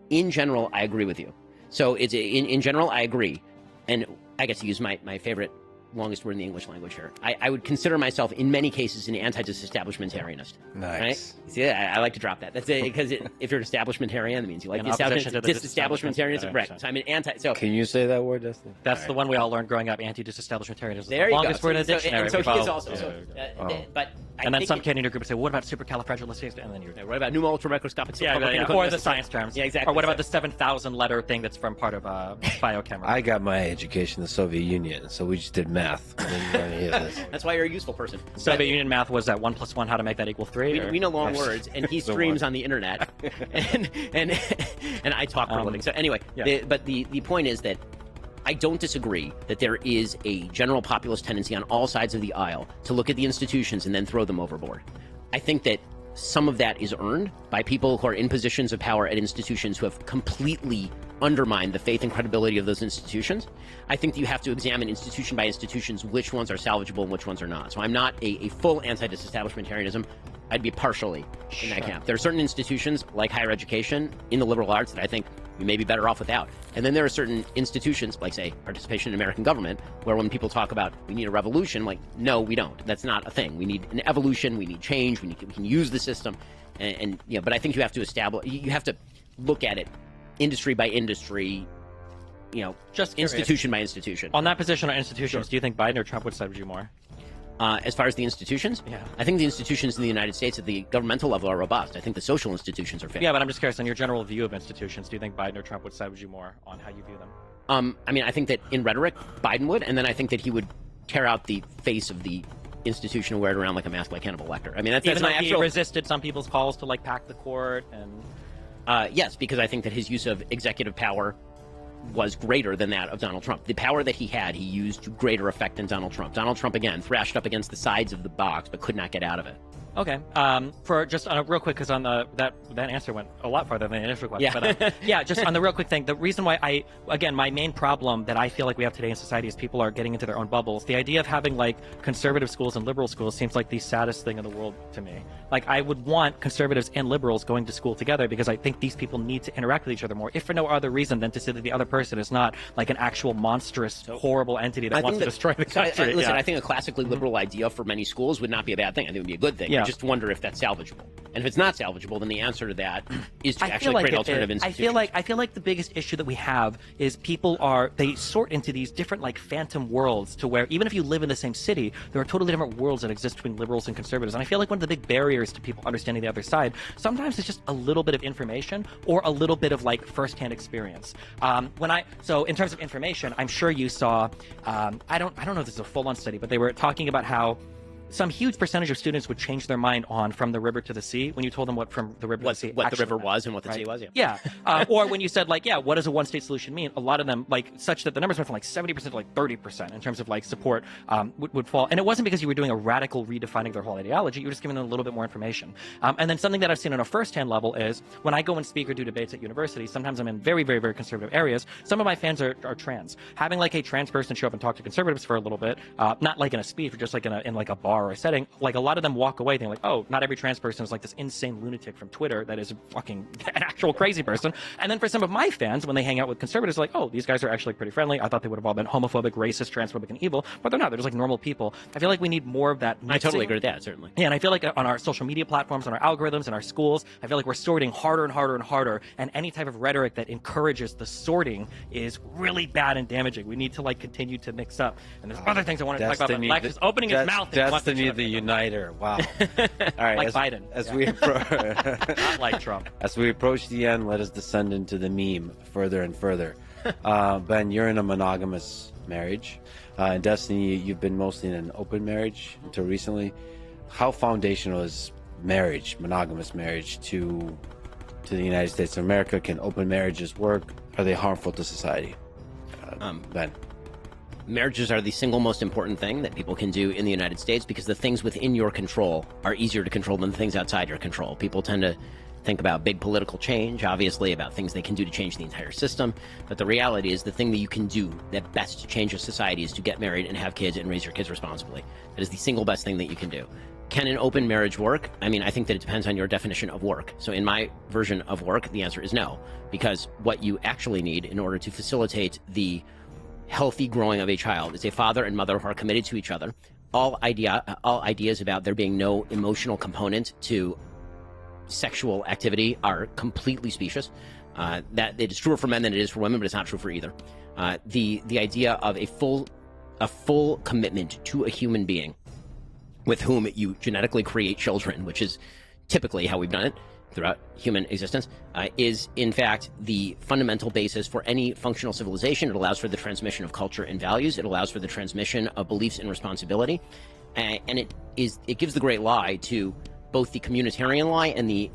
In general, I agree with you. So it's in general, I agree. And I get to use my favorite longest word in the English language here. I would consider myself, in many cases, an anti-disestablishmentarianist. Nice. Right? See, I like to drop that. That's it, because if you're an establishmentarian, that means you like the disestablishmentarianism. Right. So I'm an anti. So can you say that word, Dustin? That's the one we all learned growing up. Anti-disestablishmentarianism. There The you longest go. word in the dictionary. And so he is also. But and then some kid in your group would say, "What about supercalifragilistic?" And then you're what about pneumoultramicroscopic? or the science terms. Yeah, exactly. Or what about the 7,000 letter thing that's from part of biochemistry? I got my education in the Soviet Union, so we just did math. That's why you're a useful person. Soviet Union math was that 1 + 1, how to make that equal 3? We know long words, and he streams on the internet, and I talk for a living. So anyway, but the point is that I don't disagree that there is a general populist tendency on all sides of the aisle to look at the institutions and then throw them overboard. I think that some of that is earned by people who are in positions of power at institutions who have completely undermined the faith and credibility of those institutions. I think that you have to examine institution by institutions which ones are salvageable and which ones are not. So I'm not a full anti-disestablishmentarianism. I'd be partially in that camp. There are certain institutions, like higher education, in the liberal arts that I think we may be better off without. And then there are certain institutions, like, say, participation in American government, where when people talk about we need a revolution, like, no, we don't. That's not a thing. We need an evolution. We need change. We can use the system. And but I think you have to look at it industry by industry, just institution by institution. On that position on institutions, do you think Biden or Trump would side you more? As far as the institutions, I think the institutions in the United States at the governmental level are robust. I think the social institutions are failing. Yeah, but I'm just curious, on your general view of institutions, do you think Biden or Trump would side with you more on how you view them? I think that in rhetoric, Biden would, and then I think that he would tear out the face of the institution and wear it around like a mask like Hannibal Lecter. I mean, that's my he resisted some people's calls to pack the court and. Yes, because I think that his use of executive power was greater than that of Donald Trump. The power that he had, he used to greater effect than Donald Trump. Donald Trump, again, thrashed up against the sides of the box, but could not get out of it. Okay. For just on a real quick, because on that answer went a lot farther than the initial question. Yeah. But, just on the real quick thing, the reason why my main problem that I feel like we have today in society is people are getting into their own bubbles. The idea of having conservative schools and liberal schools seems like the saddest thing in the world to me. I would want conservatives and liberals going to school together because I think these people need to interact with each other more, if for no other reason than to say that the other person is not an actual monstrous, horrible entity that wants to destroy the country. I think a classically liberal idea for many schools would not be a bad thing. I think it would be a good thing. I just wonder if that's salvageable. And if it's not salvageable, then the answer to that is to actually create alternative institutions. I feel like the biggest issue that we have is people they sort into these different phantom worlds to where even if you live in the same city, there are totally different worlds that exist between liberals and conservatives. And I feel like one of the big barriers to people understanding the other side sometimes it's just a little bit of information or a little bit of firsthand experience. So in terms of information, I'm sure you saw I don't know if this is a full-on study, but they were talking about how some huge percentage of students would change their mind on from the river to the sea when you told them what from the river to the sea what the river meant, was and what the right? sea was. Yeah. Or when you said like, yeah, what does a one-state solution mean? A lot of them, like, such that the numbers went from like 70% to like 30% in terms of like support would fall. And it wasn't because you were doing a radical redefining their whole ideology. You were just giving them a little bit more information. And then something that I've seen on a first-hand level is when I go and speak or do debates at universities, sometimes I'm in very, very, very conservative areas. Some of my fans are trans. Having like a trans person show up and talk to conservatives for a little bit, not like in a speech, but just like in like a bar or a setting, like a lot of them walk away thinking like, oh, not every trans person is like this insane lunatic from Twitter that is fucking an actual crazy person. And then for some of my fans, when they hang out with conservatives, like, oh, these guys are actually pretty friendly. I thought they would have all been homophobic, racist, transphobic, and evil, but they're not. They're just like normal people. I feel like we need more of that mixing. I totally agree with that, certainly. Yeah, and I feel like on our social media platforms, on our algorithms, in our schools, I feel like we're sorting harder and harder and harder, and any type of rhetoric that encourages the sorting is really bad and damaging. We need to like continue to mix up. And there's other things I want to talk about, but Lex is opening his mouth. Destiny the uniter. Wow. All right. Like Biden. Not like Trump. As we approach the end, let us descend into the meme further and further. Ben, you're in a monogamous marriage. In Destiny, you've been mostly in an open marriage until recently. How foundational is marriage, monogamous marriage, to the United States of America? Can open marriages work? Are they harmful to society? Ben. Marriages are the single most important thing that people can do in the United States because the things within your control are easier to control than the things outside your control. People tend to think about big political change, obviously, about things they can do to change the entire system. But the reality is the thing that you can do that best changes society is to get married and have kids and raise your kids responsibly. That is the single best thing that you can do. Can an open marriage work? I mean, I think that it depends on your definition of work. So in my version of work, the answer is no, because what you actually need in order to facilitate the healthy growing of a child is a father and mother who are committed to each other. All ideas about there being no emotional component to sexual activity are completely specious. That it is truer for men than it is for women, but it's not true for either. The idea of a full commitment to a human being with whom you genetically create children, which is typically how we've done it throughout human existence, is in fact the fundamental basis for any functional civilization. It allows for the transmission of culture and values. It allows for the transmission of beliefs and responsibility. And it gives the great lie to both the communitarian lie and the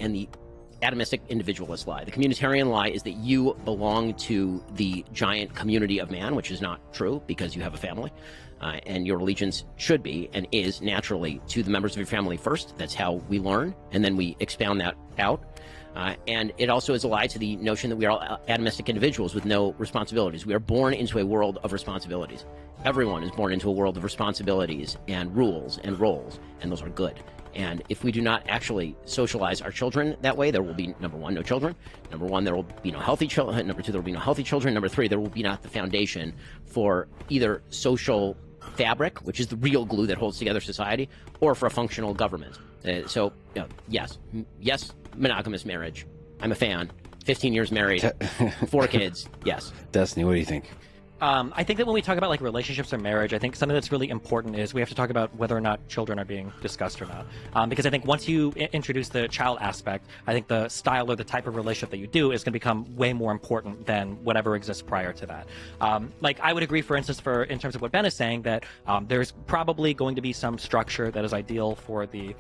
atomistic individualist lie. The communitarian lie is that you belong to the giant community of man, which is not true because you have a family. And your allegiance should be and is naturally to the members of your family first. That's how we learn, and then we expound that out. And it also is a lie to the notion that we are all atomistic individuals with no responsibilities. We are born into a world of responsibilities. Everyone is born into a world of responsibilities and rules and roles, and those are good. And if we do not actually socialize our children that way, there will be, number one, no children. Number one, there will be no healthy children. Number two, there will be no healthy children. Number three, there will be not the foundation for either social fabric, which is the real glue that holds together society, or for a functional government. So, yes, monogamous marriage. I'm a fan. 15 years married, 4 kids. Yes. Destiny, what do you think? I think that when we talk about like relationships or marriage, I think something that's really important is we have to talk about whether or not children are being discussed or not. Because I think once you introduce the child aspect, I think the style or the type of relationship that you do is going to become way more important than whatever exists prior to that. Like I would agree, for instance, in terms of what Ben is saying, that there's probably going to be some structure that is ideal for the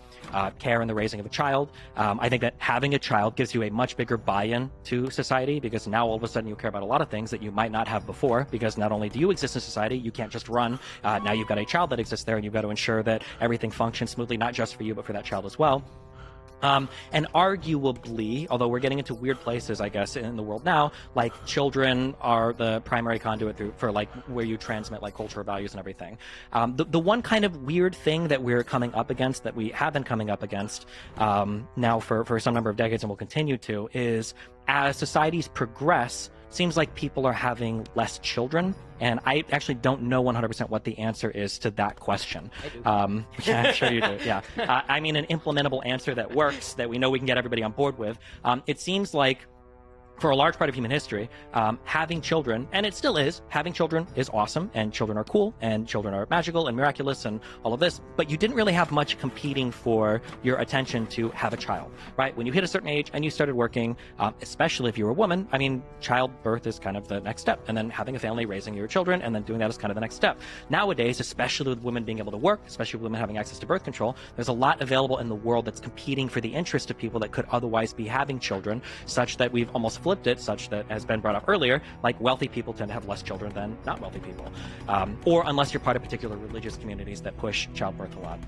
care and the raising of a child. I think that having a child gives you a much bigger buy-in to society, because now all of a sudden you care about a lot of things that you might not have before, because not only do you exist in society, you can't just run. Now you've got a child that exists there, and you've got to ensure that everything functions smoothly, not just for you, but for that child as well. And arguably, although we're getting into weird places, I guess, in the world now, like children are the primary conduit for like where you transmit like cultural values and everything. The one kind of weird thing that we're coming up against, that we have been coming up against now for some number of decades and will continue to, is as societies progress, seems like people are having less children, and I actually don't know 100% what the answer is to that question. I do. Yeah, I'm sure you do. Yeah, I mean, an implementable answer that works, that we know we can get everybody on board with. It seems like for a large part of human history, having children, and it still is, having children is awesome, and children are cool, and children are magical and miraculous and all of this, but you didn't really have much competing for your attention to have a child, right? When you hit a certain age and you started working, especially if you were a woman, I mean, childbirth is kind of the next step, and then having a family, raising your children, and then doing that is kind of the next step. Nowadays, especially with women being able to work, especially with women having access to birth control, there's a lot available in the world that's competing for the interest of people that could otherwise be having children, such that we've almost flipped it, such that, as Ben brought up earlier, like wealthy people tend to have less children than not wealthy people, or unless you're part of particular religious communities that push childbirth a lot.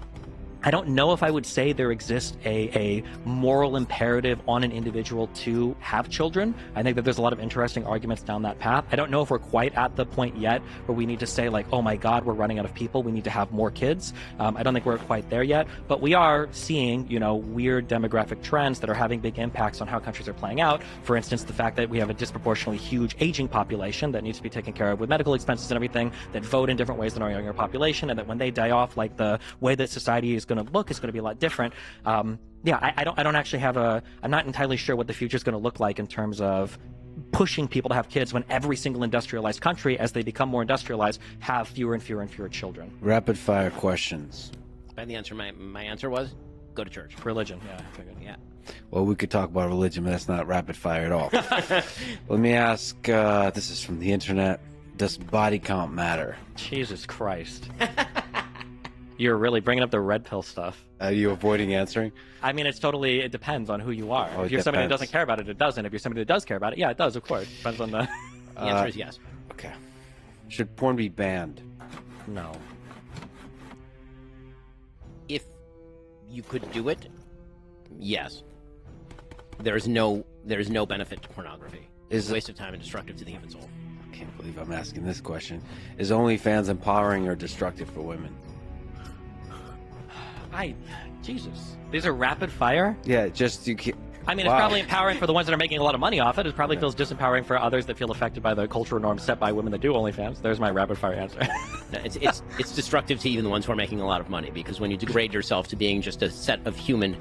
I don't know if I would say there exists a moral imperative on an individual to have children. I think that there's a lot of interesting arguments down that path. I don't know if we're quite at the point yet where we need to say like, oh my God, we're running out of people, we need to have more kids. I don't think we're quite there yet, but we are seeing, you know, weird demographic trends that are having big impacts on how countries are playing out. For instance, the fact that we have a disproportionately huge aging population that needs to be taken care of with medical expenses and everything, that vote in different ways than our younger population, and that when they die off, like the way that society is going to look is going to be a lot different. Yeah, I don't actually have I'm not entirely sure what the future is going to look like in terms of pushing people to have kids when every single industrialized country, as they become more industrialized, have fewer and fewer and fewer children. Rapid fire questions. By the answer, my answer was go to church. Religion, yeah. I figured. Yeah. Well, we could talk about religion, but that's not rapid fire at all. Let me ask, this is from the internet. Does body count matter? Jesus Christ. You're really bringing up the red pill stuff. Are you avoiding answering? I mean, it depends on who you are. Oh, if you're somebody that doesn't care about it, it doesn't. If you're somebody that does care about it, yeah, it does, of course. Depends on the... The answer is yes. Okay. Should porn be banned? No. If you could do it, yes. There's no benefit to pornography. It's a waste of time and destructive to the human soul. I can't believe I'm asking this question. Is OnlyFans empowering or destructive for women? Jesus. These are rapid fire? Yeah, just you can't... I mean, it's probably empowering for the ones that are making a lot of money off it. It probably feels disempowering for others that feel affected by the cultural norms set by women that do OnlyFans. There's my rapid fire answer. No, it's destructive to even the ones who are making a lot of money, because when you degrade yourself to being just a set of human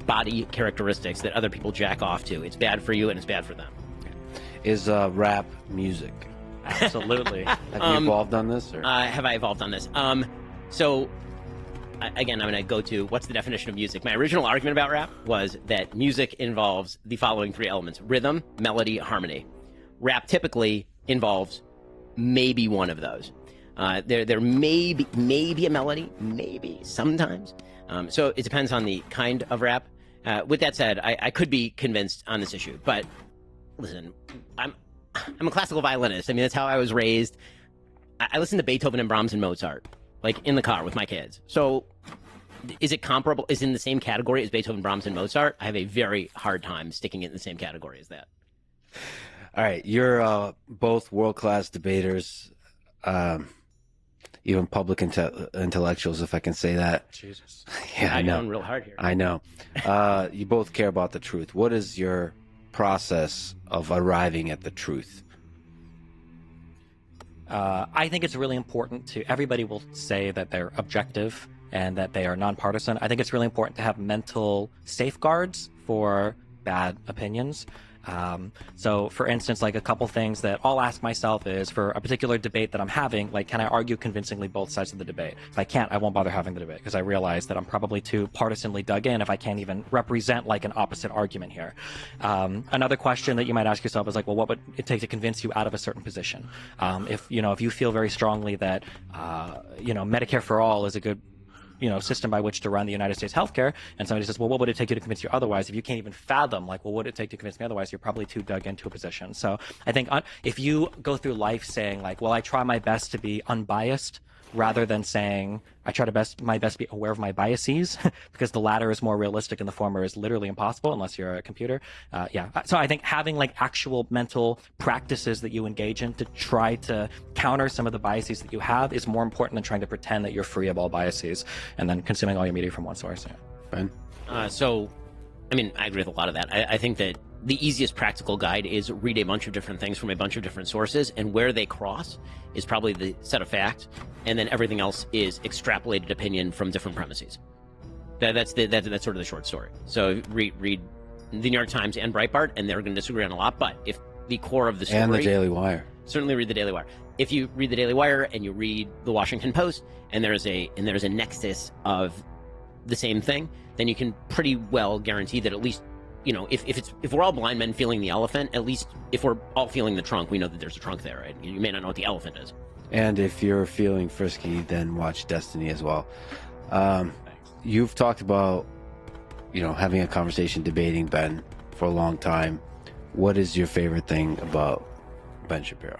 body characteristics that other people jack off to, it's bad for you and it's bad for them. Is rap music? Absolutely. Have you evolved on this? Or? Have I evolved on this? So, again, I'm going to go to what's the definition of music. My original argument about rap was that music involves the following three elements: rhythm, melody, harmony. Rap typically involves maybe one of those. There may be a melody, maybe, sometimes. So it depends on the kind of rap. With that said, I could be convinced on this issue, but listen, I'm a classical violinist. I mean, that's how I was raised. I listen to Beethoven and Brahms and Mozart, like in the car with my kids. So is it comparable? Is it in the same category as Beethoven, Brahms, and Mozart? I have a very hard time sticking it in the same category as that. All right, you're both world-class debaters, even public intellectuals, if I can say that. Jesus. Yeah, I know. I'm going real hard here. I know. You both care about the truth. What is your process of arriving at the truth? I think it's really important to, everybody will say that they're objective and that they are nonpartisan. I think it's really important to have mental safeguards for bad opinions. So for instance, like a couple things that I'll ask myself is, for a particular debate that I'm having, like, can I argue convincingly both sides of the debate? If I can't, I won't bother having the debate, because I realize that I'm probably too partisanly dug in if I can't even represent like an opposite argument here. Another question that you might ask yourself is like, well, what would it take to convince you out of a certain position? If you feel very strongly that, Medicare for all is a good system by which to run the United States healthcare, and somebody says, well, what would it take you to convince you otherwise? If you can't even fathom, like, well, what would it take to convince me otherwise? You're probably too dug into a position. So I think if you go through life saying like, well, I try my best to be unbiased, rather than saying I try my best to be aware of my biases, because the latter is more realistic and the former is literally impossible unless you're a computer. So I think having like actual mental practices that you engage in to try to counter some of the biases that you have is more important than trying to pretend that you're free of all biases and then consuming all your media from one source. Ben? I agree with a lot of that. I think that the easiest practical guide is read a bunch of different things from a bunch of different sources, and where they cross is probably the set of facts, and then everything else is extrapolated opinion from different premises. That's sort of the short story. So read the New York Times and Breitbart, and they're going to disagree on a lot. But if the core of the story, and the Daily Wire, certainly read the Daily Wire. If you read the Daily Wire and you read the Washington Post, and there's a nexus of the same thing, then you can pretty well guarantee that at least, you know, if we're all blind men feeling the elephant, at least if we're all feeling the trunk, we know that there's a trunk there, right? You may not know what the elephant is. And if you're feeling frisky, then watch Destiny as well. You've talked about, you know, having a conversation, debating Ben for a long time. What is your favorite thing about Ben Shapiro?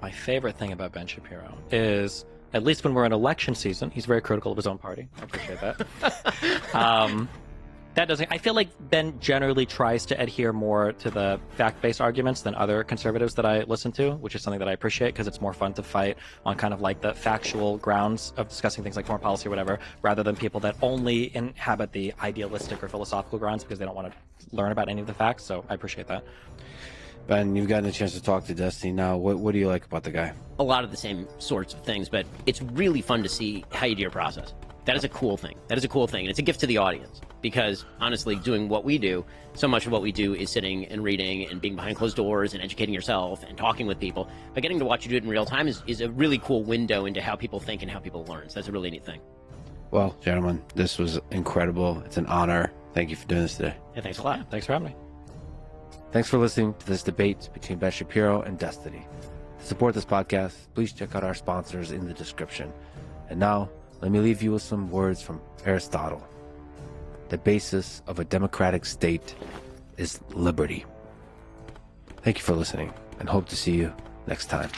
My favorite thing about Ben Shapiro is, at least when we're in election season, he's very critical of his own party. I appreciate that. That doesn't. I feel like Ben generally tries to adhere more to the fact-based arguments than other conservatives that I listen to, which is something that I appreciate because it's more fun to fight on kind of like the factual grounds of discussing things like foreign policy or whatever, rather than people that only inhabit the idealistic or philosophical grounds because they don't want to learn about any of the facts. So I appreciate that. Ben, you've gotten a chance to talk to Destiny now. What do you like about the guy? A lot of the same sorts of things, but it's really fun to see how you do your process. That is a cool thing. That is a cool thing. And it's a gift to the audience because, honestly, doing what we do, so much of what we do is sitting and reading and being behind closed doors and educating yourself and talking with people. But getting to watch you do it in real time is a really cool window into how people think and how people learn. So that's a really neat thing. Well, gentlemen, this was incredible. It's an honor. Thank you for doing this today. Yeah, thanks a lot. Thanks for having me. Thanks for listening to this debate between Ben Shapiro and Destiny. To support this podcast, please check out our sponsors in the description. And now, let me leave you with some words from Aristotle. The basis of a democratic state is liberty. Thank you for listening, and hope to see you next time.